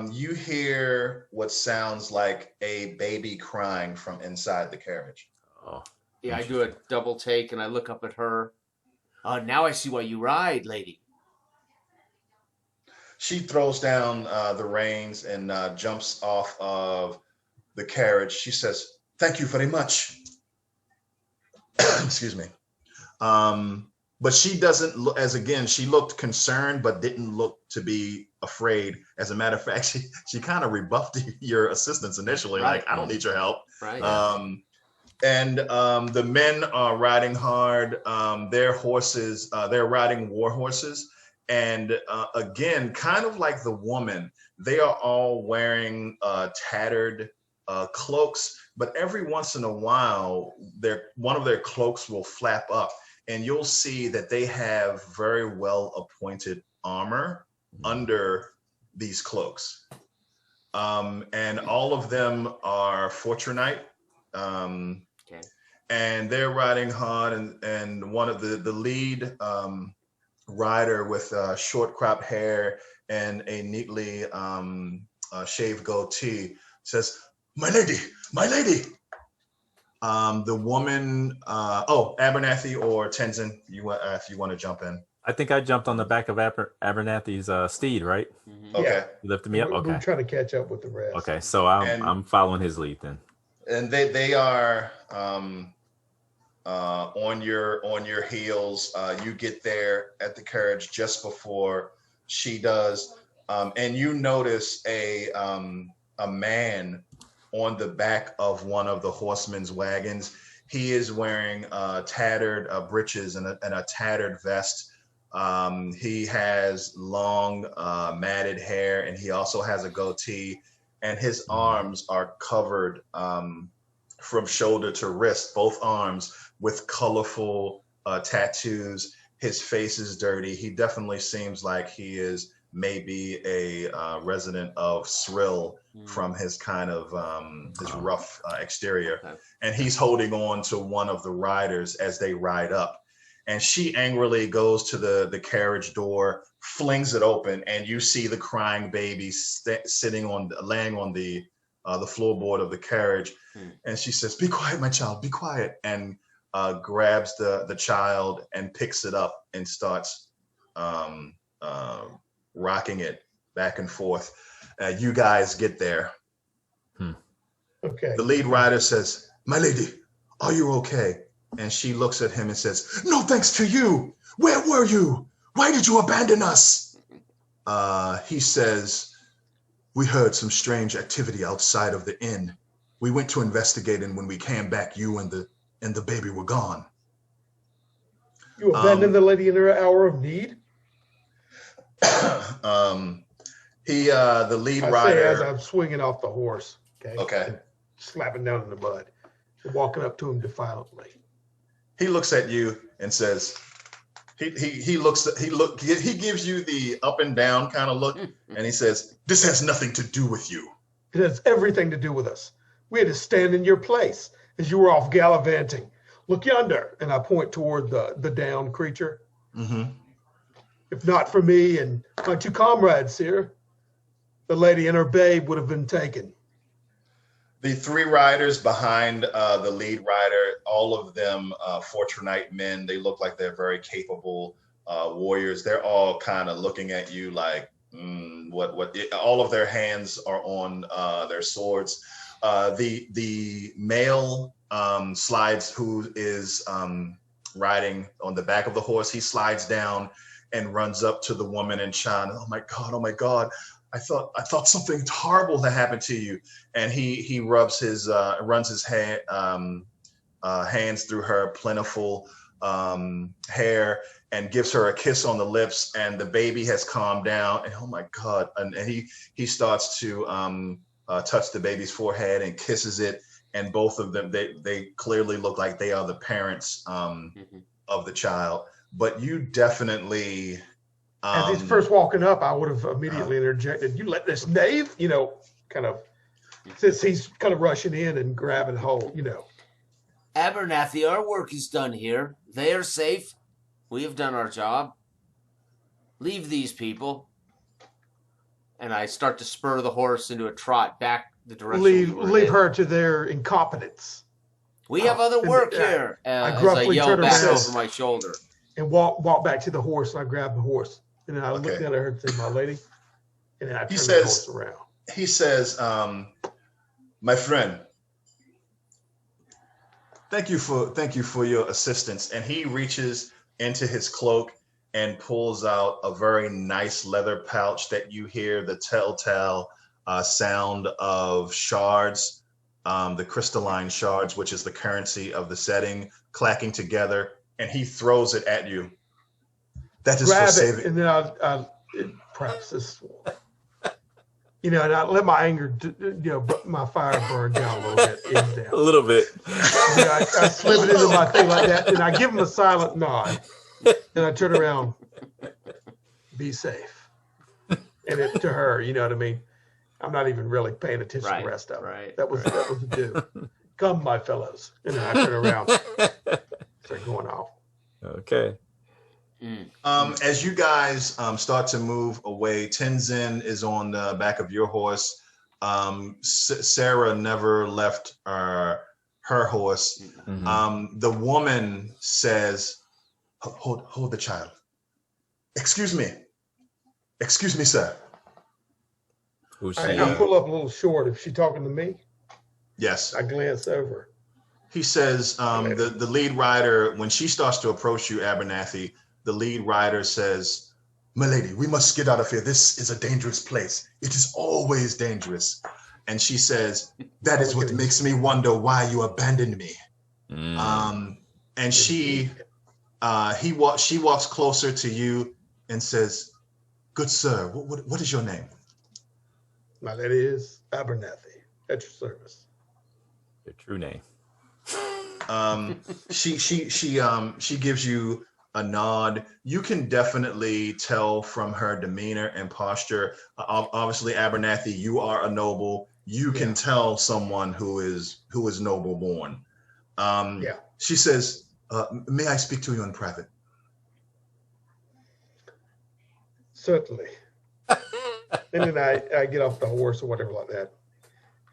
you hear what sounds like a baby crying from inside the carriage. Oh. Yeah, I do a double take and I look up at her. Now I see why you ride, lady. She throws down the reins and jumps off of the carriage. She says, "Thank you very much." Excuse me. But she doesn't look, she looked concerned, but didn't look to be afraid. As a matter of fact, she kind of rebuffed your assistance initially, Right. like, "I don't need your help." Right. And the men are riding hard. Their horses, they're riding war horses. And again, kind of like the woman, they are all wearing tattered cloaks, but every once in a while, one of their cloaks will flap up, and you'll see that they have very well appointed armor under these cloaks. And all of them are Fortunite. Okay. And they're riding hard, and one of the lead rider with short cropped hair and a neatly shaved goatee says, my lady." The woman, Abernathy or Tenzin, if you want to jump in. I think I jumped on the back of Abernathy's steed, right? Okay. You lifted me up? Okay. We're trying to catch up with the rest. Okay, so I'm following his lead then. And they are on your heels. You get there at the carriage just before she does, and you notice a man on the back of one of the horsemen's wagons. He is wearing tattered breeches and a tattered vest. He has long matted hair, and he also has a goatee, and his arms are covered from shoulder to wrist, both arms with colorful tattoos. His face is dirty. He definitely seems like he is maybe a resident of Srill from his kind of his rough exterior. Okay. And he's holding on to one of the riders as they ride up. And she angrily goes to the carriage door, flings it open, and you see the crying baby laying on the floorboard of the carriage. And she says, "Be quiet, my child, be quiet," and grabs the child and picks it up and starts rocking it back and forth. You guys get there. Okay. The lead rider says, "My lady, are you okay?" And she looks at him and says, "No thanks to you. Where were you? Why did you abandon us?" He says, "We heard some strange activity outside of the inn. We went to investigate, and when we came back, you and the baby were gone." You abandoned the lady in her hour of need? The lead I say rider. as I'm swinging off the horse. Okay. And slapping down in the mud. Walking up to him defiantly. He looks at you and says, he gives you the up and down kind of look, and he says, "This has nothing to do with you." It has everything to do with us. We had to stand in your place as you were off gallivanting. Look yonder, and I point toward the downed creature. Mm-hmm. If not for me and my two comrades here, the lady and her babe would have been taken. The three riders behind the lead rider, all of them Fortunite men. They look like they're very capable warriors. They're all kind of looking at you like, what? All of their hands are on their swords. The male slides, who is riding on the back of the horse. He slides down and runs up to the woman and Chan. Oh my God! Oh my God! I thought something horrible had happened to you. And he runs his hands through her plentiful hair and gives her a kiss on the lips. And the baby has calmed down. And oh my God! And he starts to touch the baby's forehead and kisses it. And both of them, they clearly look like they are the parents of the child. But you definitely. As he's first walking up, I would have immediately interjected, "You let this knave," kind of, since he's kind of rushing in and grabbing hold, Abernathy, our work is done here. They are safe. We have done our job. Leave these people. And I start to spur the horse into a trot back the direction. Leave her to their incompetence. We have other work here. I as gruffly I yell turn back around over my shoulder. and walk back to the horse. And I grab the horse. And then I look at her and say, "My lady," and then I turn the horse around. He says, "My friend, thank you for your assistance." And he reaches into his cloak and pulls out a very nice leather pouch that you hear the telltale sound of shards, the crystalline shards, which is the currency of the setting, clacking together. And he throws it at you. That is grab for saving. it, and then I perhaps this, and I let my anger, my fire burn down a little bit, end down. A little bit. I slip it into my thing like that, and I give him a silent nod. Then I turn around, be safe, and it to her, you know what I mean. I'm not even really paying attention to the rest of it. Right. That was the do. Come, my fellows, and then I turn around, start going off. Okay. As you guys start to move away, Tenzin is on the back of your horse. Sarah never left her horse. Mm-hmm. The woman says, hold the child. Excuse me, sir. Who's she? I pull up a little short. Is she talking to me? Yes. I glance over. He says, the lead rider, when she starts to approach you, Abernathy, the lead rider says, "My lady, we must get out of here. This is a dangerous place. It is always dangerous." And she says, "That is what makes me wonder why you abandoned me." And she walks closer to you and says, "Good sir, what is your name?" My lady is Abernathy, at your service. Your true name. She gives you a nod. You can definitely tell from her demeanor and posture. Obviously, Abernathy, you are a noble. You can tell someone who is noble born. She says, "May I speak to you in private?" Certainly. And then I get off the horse or whatever like that,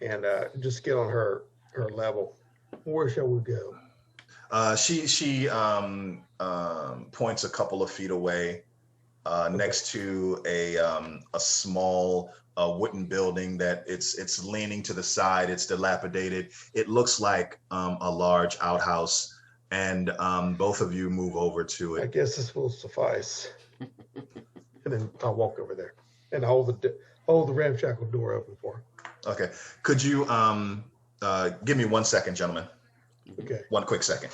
and just get on her level. Where shall we go? She points a couple of feet away, next to a small wooden building that it's leaning to the side. It's dilapidated. It looks like a large outhouse, and both of you move over to it. I guess this will suffice. And then I'll walk over there and hold the ramshackle door open for her. Okay. Could you give me 1 second, gentlemen? Okay. 1 quick second.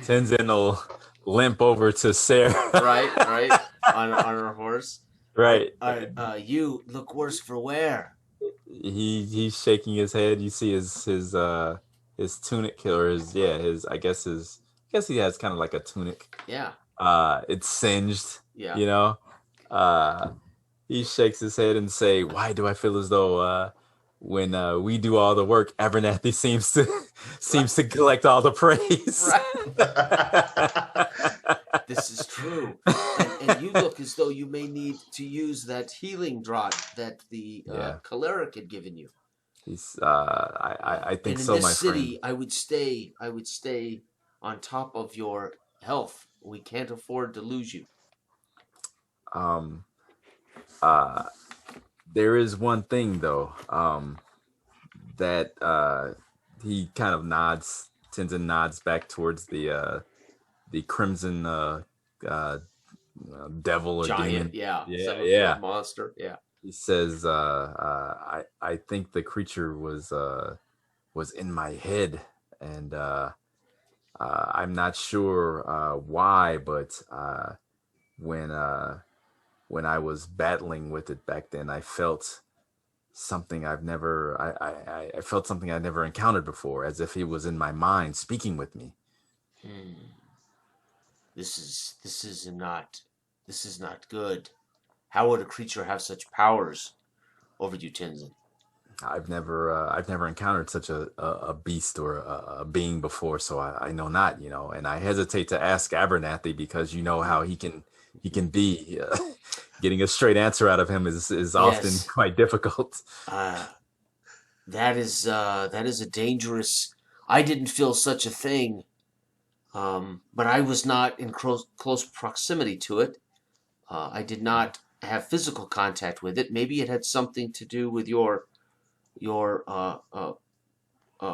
Tenzin will limp over to Sarah. right. On her horse. Right. You look worse for wear. He's shaking his head. You see his tunic or his I guess he has kind of like a tunic. Yeah. It's singed. Yeah. He shakes his head and say, "Why do I feel as though when we do all the work, Abernathy seems to collect all the praise. This is true. And you look as though you may need to use that healing draught that the choleric had given you. He's I think and in so, this my city, friend. I would stay on top of your health. We can't afford to lose you. There is one thing though, that he kind of nods. Tenzin nods back towards the crimson devil or Giant, demon. yeah, Yeah. monster, yeah. He says, I think the creature was in my head, and I'm not sure why, but when I was battling with it back then, I felt something I felt something I'd never encountered before, as if he was in my mind speaking with me. This is not good. How would a creature have such powers over you, Tenzin? I've never encountered such a beast or a being before, so I know not, and I hesitate to ask Abernathy because you know how he can be. Getting a straight answer out of him is often quite difficult. That is a dangerous. I didn't feel such a thing, but I was not in close proximity to it. I did not have physical contact with it. Maybe it had something to do with your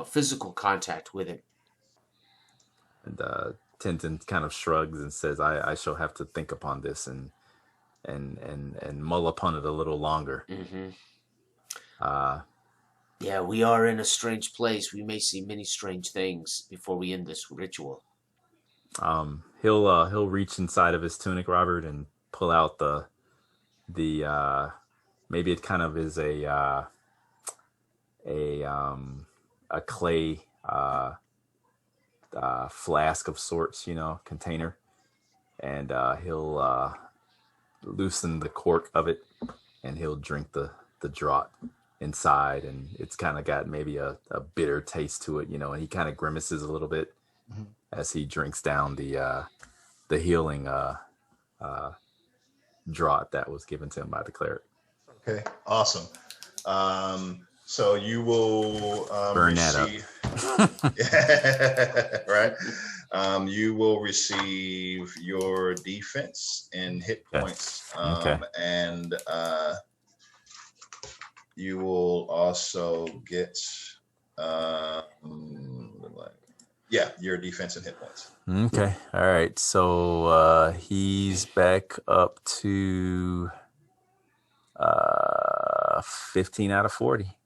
physical contact with it. And Tenzin kind of shrugs and says, "I shall have to think upon this and mull upon it a little longer." Yeah, we are in a strange place. We may see many strange things before we end this ritual. He'll reach inside of his tunic, Robert, and pull out the maybe it kind of is a clay flask of sorts, container, and he'll loosen the cork of it, and he'll drink the draught inside, and it's kind of got maybe a bitter taste to it, and he kind of grimaces a little bit as he drinks down the healing draught that was given to him by the cleric. Okay, awesome. So you will burn receive, that up. right? You will receive your defense and hit points, and you will also get your defense and hit points. Okay, all right. So he's back up to 15 out of 40.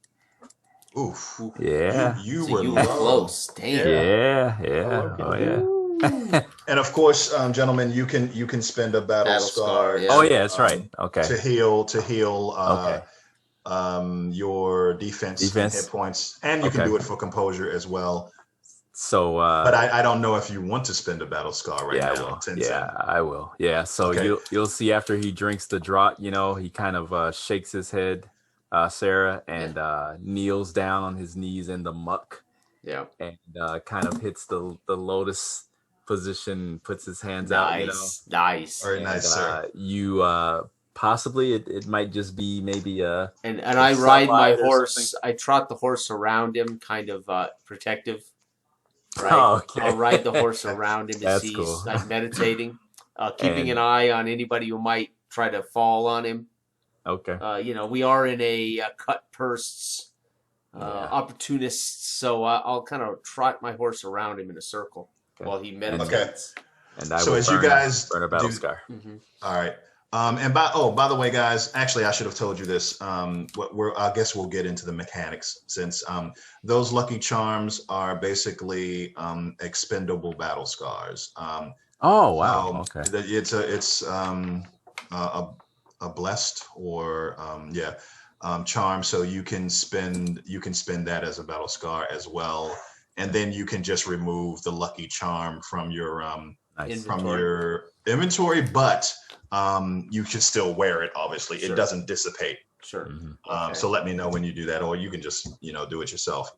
Oof. Yeah. You So were you were low. close. Damn. Yeah. Oh yeah. And of course, gentlemen, you can spend a battle scar. Yeah. Oh yeah, that's right. Okay. To heal Okay. Your defense and hit points, and you can do it for composure as well. So but I don't know if you want to spend a battle scar right now. I will. Yeah. So you'll see after he drinks the draught, he kind of shakes his head, Sarah, and kneels down on his knees in the muck. Yeah. And kind of hits the lotus position, puts his hands out. Nice. Very nice, sir. You possibly it might just be maybe and I ride my horse. I trot the horse around him, kind of protective. Right. Oh, okay. I'll ride the horse around him as he's cool. like meditating, keeping an eye on anybody who might try to fall on him. Okay. We are in a cut purse opportunists, so I'll kind of trot my horse around him in a circle while he meditates. Okay. And I will burn a battle scar. All right. And by the way, guys, actually, I should have told you this. I guess we'll get into the mechanics, since those lucky charms are basically expendable battle scars. Oh wow! Okay. It's a blessed or charm, so you can spend that as a battle scar as well, and then you can just remove the lucky charm from your inventory, but you should still wear it. Obviously, It doesn't dissipate Sure. Mhm. Okay. So let me know when you do that, or you can just, do it yourself.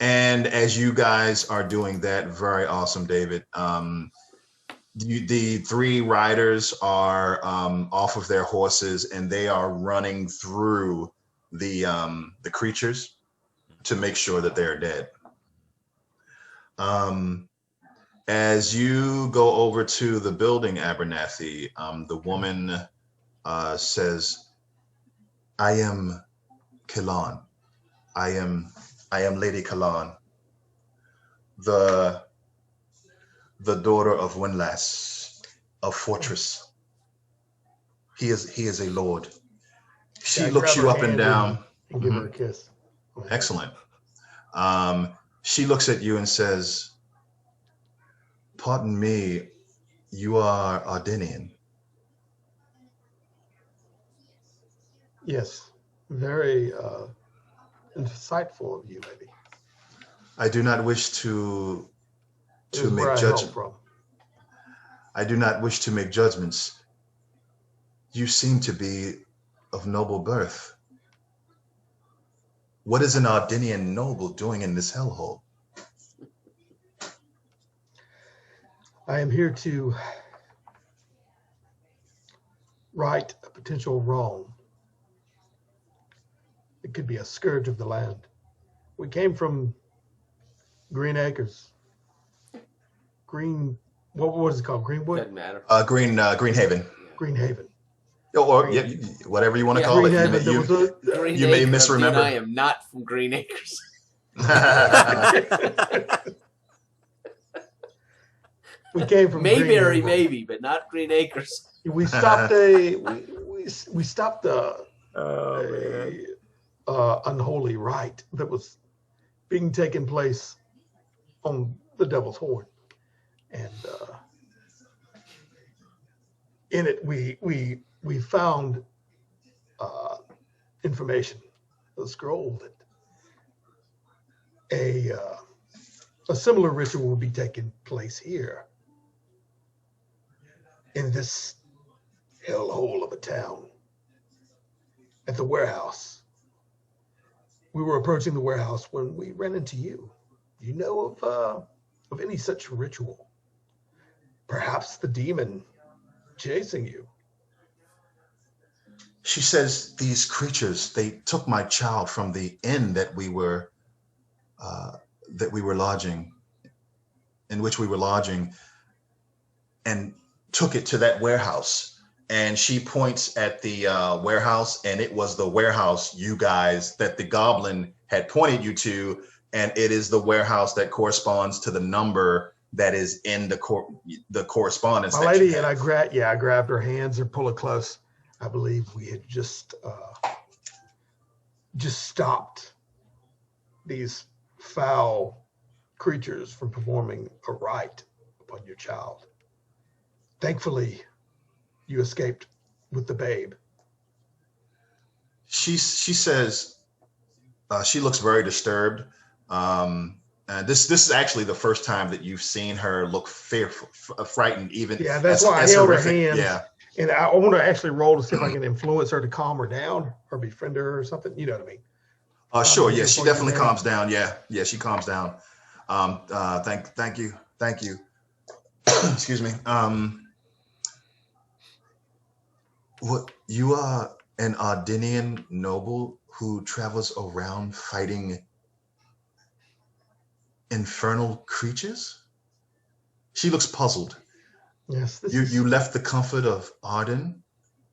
And as you guys are doing that, very awesome, David. The three riders are off of their horses, and they are running through the creatures to make sure that they're dead. As you go over to the building, Abernathy, the woman says, "I am Kalan. I am Lady Kalan, the daughter of Winlass of Fortress. He is a lord." She looks you up and down and give her a kiss. Excellent. She looks at you and says, "Pardon me, you are Ardenian." Yes, very insightful of you, lady. I do not wish to make judgment from. I do not wish to make judgments. You seem to be of noble birth. What is an Ardenian noble doing in this hellhole? I am here to right a potential wrong. It could be a scourge of the land. We came from Green Acres. What is it called? Greenwood? Doesn't matter. Greenhaven. Greenhaven. Or whatever you want to call it. You may misremember. I am not from Green Acres. We came from Mayberry, maybe, but not Green Acres. We stopped we stopped unholy rite that was being taken place on the Devil's Horn, and in it we found information, a scroll that a similar ritual will be taking place here in this hellhole of a town at the warehouse. We were approaching the warehouse when we ran into you. You know of any such ritual? Perhaps the demon chasing you. She says these creatures, they took my child from the inn that we were lodging, and took it to that warehouse. And she points at the warehouse, and it was the warehouse that the goblin had pointed you to, and it is the warehouse that corresponds to the number that is in the correspondence. My lady, and I grabbed her hands and pulled it close. I believe we had just stopped these foul creatures from performing a rite upon your child. Thankfully, you escaped with the babe. She says she looks very disturbed. And this is actually the first time that you've seen her look fearful, frightened, even. Yeah, that's why I held her hands. Yeah. And I want to actually roll to see if I can influence her to calm her down or befriend her or something. You know what I mean? Sure. Yeah, she definitely calms down. Yeah, she calms down. Thank you. Excuse me. What, you are an Ardenian noble who travels around fighting infernal creatures? She looks puzzled. Yes. You left the comfort of Arden?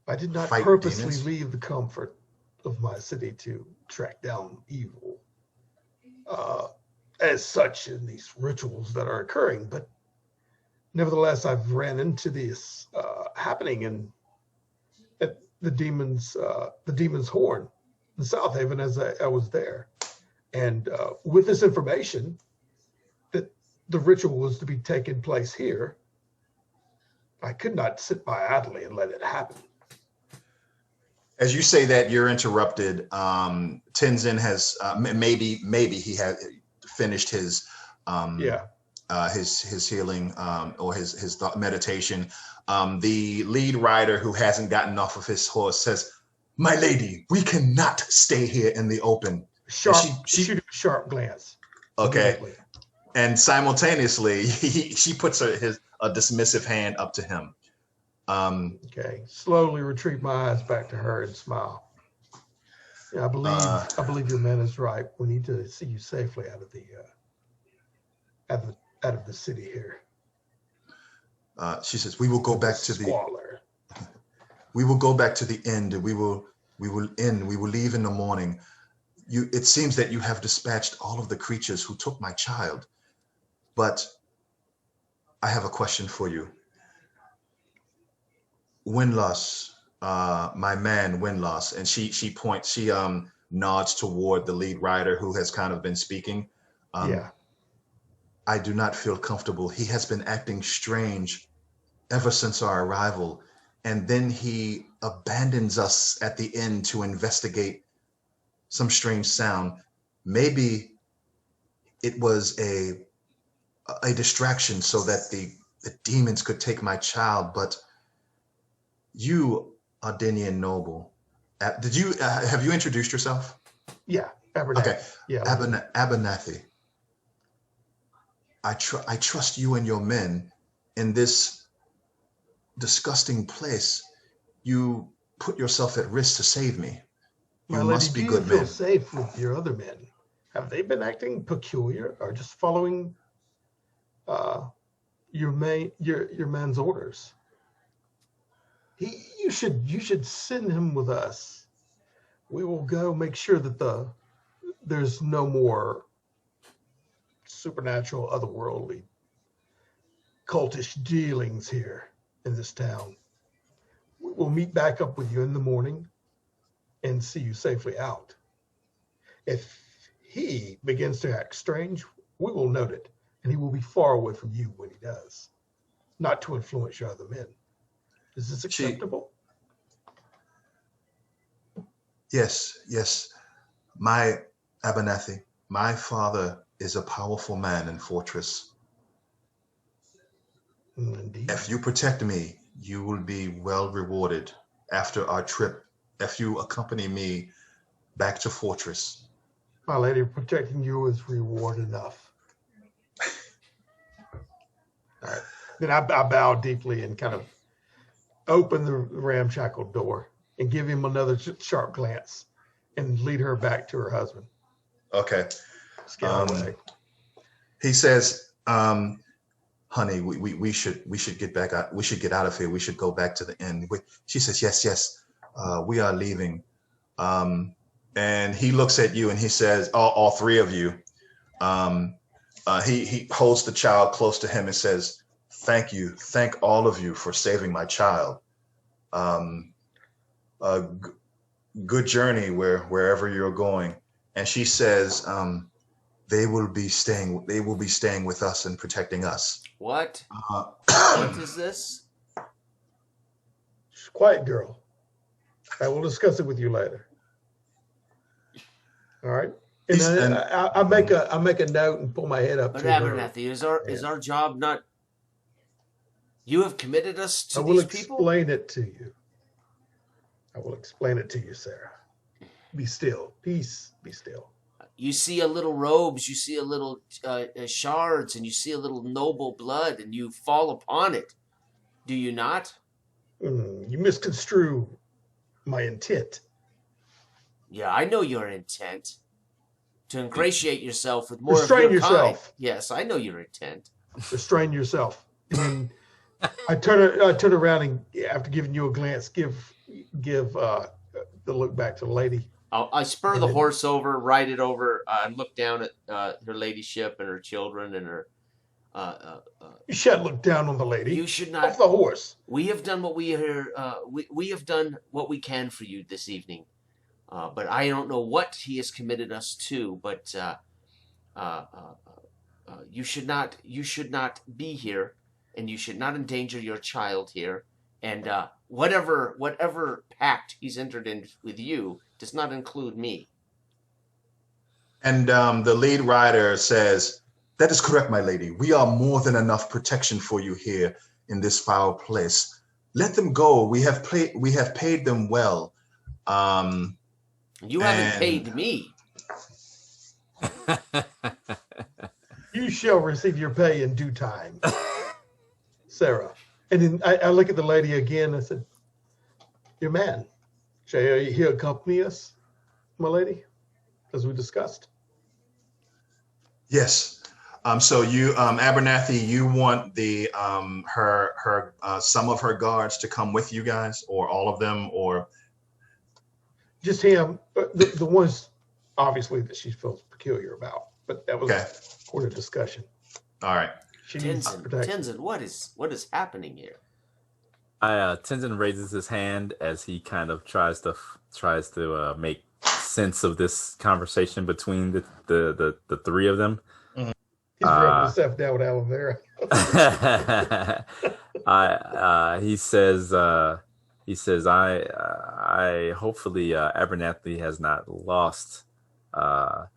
I did not purposely leave the comfort of my city to track down evil as such in these rituals that are occurring, but nevertheless, I've ran into this happening at the demon's horn in South Haven as I was there, and with this information that the ritual was to be taking place here, I could not sit by idly and let it happen. As you say that, you're interrupted. Tenzin has maybe he had finished his healing or his thought meditation. The lead rider who hasn't gotten off of his horse says, My lady, we cannot stay here in the open. Shoot a sharp glance. Okay. And simultaneously, she puts a dismissive hand up to him. Okay. Slowly retrieve my eyes back to her and smile. Yeah, I believe your man is right. We need to see you safely out of the city here. She says, "We will go back to squalor. We will go back to the inn. We will leave in the morning. It seems that you have dispatched all of the creatures who took my child. But I have a question for you. Windloss, my man Windloss," and she nods toward the lead rider who has kind of been speaking. Yeah. I do not feel comfortable. He has been acting strange ever since our arrival, and then he abandons us at the inn to investigate some strange sound. Maybe it was a distraction so that the demons could take my child. But you, Ardenian noble, have you introduced yourself? Yeah, Abernathy. Okay, yeah, Abernathy. I trust you and your men in this disgusting place. You put yourself at risk to save me. You must be good men. Do you feel safe with your other men? Have they been acting peculiar or just following your man's orders? You should send him with us. We will go make sure that there's no more supernatural, otherworldly, cultish dealings here in this town. We'll meet back up with you in the morning and see you safely out. If he begins to act strange, we will note it, and he will be far away from you when he does, not to influence your other men. Is this acceptable? Yes. My Abernathy, my father is a powerful man in Fortress. Indeed. If you protect me, you will be well rewarded after our trip. If you accompany me back to Fortress. My lady, protecting you is reward enough. All right. Then I bow deeply and kind of open the ramshackle door and give him another sharp glance and lead her back to her husband. Okay. Away. He says, honey, we should get back out. We should get out of here. We should go back to the inn. She says, yes. We are leaving. And he looks at you and he says, all three of you. He holds the child close to him and says, thank you. Thank all of you for saving my child. Good journey wherever you're going. And she says, they will be staying with us and protecting us. What? What is this? Quiet, girl. I will discuss it with you later. All right. And I make a note and pull my head up. But Abernathy, is our job not? You have committed us to these people? I will explain it to you. I will explain it to you, Sarah. Be still. Peace. Be still. You see a little robes, you see a little shards, and you see a little noble blood, and you fall upon it. Do you not? You misconstrue my intent. Yeah, I know your intent. To ingratiate yourself with more Restrain of your yourself. kind. Yes, I know your intent. Restrain yourself. And I turn around and after giving you a glance, give the look back to the lady. I spur the horse over, ride it over, and look down at her ladyship and her children and her. You should look down on the lady. You should not. Off the horse. We have done what we have done what we can for you this evening, but I don't know what he has committed us to. But you should not be here, and you should not endanger your child here. And whatever pact he's entered in with you does not include me. And the lead rider says, that is correct, my lady. We are more than enough protection for you here in this foul place. Let them go. We have paid them well. You haven't paid me. You shall receive your pay in due time, Sarah. And then I look at the lady again. I said, "Your man, shall he accompany us, my lady, as we discussed?" Yes. So you, Abernathy, you want the her some of her guards to come with you guys, or all of them, or Just him. The ones, obviously, that she feels peculiar about. But that was okay. a discussion. All right. She needs protection. Tenzin, what is happening here? Tenzin raises his hand as he kind of tries to make sense of this conversation between the three of them. He's rubbing himself down with aloe vera. He says, I hopefully Abernathy has not lost the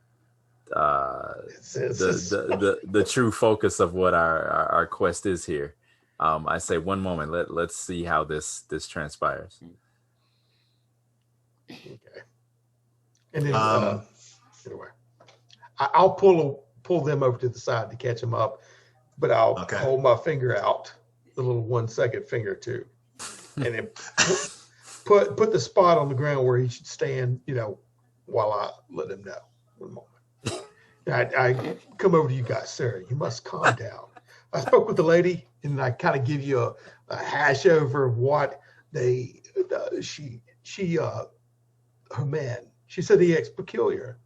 true focus of what our quest is here. I say, one moment, let's see how this transpires. Okay. And then anyway, I'll pull them over to the side to catch them up, but I'll hold my finger out, the little 1 second finger too, and then put the spot on the ground where he should stand, while I let him know. 1 moment. I come over to you guys, Sarah. You must calm down. I spoke with the lady, and I kind of give you a hash over of what her man. She said he acts peculiar.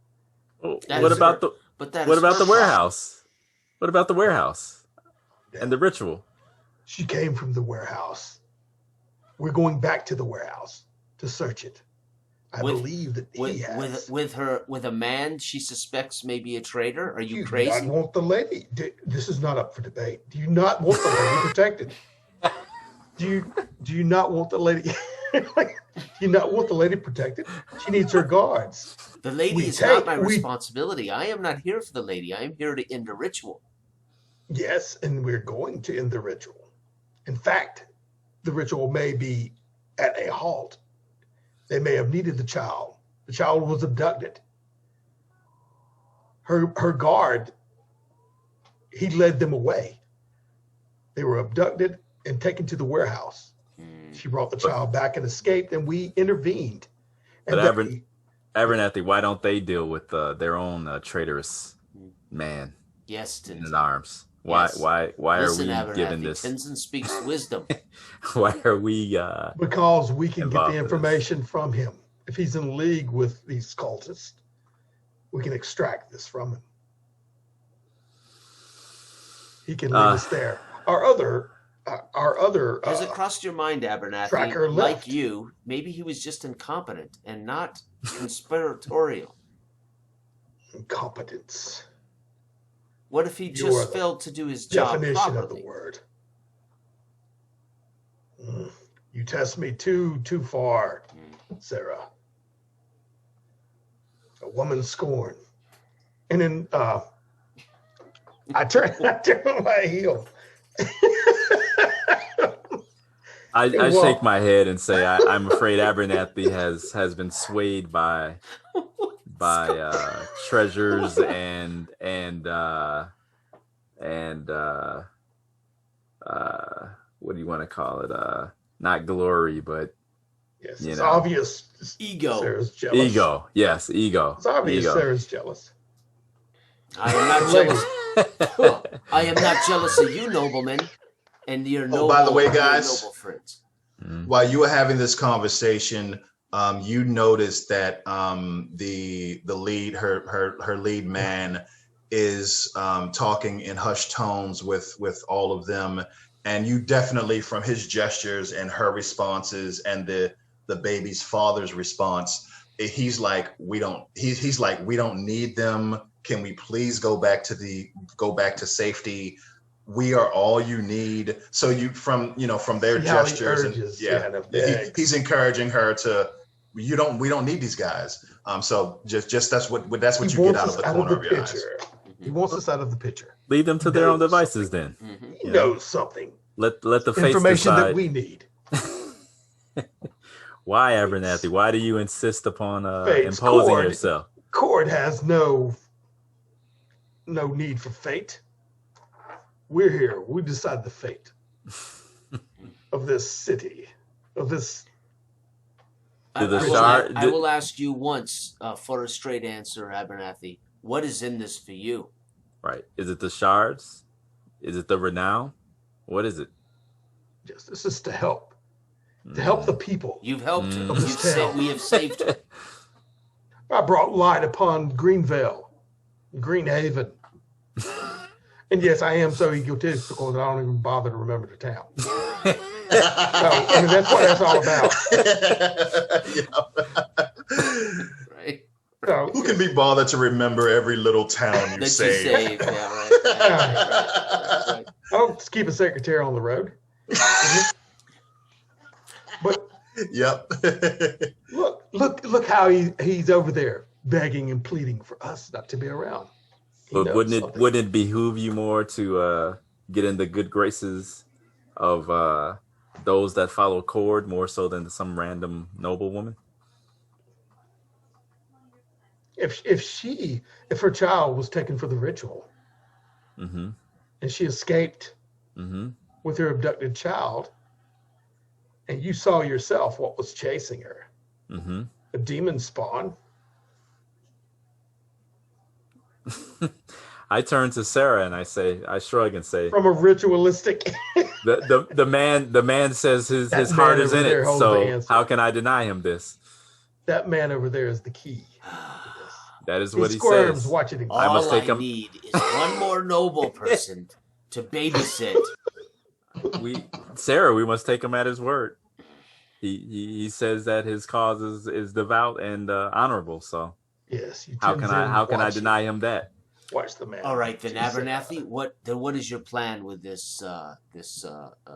What about the warehouse? What about the warehouse and the ritual? She came from the warehouse. We're going back to the warehouse to search it. I believe that he has. With a man she suspects may be a traitor. Are you crazy? I want the lady. This is not up for debate. Do you not want the lady protected? Do you not want the lady? Do you not want the lady protected? She needs her guards. The lady is not my responsibility. I am not here for the lady. I am here to end a ritual. Yes, and we're going to end the ritual. In fact, the ritual may be at a halt. They may have needed the child. The child was abducted. Her guard, he led them away. They were abducted and taken to the warehouse. She brought the child back and escaped, and we intervened. And but Abernathy, why don't they deal with their own traitorous man? Yes, Tenzin. In arms. Why Listen, are we given this? Tenzin speaks wisdom. Why are we? Because we can get the information from him. If he's in league with these cultists, we can extract this from him. He can lead us there. Our other. Has it crossed your mind, Abernathy? Like you, maybe he was just incompetent and not conspiratorial. Incompetence. What if he just failed to do his job properly? Definition of the word. You test me too far, Sarah. A woman scorned. And then I turn on my heel. I shake my head and say, I'm afraid Abernathy has been swayed by treasures and what do you want to call it? Not glory, but yes, it's obvious. Ego. Sarah's jealous. Ego. Yes, ego. It's obvious Sarah's jealous. I am not jealous. I am not jealous of you, noblemen, and your noble. By the way, guys, noble friends. While you were having this conversation, you noticed that the lead, her lead man, is talking in hushed tones with all of them, and you definitely, from his gestures and her responses and the baby's father's response, he's like, we don't need them. Can we please go back to safety? We are all you need. So from their gestures, he's encouraging her to. We don't need these guys. So just that's what you get out of the corner of your eyes. He wants us out of the picture. Leave them to their own devices then. He knows something. Let the face information decide. that we need. Why, Abernathy? Why do you insist upon Fate's imposing cord. yourself? Cord has no need for fate. We're here. We decide the fate of this city, of this. Do the I shard- will ask you once for a straight answer, Abernathy. What is in this for you? Right. Is it the shards? Is it the renown? What is it? Yes, this is to help the people. You've helped. Mm. We have saved. I brought light upon Greenvale, Greenhaven. And yes, I am so egotistical that I don't even bother to remember the town. So, I mean, that's what that's all about. Right. So, Who can be bothered to remember every little town you That saved? you saved. Yeah, right. I'll just keep a secretary on the road. But Yep. look how he's over there begging and pleading for us not to be around. He But knows wouldn't something. it behoove you more to get in the good graces of those that follow Cord more so than some random noblewoman? If her child was taken for the ritual Mm-hmm. and she escaped Mm-hmm. with her abducted child, and you saw yourself what was chasing her, Mm-hmm. a demon spawn. I turn to Sarah and I shrug and say, From a ritualistic. the man says his That heart man is over in there it. holds the So answer. how can I deny him this? That man over there is the key. That is He what he squirms says. watching him. I must All take I him- need is one more noble person to babysit. Sarah, we must take him at his word. He says that his cause is devout and honorable. So Yes. You how can I deny him that? Watch the man. All right, then, Jesus. Abernathy. What is your plan with this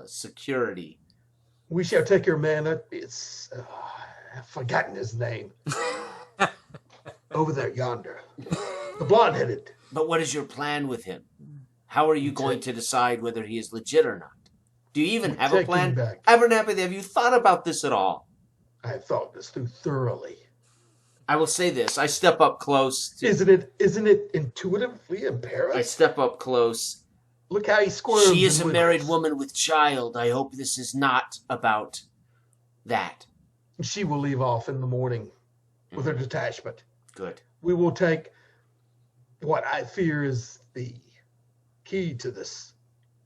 security? We shall take your man. It's I've forgotten his name. Over there, yonder, the blonde-headed. But what is your plan with him? How are you going to decide whether he is legit or not? Do you even have a Take him plan? back. Abernathy, have you thought about this at all? I have thought this through thoroughly. I will say this. I step up close. Isn't it intuitively I imperative? step up close. Look how he squirms. She is a and married wiggles. woman with child. I hope this is not about that. She will leave off in the morning with her detachment. Good. We will take what I fear is the key to this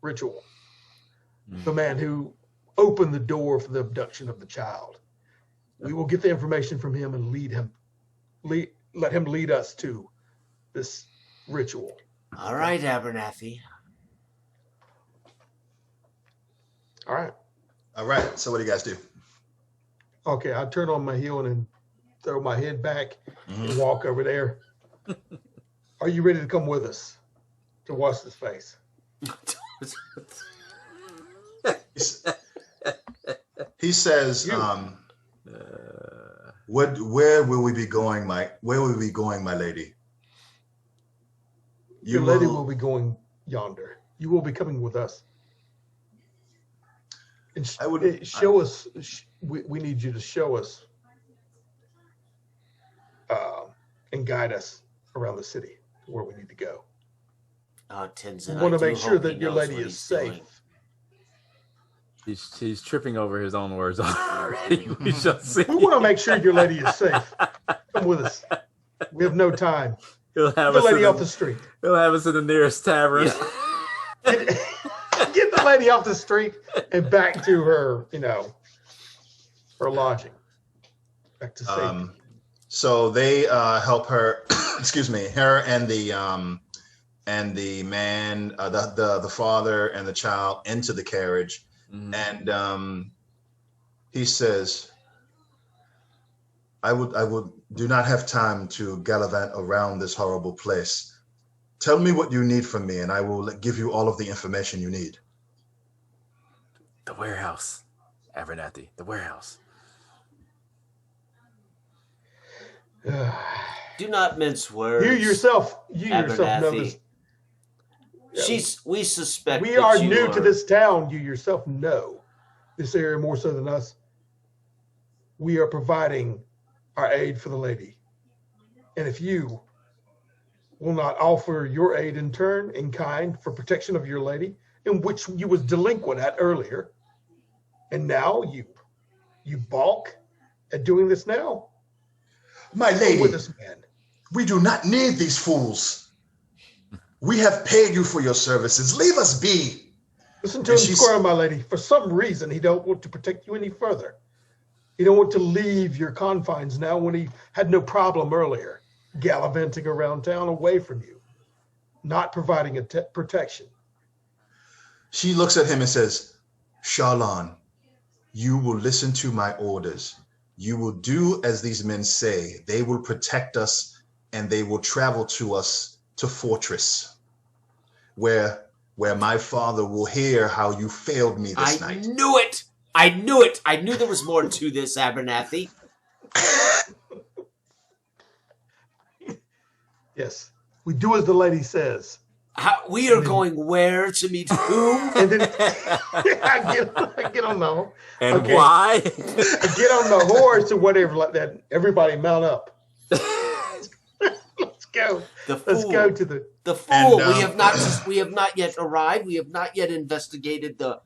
ritual. The man who opened the door for the abduction of the child. We will get the information from him and let him lead us to this ritual. All right, Abernathy. All right. All right. So what do you guys do? Okay, I'll turn on my heel and throw my head back and walk over there. Are you ready to come with us to wash this face? He says, where will we be going, my lady? Your lady will be going yonder. You will be coming with us. And show us. We need you to show us and guide us around the city to where we need to go. Tenzin, We want I to do make sure hope he that your knows lady what is he's safe. doing. He's tripping over his own words already. We shall see. We want to make sure your lady is safe. Come with us. We have no time. He'll Get have the us lady off the street. He'll have us in the nearest tavern. Get the lady off the street and back to her, her lodging. Back to safety. So they help her. Excuse me, her and the man, the father and the child into the carriage, and he says, I would do not have time to gallivant around this horrible place. Tell me what you need from me, and I will give you all of the information you need. The warehouse, Abernathy. The warehouse. Do not mince words. You yourself know Abernathy. this. We suspect We that are you new to this town. You yourself know this area more so than us. we are providing our aid for the lady. And if you will not offer your aid in turn in kind for protection of your lady, in which you was delinquent at earlier, and now you balk at doing this now? My lady, with this man. We do not need these fools. We have paid you for your services. Leave us be. Listen to him square, my lady. For some reason, he don't want to protect you any further. He don't want to leave your confines now when he had no problem earlier, gallivanting around town away from you, not providing a protection. She looks at him and says, Sharlan, you will listen to my orders. You will do as these men say. They will protect us, and they will travel to us to Fortress, where my father will hear how you failed me this night. I knew it! I knew it! I knew there was more to this, Abernathy. Yes. We do as the lady says. We are going where to meet whom? And then I get on the and why? I get on the horse or whatever like that. Everybody mount up. Let's go. Let's go to the fool. And, we have not yet arrived. We have not yet investigated the.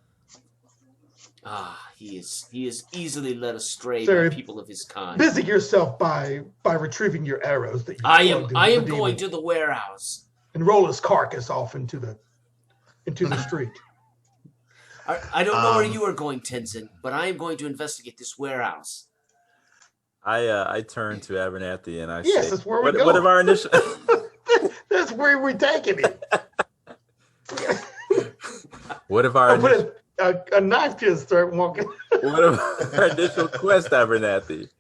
He is easily led astray by people of his kind. Busy yourself by retrieving your arrows that you. I am going to the warehouse. And roll his carcass off into the street. I don't know where you are going, Tenzin, but I am going to investigate this warehouse. I turn to Abernathy and I say, that's where we're going. What of our initial? That's where we're taking it. What of our initial... a knife to his throat walking? What of our initial quest, Abernathy?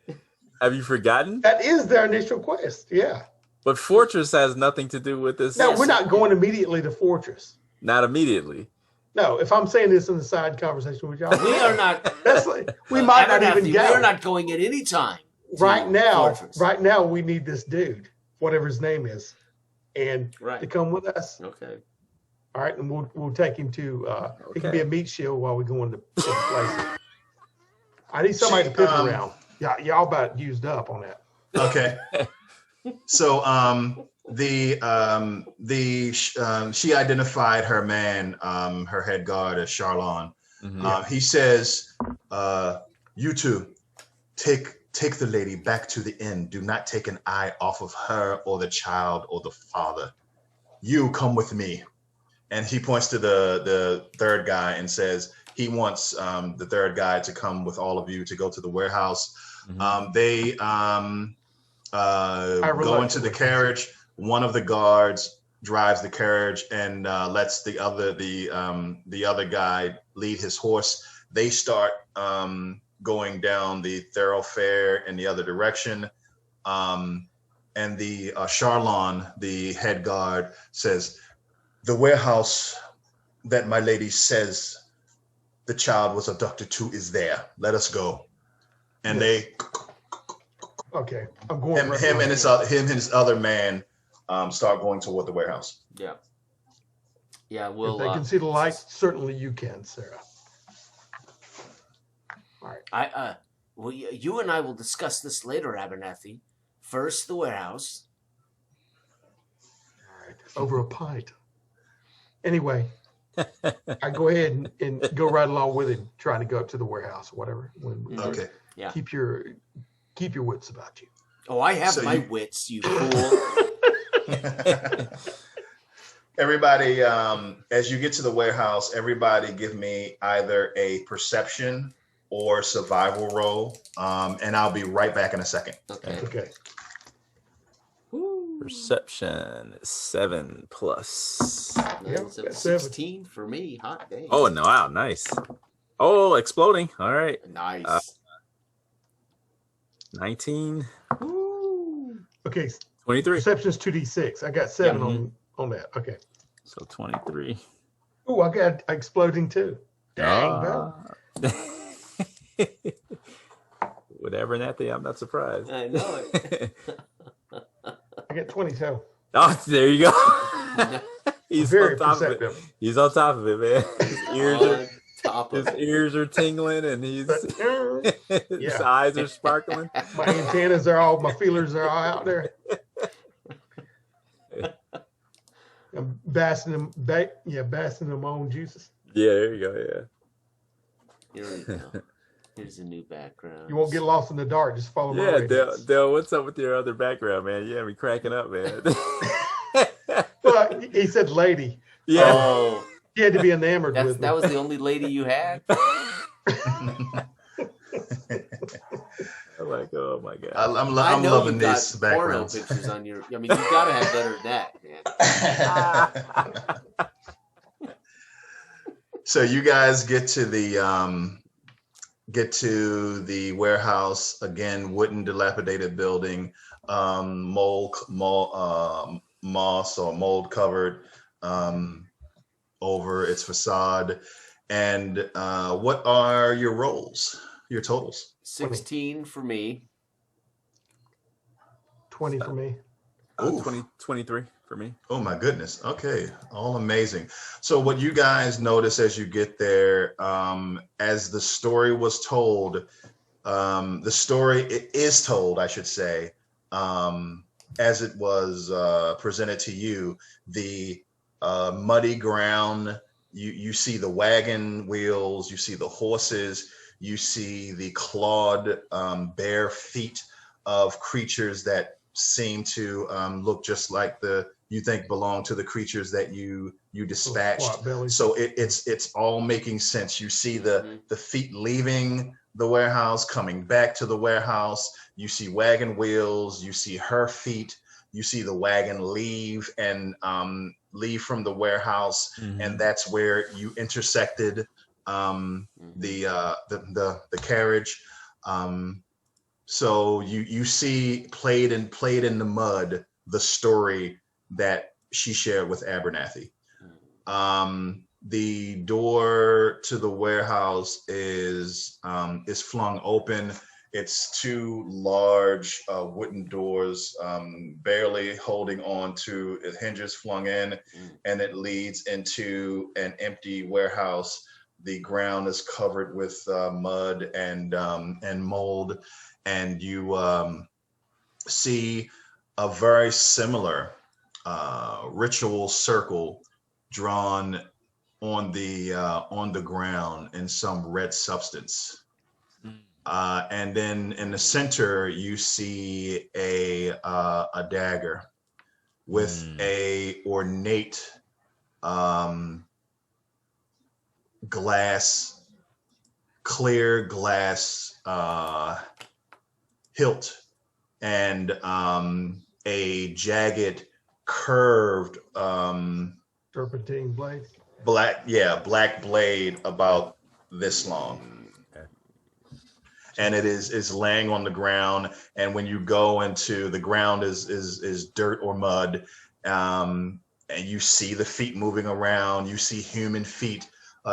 Have you forgotten? That is their initial quest, yeah. But Fortress has nothing to do with this. No, we're not going immediately to Fortress. Not immediately. No, if I'm saying this in the side conversation with y'all, we are not. We might not even go. We're not going at any time. Right now, we need this dude, whatever his name is, and to come with us. Okay. All right, and we'll take him to. It can be a meat shield while we go into places. I need somebody to pick around. Yeah, y'all about used up on that. Okay. So she identified her man, her head guard as Sharlan. Mm-hmm. He says, "You two, take the lady back to the inn. Do not take an eye off of her or the child or the father. You come with me." And he points to the third guy and says he wants the third guy to come with all of you to go to the warehouse. Mm-hmm. They go into the carriage. One of the guards drives the carriage and lets the other guy lead his horse. They start going down the thoroughfare in the other direction. And the Sharlan, the head guard, says, "The warehouse that my lady says the child was abducted to is there. Let us go." And they. Okay, I'm going. Him and his other man start going toward the warehouse. Yeah. Yeah, well. If they can see the lights, certainly you can, Sarah. All right. Well, you and I will discuss this later, Abernathy. First, the warehouse. All right, over a pint. Anyway, I go ahead and go right along with him, trying to go up to the warehouse or whatever. Okay. Yeah. Keep your wits about you. Oh, I have my wits, you fool. Everybody, as you get to the warehouse, everybody give me either a perception or survival roll, and I'll be right back in a second. Okay. Perception 7 plus. Yeah, 16 for me. Hot day. Oh no! Wow, nice. Oh, exploding. All right. Nice. 19. Ooh. Okay. 23. Perception is 2d6. I got 7 on that. Okay. So 23. Oh, I got exploding too. Dang, bro. Whatever, Nathan, I'm not surprised. I know it. I got 22. Oh, there you go. He's very on top perceptive. of it. He's on top of it, man. His ears are... top of His it. ears are tingling and his Yeah. eyes are sparkling. My antennas are all, my feelers are all out there. I'm basking them back, basking in my own juices. Yeah, there you go. Here we go. Here's a new background. You won't get lost in the dark. Just follow my Yeah, radius. Dale, what's up with your other background, man? You have me cracking up, man. Well, he said lady. Yeah. Oh, He had to be enamored with me. that was the only lady you had? I'm like, oh my god. I'm I know loving you got these porno backgrounds. pictures on your. I mean, you gotta have better than that, man. So you guys get to the warehouse again, wooden dilapidated building, moss or mold covered over its facade. And what are your rolls? Your totals? 16 for me. 20 for me. 23 for me. Oh my goodness. Okay. All amazing. So what you guys notice as you get there, as the story was told, the story is told, I should say, as it was presented to you, the muddy ground, you see the wagon wheels, you see the horses, you see the clawed bare feet of creatures that seem to look just like you think belong to the creatures that you dispatched. So it's all making sense. You see the feet leaving the warehouse, coming back to the warehouse. You see wagon wheels. You see her feet. You see the wagon leave leave from the warehouse, and that's where you intersected the carriage. So you see played in the mud the story that she shared with Abernathy. The door to the warehouse is flung open. It's two large wooden doors, barely holding on to hinges flung in, and it leads into an empty warehouse. The ground is covered with mud and mold, and you see a very similar ritual circle drawn on the ground in some red substance. And then in the center, you see a dagger with a ornate clear glass hilt, and a jagged, curved Serpentine blade. black blade about this long. And it is laying on the ground. And when you go into the ground is dirt or mud, and you see the feet moving around. You see human feet.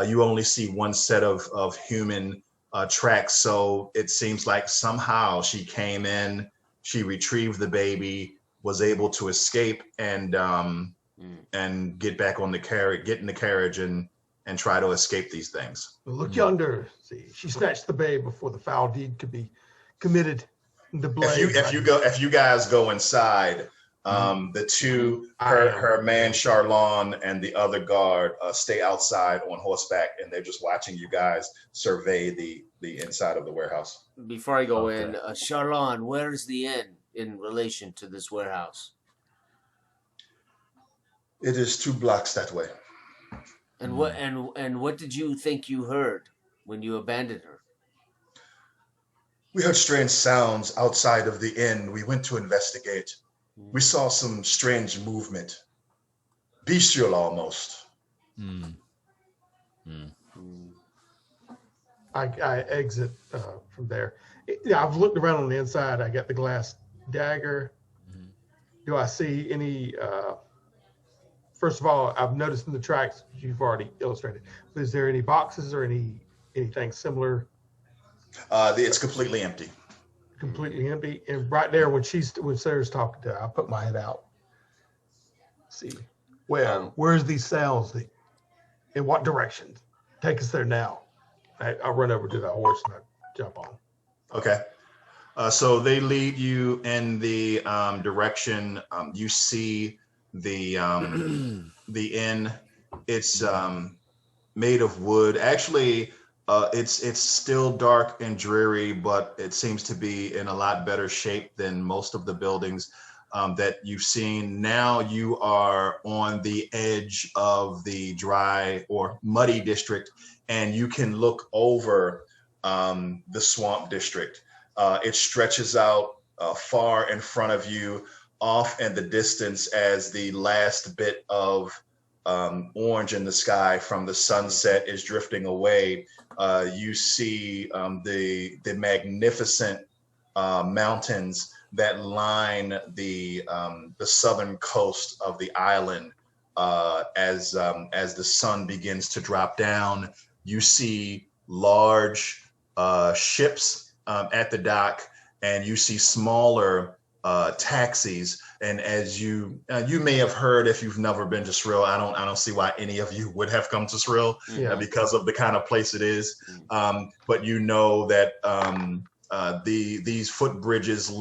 You only see one set of human tracks. So it seems like somehow she came in, she retrieved the baby, was able to escape and get back on the carriage, get in the carriage and try to escape these things. Look yonder. See, she snatched the babe before the foul deed could be committed. The blade. If you guys go inside, the two, her man Charlon and the other guard stay outside on horseback, and they're just watching you guys survey the inside of the warehouse. Before I go in, Charlon, where's the inn in relation to this warehouse? It is 2 blocks that way. And what did you think you heard when you abandoned her? We heard strange sounds outside of the inn. We went to investigate. We saw some strange movement, bestial almost. I exit from there. I've looked around on the inside. I got the glass dagger. Do I see any? First of all, I've noticed in the tracks you've already illustrated. But is there any boxes or anything similar? It's completely empty. Completely empty. And right there, when Sarah's talking to her, I put my head out. See, where's these sounds? In what direction? Take us there now. I'll run over to the horse and I jump on. Okay. So they lead you in the direction. You see the inn. It's made of wood. Actually, it's still dark and dreary, but it seems to be in a lot better shape than most of the buildings that you've seen. Now you are on the edge of the dry or muddy district, and you can look over the swamp district. It stretches out far in front of you, off in the distance as the last bit of orange in the sky from the sunset is drifting away. You see the magnificent mountains that line the southern coast of the island. As the sun begins to drop down, you see large ships at the dock, and you see smaller taxis. And as you may have heard, if you've never been to Srill, I don't see why any of you would have come to Srill because of the kind of place it is. But you know that these footbridges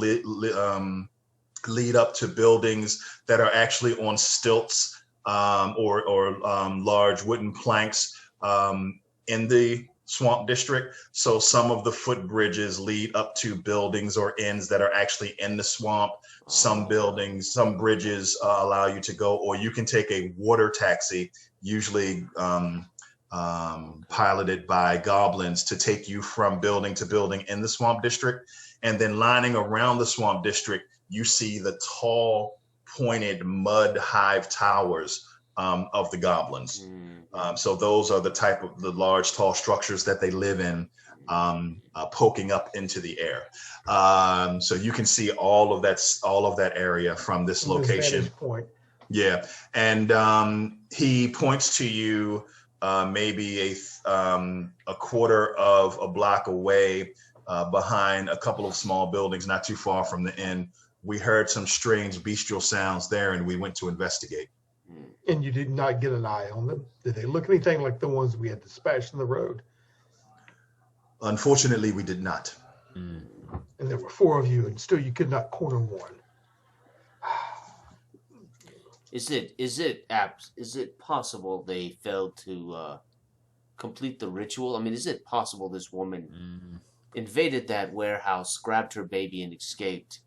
lead up to buildings that are actually on stilts or large wooden planks in the swamp district. So some of the footbridges lead up to buildings or inns that are actually in the swamp. Some buildings, some bridges allow you to go, or you can take a water taxi, usually piloted by goblins, to take you from building to building in the swamp district. And then lining around the swamp district, you see the tall, pointed mud hive towers of the goblins. So those are the large, tall structures that they live in, poking up into the air. So you can see all of that area from this location. Point. Yeah, and he points to you maybe a quarter of a block away, behind a couple of small buildings, not too far from the inn. We heard some strange bestial sounds there, and we went to investigate. And you did not get an eye on them? Did they look anything like the ones we had dispatched in the road? Unfortunately, we did not. And there were 4 of you, and still you could not corner one. Is it possible they failed to complete the ritual? I mean, is it possible this woman invaded that warehouse, grabbed her baby, and escaped?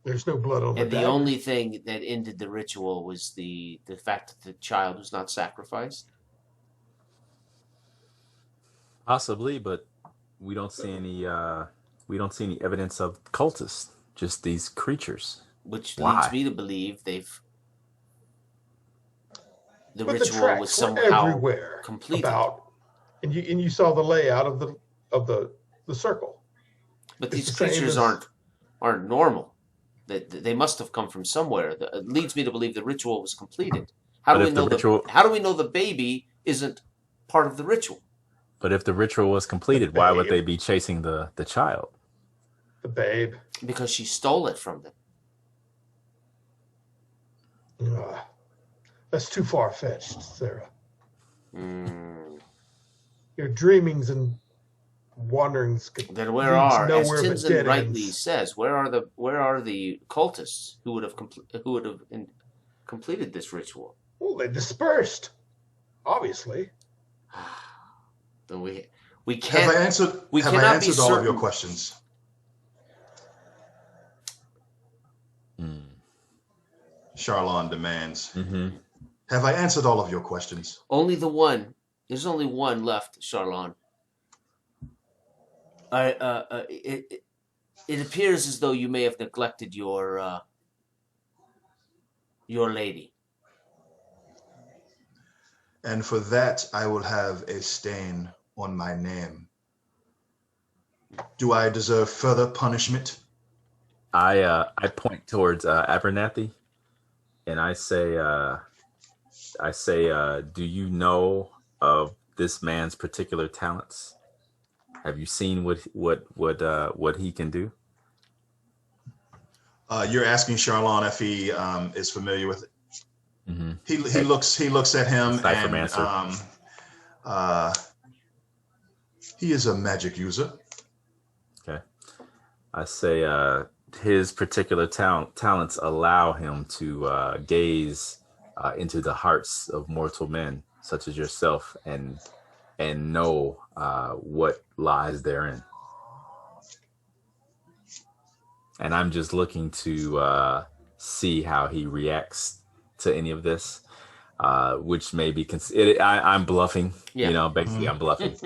There's no blood on the And the dagger. only thing that ended the ritual was the fact that the child was not sacrificed? Possibly, but we don't see any evidence of cultists, just these creatures. Which Why? leads me to believe the But ritual the tracks was were somehow everywhere completed. And you saw the layout of the circle. But It's these the same creatures as- aren't normal. They must have come from somewhere. It leads me to believe the ritual was completed. How do we know the baby isn't part of the ritual? But if the ritual was completed, why would they be chasing the child? The babe. Because she stole it from them. That's too far-fetched, Sarah. Your dreamings and wanderings could Then where lead are, as nowhere but Tinson dead rightly ends. says, where are the cultists who would have completed this ritual? Well, they dispersed, obviously. Then we can't. Have I answered we cannot be all of your certain. questions? Charlon demands. Have I answered all of your questions? Only the one. There's only one left, Charlon. It appears as though you may have neglected your lady. And for that, I will have a stain on my name. Do I deserve further punishment? I point towards Abernathy, and I say, do you know of this man's particular talents? Have you seen what he can do? You're asking Charlon if he is familiar with it. Mm-hmm. He looks at him, Cyphermancer. and He is a magic user. Okay. I say his particular talents allow him to gaze into the hearts of mortal men, such as yourself, and know what lies therein. And I'm just looking to see how he reacts to any of this, which may be I'm bluffing. Yeah. You know, basically I'm bluffing.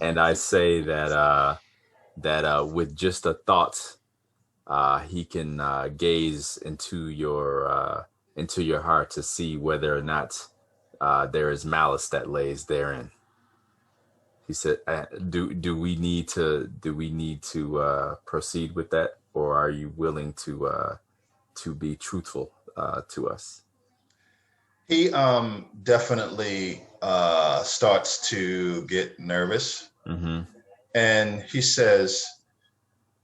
And I say that with just a thought, he can gaze into your heart to see whether or not there is malice that lays therein. He said, "Do we need to proceed with that, or are you willing to be truthful to us?" He definitely starts to get nervous, and he says,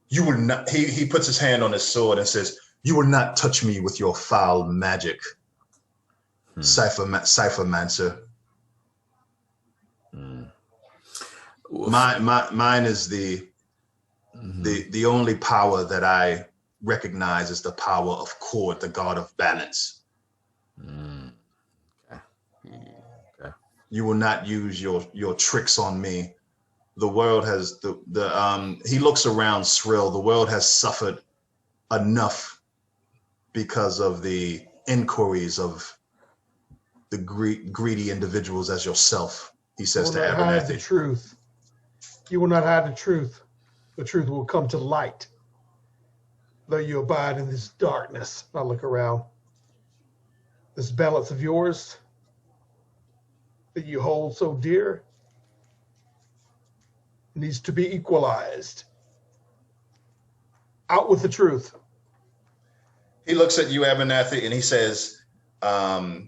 "You will not." He puts his hand on his sword and says, "You will not touch me with your foul magic, ciphermancer. Mine is the only power that I recognize is the power of Cord, the god of balance. Okay. You will not use your tricks on me. The world has he looks around Srill. The world has suffered enough because of the inquiries of the greedy individuals as yourself," he says to Hide the Abernathy. truth. You will not hide the truth. The truth will come to light. Though you abide in this darkness. I look around. This balance of yours that you hold so dear needs to be equalized. Out with the truth. He looks at you, Abernathy, and he says,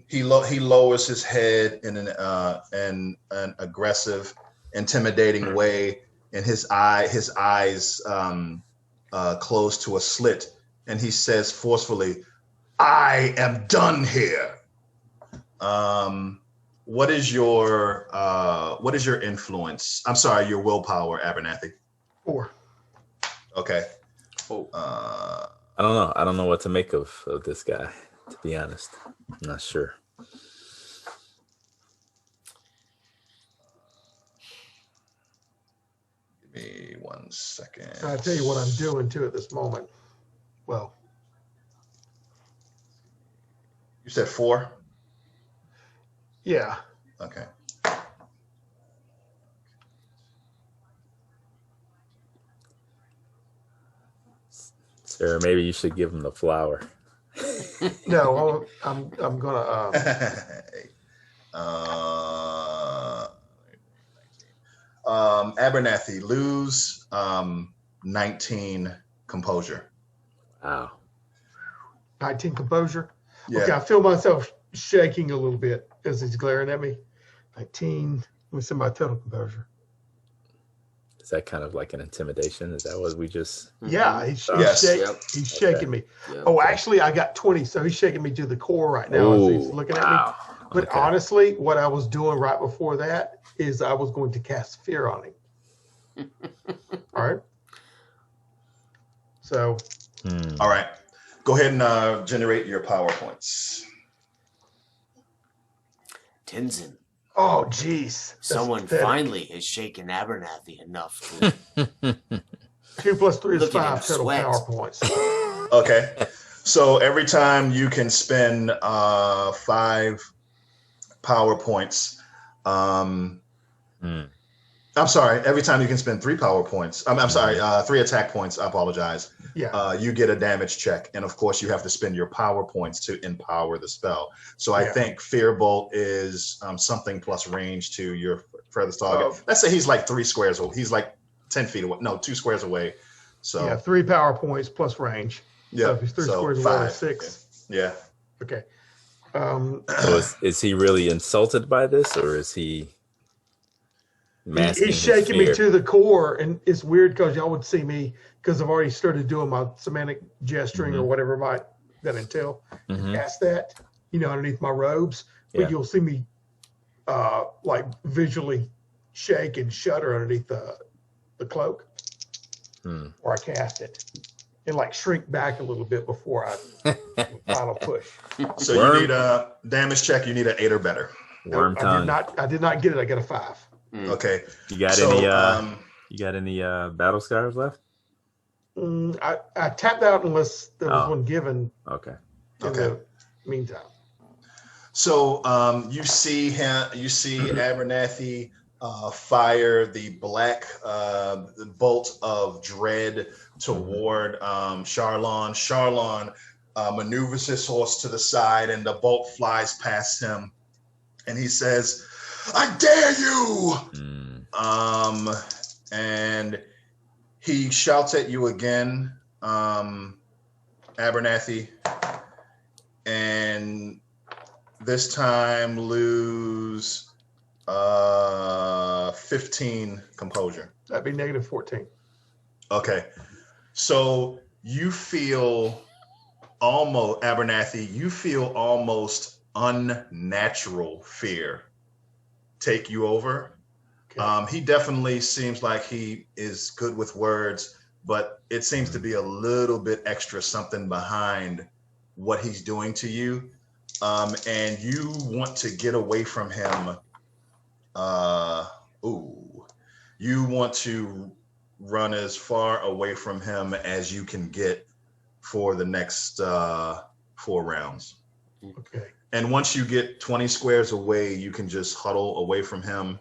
he lowers his head in an aggressive, intimidating way, and his eyes close to a slit, and he says forcefully, "I am done here." What is your influence? I'm sorry, your willpower, Abernathy. 4. Okay. I don't know. I don't know what to make of this guy, to be honest. I'm not sure. Give me 1 second. I'll tell you what I'm doing too at this moment. Well, You said 4? yeah. Okay. Sarah, maybe you should give him the flower. No, I'm gonna. Abernathy, lose 19 composure. Wow. 19 composure. Yeah. Okay, I feel myself shaking a little bit as he's glaring at me. 19. Let me see my total composure. Is that kind of like an intimidation? Is that what we just... Yeah, he's Yes. he's shaking me. Yep. Oh, actually, I got 20, so he's shaking me to the core right now as he's looking at me. But Okay. honestly, what I was doing right before that is I was going to cast fear on him. All right. So, All right. Go ahead and generate your PowerPoints. Tenzin, oh, geez. That's someone pathetic. finally has shaken Abernathy enough to 2 plus 3 is Look at 5 him total sweat. power points. Okay. So every time you can spend 5 power points. I'm sorry. Every time you can spend 3 power points. I'm sorry. 3 attack points. I apologize. Yeah. You get a damage check, and of course, you have to spend your power points to empower the spell. So I Yeah. think Fear Bolt is something plus range to your furthest target. Oh. Let's say he's like 3 squares away. He's like 10 feet away. No, 2 squares away. So Yeah, 3 power points plus range. yeah. So if he's 3 squares away, 5. that's 6. Yeah. Okay. So is he really insulted by this, or is he masking He's his shaking me fear? to the core, and it's weird because y'all would see me because I've already started doing my semantic gesturing or whatever might that entail. Cast that, underneath my robes, but Yeah. you'll see me like visually shake and shudder underneath the cloak, or I cast it, and like shrink back a little bit before I final push. So you need a damage check. You need an 8 or better. Worm tongue. I did not get it. I got a 5. Okay. You got any battle scars left? I tapped out unless there was one given. Okay. In the meantime. So you see Abernathy fire the black bolt of dread toward Charlon. Charlon maneuvers his horse to the side, and the bolt flies past him. And he says, "I dare you!" And he shouts at you again, Abernathy, and this time lose 15 composure. That'd be negative 14. Okay. So you feel almost, Abernathy, you feel almost unnatural fear take you over. Okay. He definitely seems like he is good with words, but it seems to be a little bit extra something behind what he's doing to you. And you want to get away from him. You want to run as far away from him as you can get for the next 4 rounds. Okay. And once you get 20 squares away, you can just huddle away from him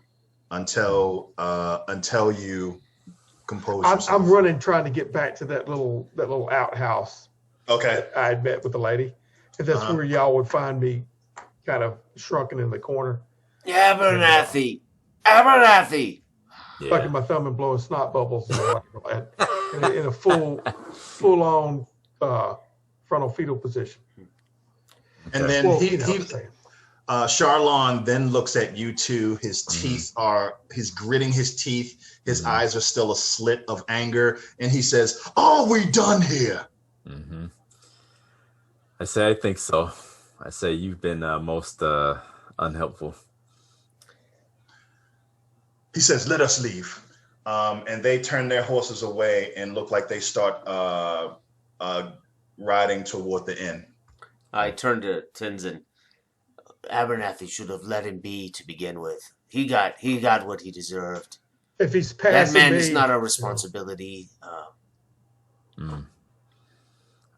until you compose yourself. I'm running, trying to get back to that little outhouse. Okay. I had met with the lady. If that's where y'all would find me, kind of shrunken in the corner. Abernathy! Abernathy! Fucking my thumb and blowing snot bubbles in a full-on frontal fetal position. And then Charlon then looks at you two. His teeth he's gritting his teeth. His eyes are still a slit of anger. And he says, "Are we done here?" Mm-hmm. I think so. I say you've been most unhelpful. He says, "Let us leave." And they turn their horses away and look like they start riding toward the inn. I turn to Tenzin. Abernathy should have let him be to begin with. He got what he deserved. If he's passing that man me, is not our responsibility.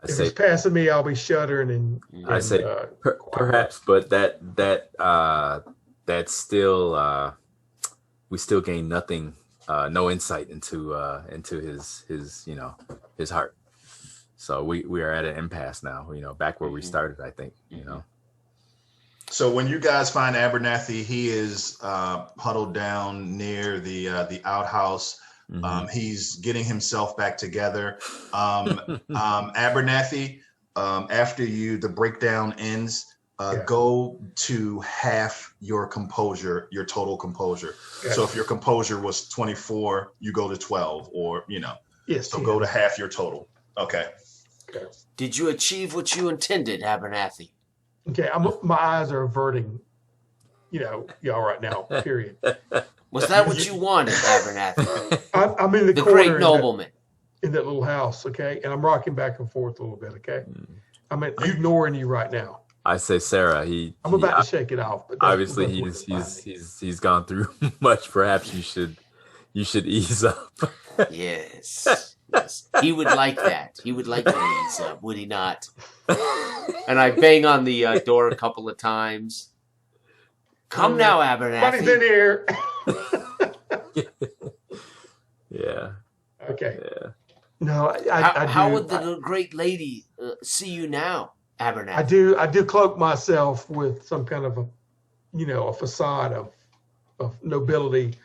If he's passing me, I'll be shuddering and I say perhaps, but that's still we still gain nothing, no insight into his heart. So we are at an impasse now, back where we started, I think, So when you guys find Abernathy, he is huddled down near the outhouse. He's getting himself back together. Abernathy, after the breakdown ends, go to half your composure, your total composure. Yeah. So if your composure was 24, you go to 12, or Yes. So go to half your total. Okay. Did you achieve what you intended, Abernathy? Okay, my eyes are averting, y'all right now, period. Was that what you wanted, Abernathy? I'm in the corner. Great nobleman. In that little house, okay? And I'm rocking back and forth a little bit, okay? I'm ignoring you right now. I say, Sarah, I'm about to shake it off. But obviously, he's gone through much. Perhaps you should ease up. Yes. Yes, he would like that. He would like to ease up, would he not? And I bang on the door a couple of times. Come now, Abernathy. Money's in here. Yeah. Okay. Yeah. No, how would the great lady see you now, Abernathy? I do cloak myself with some kind of a facade of nobility.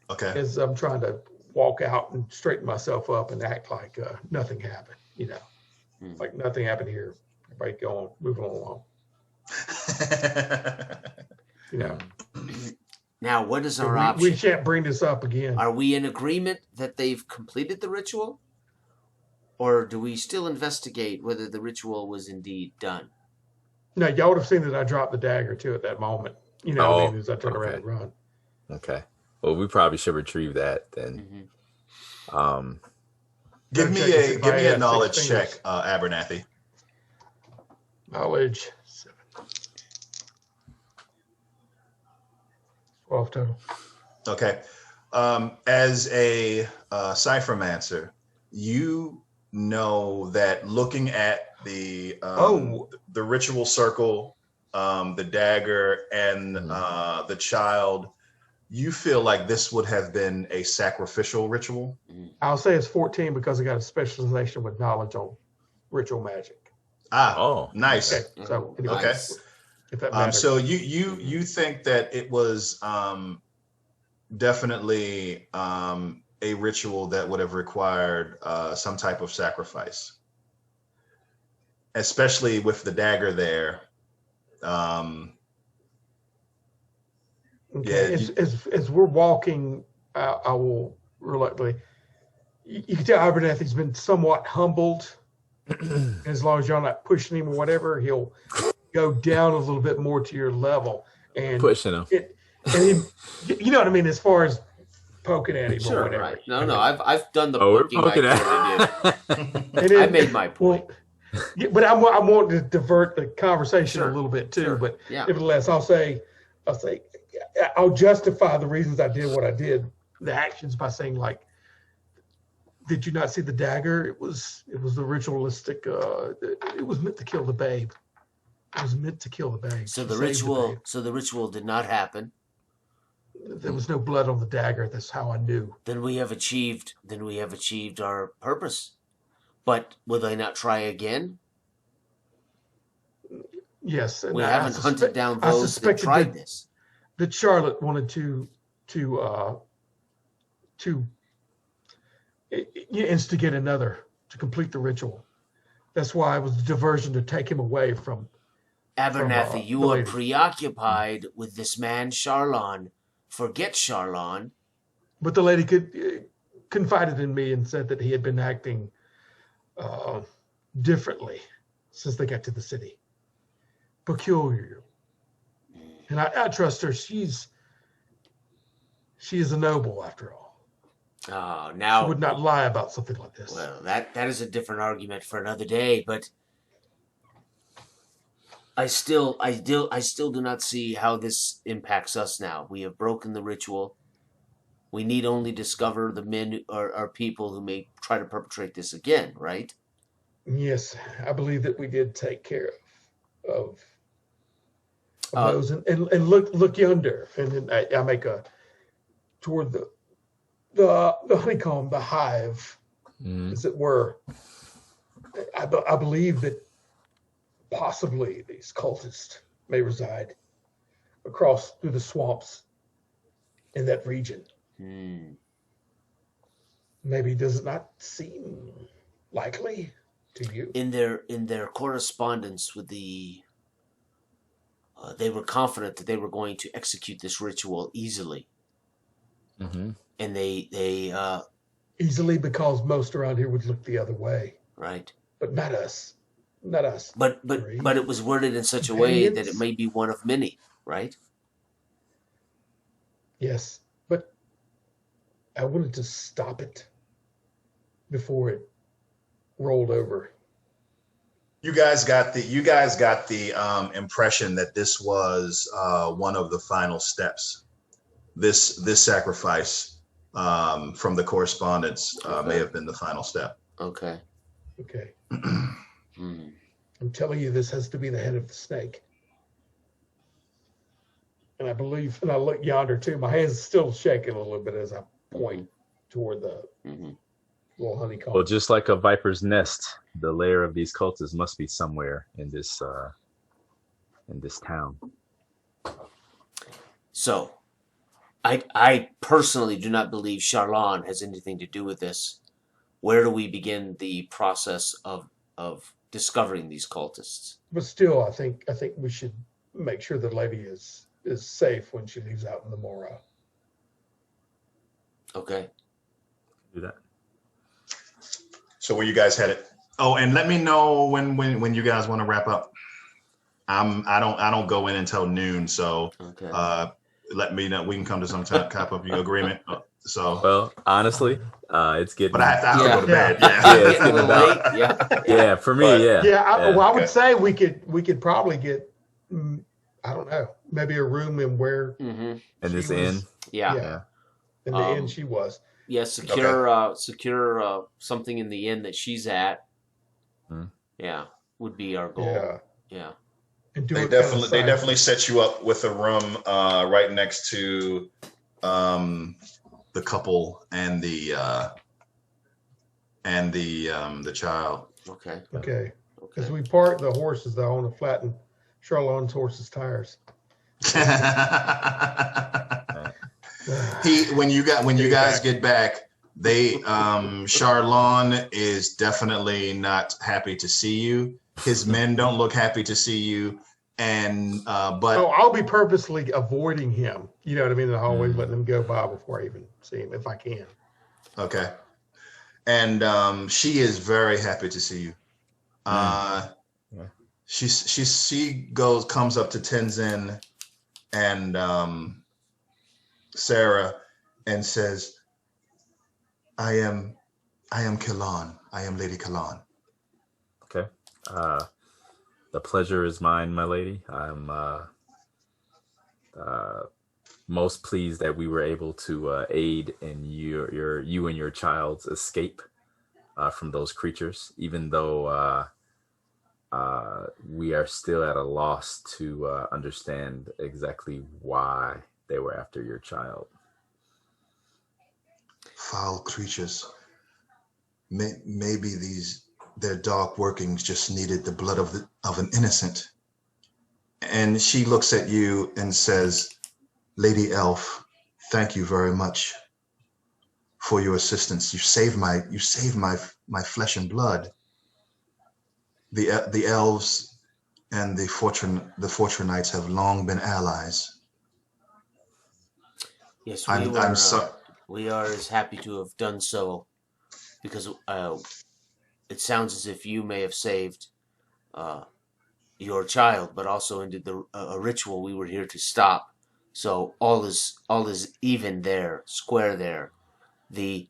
Okay. As I'm trying to walk out and straighten myself up and act like nothing happened, like nothing happened here. Everybody moving along. Now, what is our option? We can't bring this up again. Are we in agreement that they've completed the ritual? Or do we still investigate whether the ritual was indeed done? No, y'all would have seen that I dropped the dagger too at that moment. As I turned around and run. Okay. Well, we probably should retrieve that then. Give me a knowledge check, Abernathy. Knowledge 7. 12 total. Okay. As a ciphermancer, you know that looking at the ritual circle, the dagger, and the child, you feel like this would have been a sacrificial ritual. I'll say it's 14 because I got a specialization with knowledge on ritual magic. Nice. Okay. So anyway, Okay. If that matters. So you think that it was definitely a ritual that would have required some type of sacrifice, especially with the dagger there. Okay. As we're walking, I will reluctantly. You can tell Abernathy's been somewhat humbled. As long as y'all not pushing him or whatever, he'll go down a little bit more to your level and pushing him. You know what I mean, as far as poking at him Sure, or whatever. right. No, I've done the We're poking. poking I made my point. Yeah, but I want to divert the conversation a little bit too. Sure. But Yeah. nevertheless, I'll justify the reasons I did what I did, the actions, by saying, like, did you not see the dagger? It was the ritualistic. It was meant to kill the babe. It was meant to kill the babe. So the ritual did not happen. There was no blood on the dagger. That's how I knew. Then we have achieved our purpose. But will they not try again? Yes. And we haven't hunted down those that tried this. That Charlotte wanted to instigate another to complete the ritual. That's why it was a diversion to take him away from Abernathy. You are preoccupied with this man, Charlon. Forget Charlon. But the lady confided in me and said that he had been acting differently since they got to the city. Peculiar. And I trust her. She is a noble, after all. Oh, now she would not lie about something like this. Well, that is a different argument for another day. But I still do not see how this impacts us now. We have broken the ritual. We need only discover the men or people who may try to perpetrate this again, right? Yes, I believe that we did take care of those. And look yonder. And then I make a toward the honeycomb, the hive, as it were. I believe that possibly these cultists may reside across through the swamps in that region. Maybe does it not seem likely to you? In their correspondence with the, they were confident that they were going to execute this ritual easily. Mm-hmm. And they easily, because most around here would look the other way. Right. But not us. Not us. But it was worded in such a way that it may be one of many, right? Yes. But I wanted to stop it before it rolled over. You guys got the impression that this was one of the final steps. This sacrifice from the correspondence may have been the final step. Okay. I'm telling you, this has to be the head of the snake. And I believe, and I look yonder too. My hands still shaking a little bit as I point toward the little honeycomb. Well, just like a viper's nest, the lair of these cultists must be somewhere in this town. So, I personally do not believe Charlon has anything to do with this. Where do we begin the process of discovering these cultists? But still, I think we should make sure the lady is safe when she leaves out in the morrow. Okay. Do that. So where you guys headed? Oh, and let me know when you guys want to wrap up. I don't go in until noon, so okay. let me know. We can come to some type of agreement. So, Well, honestly, it's getting. but I have to go to bed. Yeah, it's Getting a getting little about. late. Yeah. Yeah, for me, But- yeah. Yeah, well, I would Okay. say we could probably get, I don't know, maybe a room in where Mm-hmm. And she this was- inn. Yeah. Yeah. in the end she was. Yeah, secure something in the inn that she's at. Hmm. Yeah, would be our goal. Yeah. Yeah. And do They it kind of definitely silently. set you up with a room right next to the couple and the child. Okay. Okay. Because Okay. we parked the horses though on the flattened Charlon's horse's tires. When you guys get back, Charlon is definitely not happy to see you. His men don't look happy to see you, and but So I'll be purposely avoiding him. You know what I mean? In the hallway, letting him go by before I even see him, if I can. okay. And she is very happy to see you. She comes up to Tenzin and Sarah and says, I am Kalan. I am Lady Kalan. Okay. The pleasure is mine, my lady. I'm most pleased that we were able to aid in you and your child's escape from those creatures, even though we are still at a loss to understand exactly why they were after your child. Foul creatures. Maybe their dark workings just needed the blood of an innocent. And she looks at you and says, Lady Elf, thank you very much for your assistance. You saved my flesh and blood. The elves and the Fortunites have long been allies. Yes, I'm sorry. we are as happy to have done so because it sounds as if you may have saved your child, but also ended a ritual we were here to stop. So all is even there, square there. The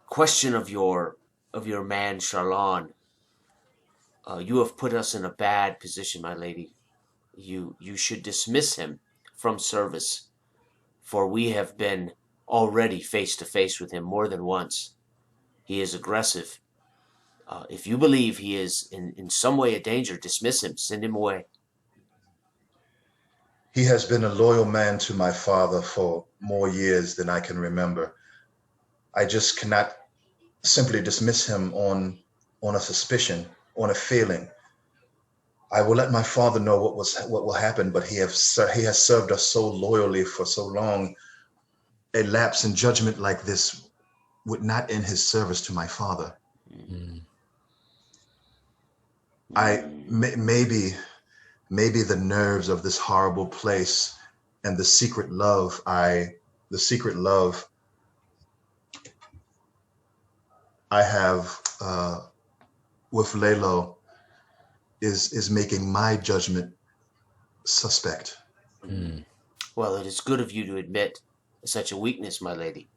question of your man Charlon, you have put us in a bad position, my lady. You should dismiss him from service, for we have been already face to face with him more than once. He is aggressive. If you believe he is in some way a danger, dismiss him, send him away. He has been a loyal man to my father for more years than I can remember. I just cannot simply dismiss him on a suspicion, on a feeling. I will let my father know what will happen, but he has served us so loyally for so long. A lapse in judgment like this would not end his service to my father. Maybe the nerves of this horrible place and the secret love I have with Lalo is making my judgment suspect. Well, it is good of you to admit such a weakness, my lady.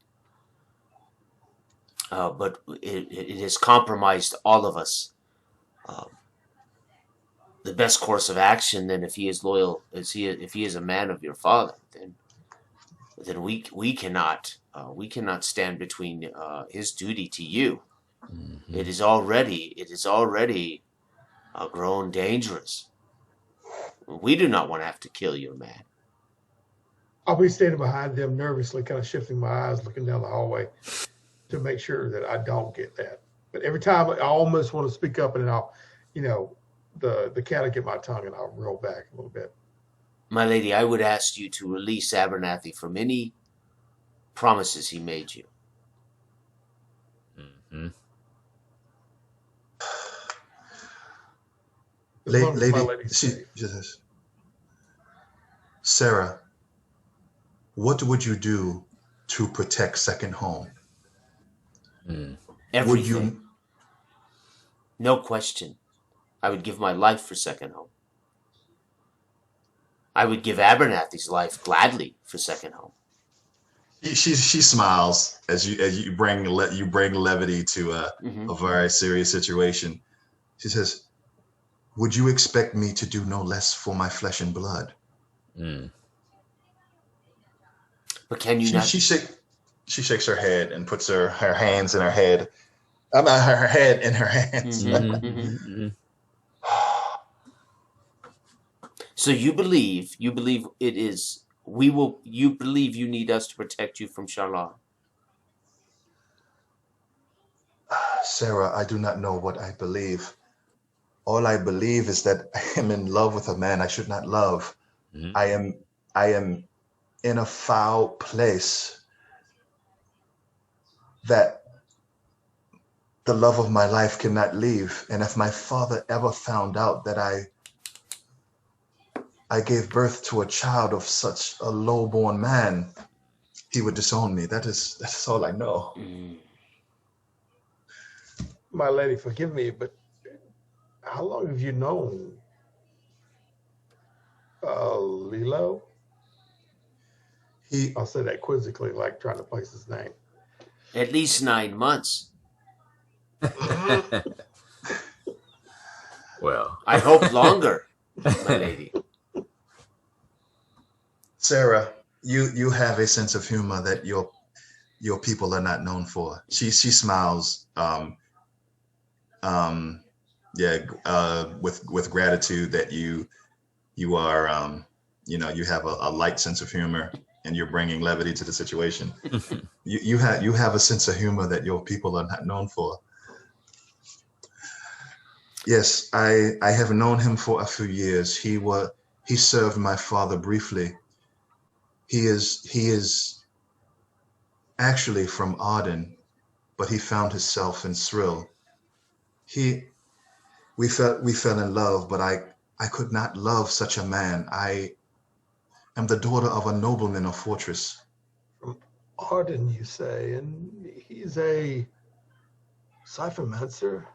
But it has compromised all of us. The best course of action, then, if he is loyal, if he is a man of your father, then we cannot stand between his duty to you. It is already grown dangerous. We do not want to have to kill your man. I'll be standing behind them nervously, kind of shifting my eyes, looking down the hallway to make sure that I don't get that. But every time I almost want to speak up, and then I'll, the cat will get my tongue and I'll roll back a little bit. My lady, I would ask you to release Abernathy from any promises he made you. As long as my Lady, lady's she safe. says, Sarah, what would you do to protect Second Home? Everything. No question. I would give my life for Second Home. I would give Abernathy's life gladly for Second Home. She smiles as you bring levity to a very serious situation. She says, "Would you expect me to do no less for my flesh and blood?" But can you not? She shakes her head and puts her hands in her head. Her head in her hands. So you believe it is you believe you need us to protect you from Sharlan. Sarah, I do not know what I believe. All I believe is that I am in love with a man I should not love. I am in a foul place that the love of my life cannot leave. And if my father ever found out that I gave birth to a child of such a low-born man, he would disown me. That's all I know. My lady, forgive me, but how long have you known Lilo? I'll say that quizzically, like trying to place his name. At least 9 months. Well, I hope longer, my lady. Sarah, you have a sense of humor that your people are not known for. She smiles, with gratitude that you are, you have a light sense of humor and you're bringing levity to the situation. you have a sense of humor that your people are not known for. Yes, I have known him for a few years. He served my father briefly. He is actually from Arden, but he found himself in Thrill. We fell in love, but I could not love such a man. I am the daughter of a nobleman of Fortress. From Arden, you say, and he's a ciphermancer?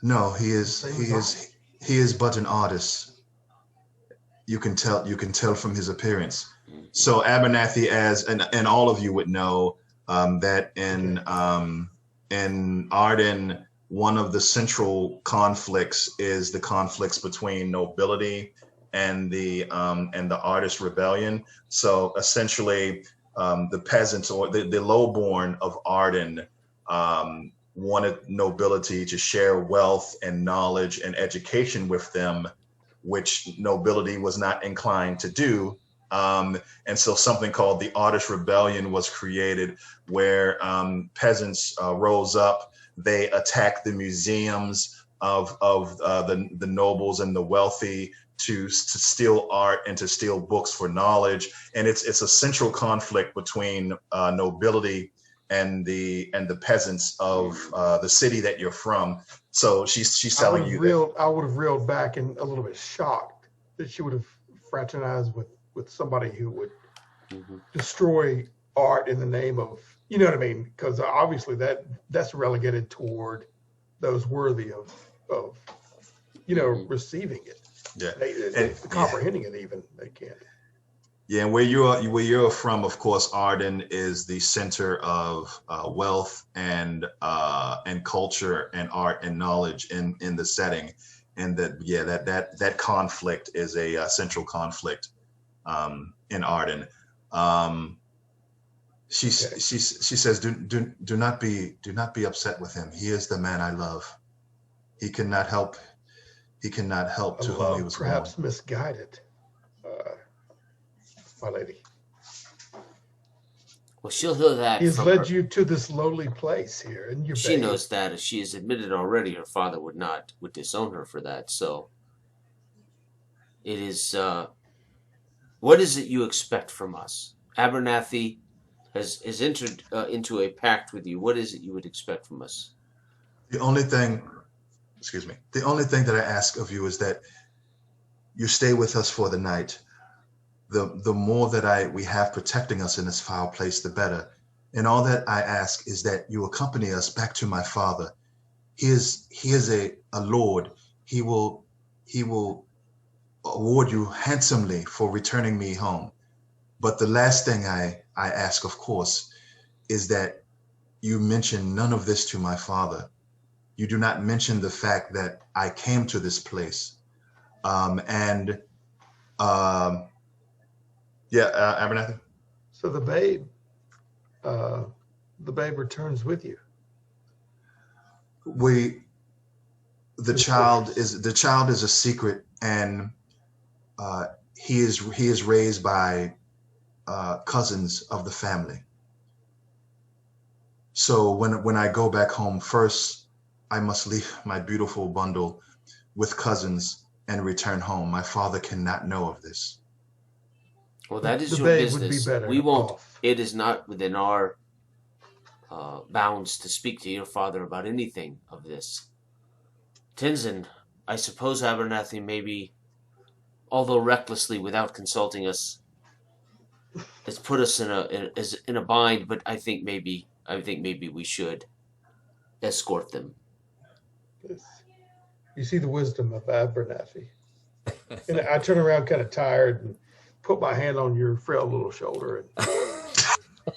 No, he is but an artist. You can tell from his appearance. So Abernathy, and all of you would know that in Arden, one of the central conflicts is the conflicts between nobility and the artist rebellion. So essentially, the peasants or the lowborn of Arden wanted nobility to share wealth and knowledge and education with them, which nobility was not inclined to do. And so something called the Artist Rebellion was created, where peasants rose up. They attacked the museums of the nobles and the wealthy to steal art and to steal books for knowledge. And it's a central conflict between nobility and the peasants of the city that you're from. So she's telling you that. I would have reeled back and a little bit shocked that she would have fraternized with somebody who would destroy art in the name of, you know what I mean? Because obviously that's relegated toward those worthy of receiving it. Yeah, and comprehending it even they can't. Yeah, and where you're from, of course, Arden is the center of wealth and culture and art and knowledge in the setting, and that conflict is a central conflict in Arden. She says, do not be upset with him. He is the man I love. He cannot help to whom he was perhaps born. Misguided. My lady. Well, she'll hear that. He's led you to this lowly place here, and she knows that, as she has admitted already, her father would disown her for that. So, it is. What is it you expect from us? Abernathy has entered into a pact with you. What is it you would expect from us? The only thing that I ask of you is that you stay with us for the night. The more that we have protecting us in this foul place, the better. And all that I ask is that you accompany us back to my father. he is a lord. He will award you handsomely for returning me home. But the last thing I ask, of course, is that you mention none of this to my father. You do not mention the fact that I came to this place. Abernathy? So the babe returns with you. The child is a secret, and he is raised by cousins of the family. So when I go back home, first I must leave my beautiful bundle with cousins and return home. My father cannot know of this. Well, that is The your babe would be business. better We won't. off. It is not within our bounds to speak to your father about anything of this. Tenzin, I suppose Abernathy maybe, although recklessly without consulting us, has put us in a bind. But I think maybe we should escort them. Yes. You see the wisdom of Abernathy. And I turn around kind of tired and put my hand on your frail little shoulder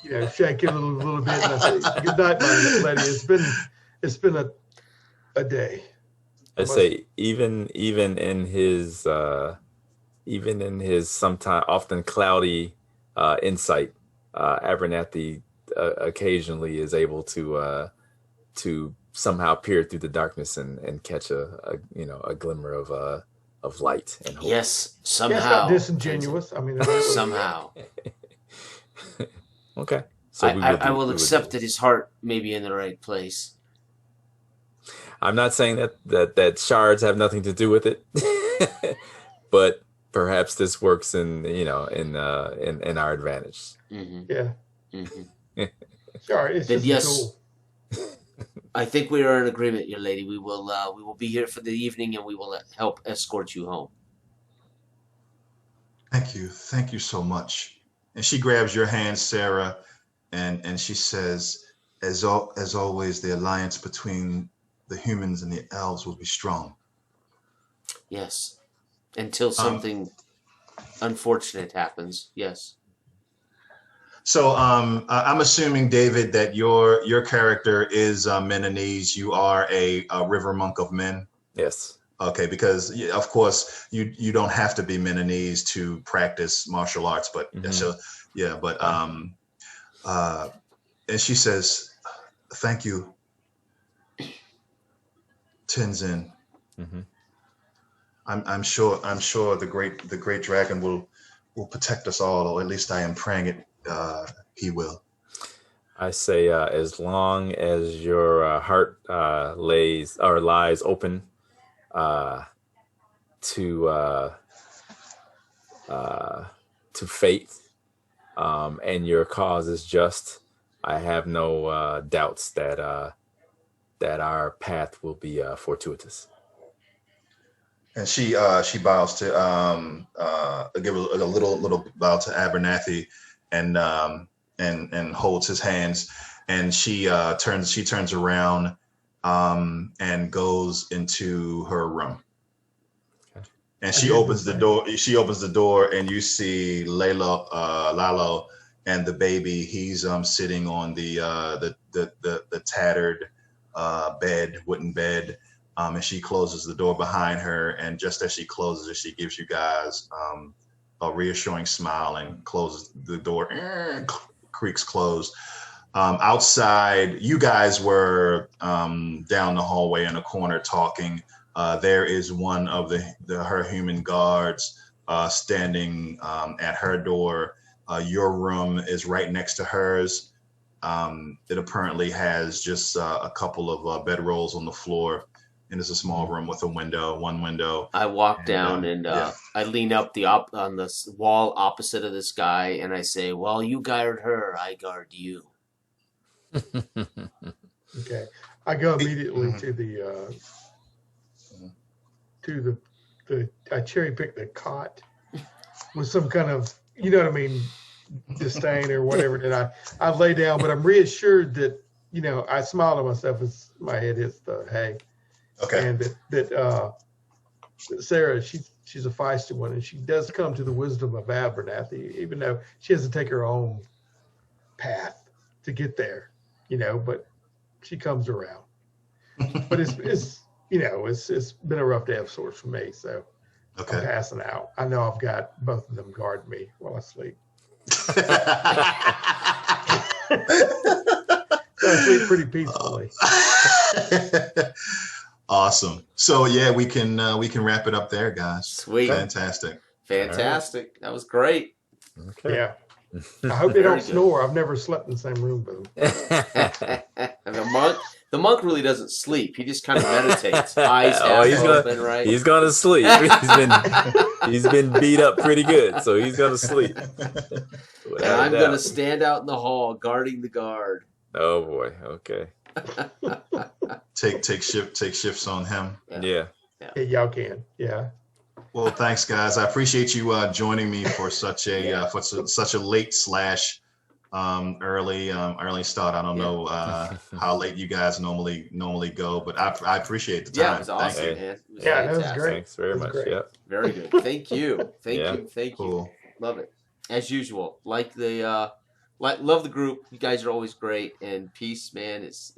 and shake it a little bit. And I say, "Good night, my lady. It's been a day." I say even in his sometimes often cloudy insight, Abernathy occasionally is able to somehow peer through the darkness and catch a glimmer of light and hope. Yes, Yeah, it's somehow. not disingenuous. I mean, Somehow. Okay. So I will accept that his heart may be in the right place. I'm not saying that shards have nothing to do with it, but perhaps this works in our advantage. Mm-hmm. Yeah. Mm-hmm. Sorry, it's Then just yes. a tool. I think we are in agreement, your lady. We will be here for the evening, and we will help escort you home. Thank you so much. And she grabs your hand, Sarah, and she says, as always, the alliance between the humans and the elves will be strong. Yes, until something unfortunate happens. Yes. So I'm assuming, David, that your character is Menonese. You are a river monk of men. Yes. Okay, because of course you don't have to be Menonese to practice martial arts, but so yeah, but and she says, "Thank you, Tenzin. Mm-hmm. I'm sure the great dragon will protect us all, or at least I am praying it. He will." I say, as long as your heart lies open to faith, and your cause is just, I have no doubts that our path will be fortuitous. And she bows to give a little bow to Abernathy, and holds his hands, and she turns around and goes into her room. Okay. And she opens the door. She opens the door, and you see Lalo and the baby. He's sitting on the tattered wooden bed. And she closes the door behind her, and just as she closes it, she gives you guys a reassuring smile and closes the door. Creaks closed. Outside, you guys were down the hallway in a corner talking. There is one of her human guards standing at her door. Your room is right next to hers. It apparently has just a couple of bedrolls on the floor. And it's a small room with one window. I walk down and I lean up on the wall opposite of this guy, and I say, "Well, you guard her, I guard you." Okay, I go immediately to the I cherry pick the cot with some kind of, you know what I mean, disdain or whatever that I lay down, but I'm reassured that I smile to myself as my head hits the hay. Okay. And that Sarah, she's a feisty one, and she does come to the wisdom of Abernathy, even though she has to take her own path to get there, but she comes around. But it's been a rough day of sorts for me, so Okay. I'm passing out. I know I've got both of them guard me while I sleep. So I sleep pretty peacefully. Awesome. So yeah, we can wrap it up there, guys. Sweet. Fantastic. Fantastic. That was great. Okay. Yeah. I hope they Very don't good. snore. I've never slept in the same room with them. And the monk really doesn't sleep. He just kind of meditates. Eyes half he's open, right? He's gonna sleep. He's been beat up pretty good, so he's gonna sleep. And I'm gonna stand out in the hall guarding the guard. Oh boy. Okay. Take shifts on him. Yeah. Yeah, y'all can. Yeah. Well, thanks, guys. I appreciate you joining me for such a such a late / early start. I don't know how late you guys normally go, but I appreciate the time. Yeah, it was awesome, man. It was Yeah, that was fantastic. great. Thanks very That's much. great. Yep. Very good. Thank you. Thank Yeah. you. Thank you. Cool. Love it. As usual. Love the group. You guys are always great. And peace, man. It's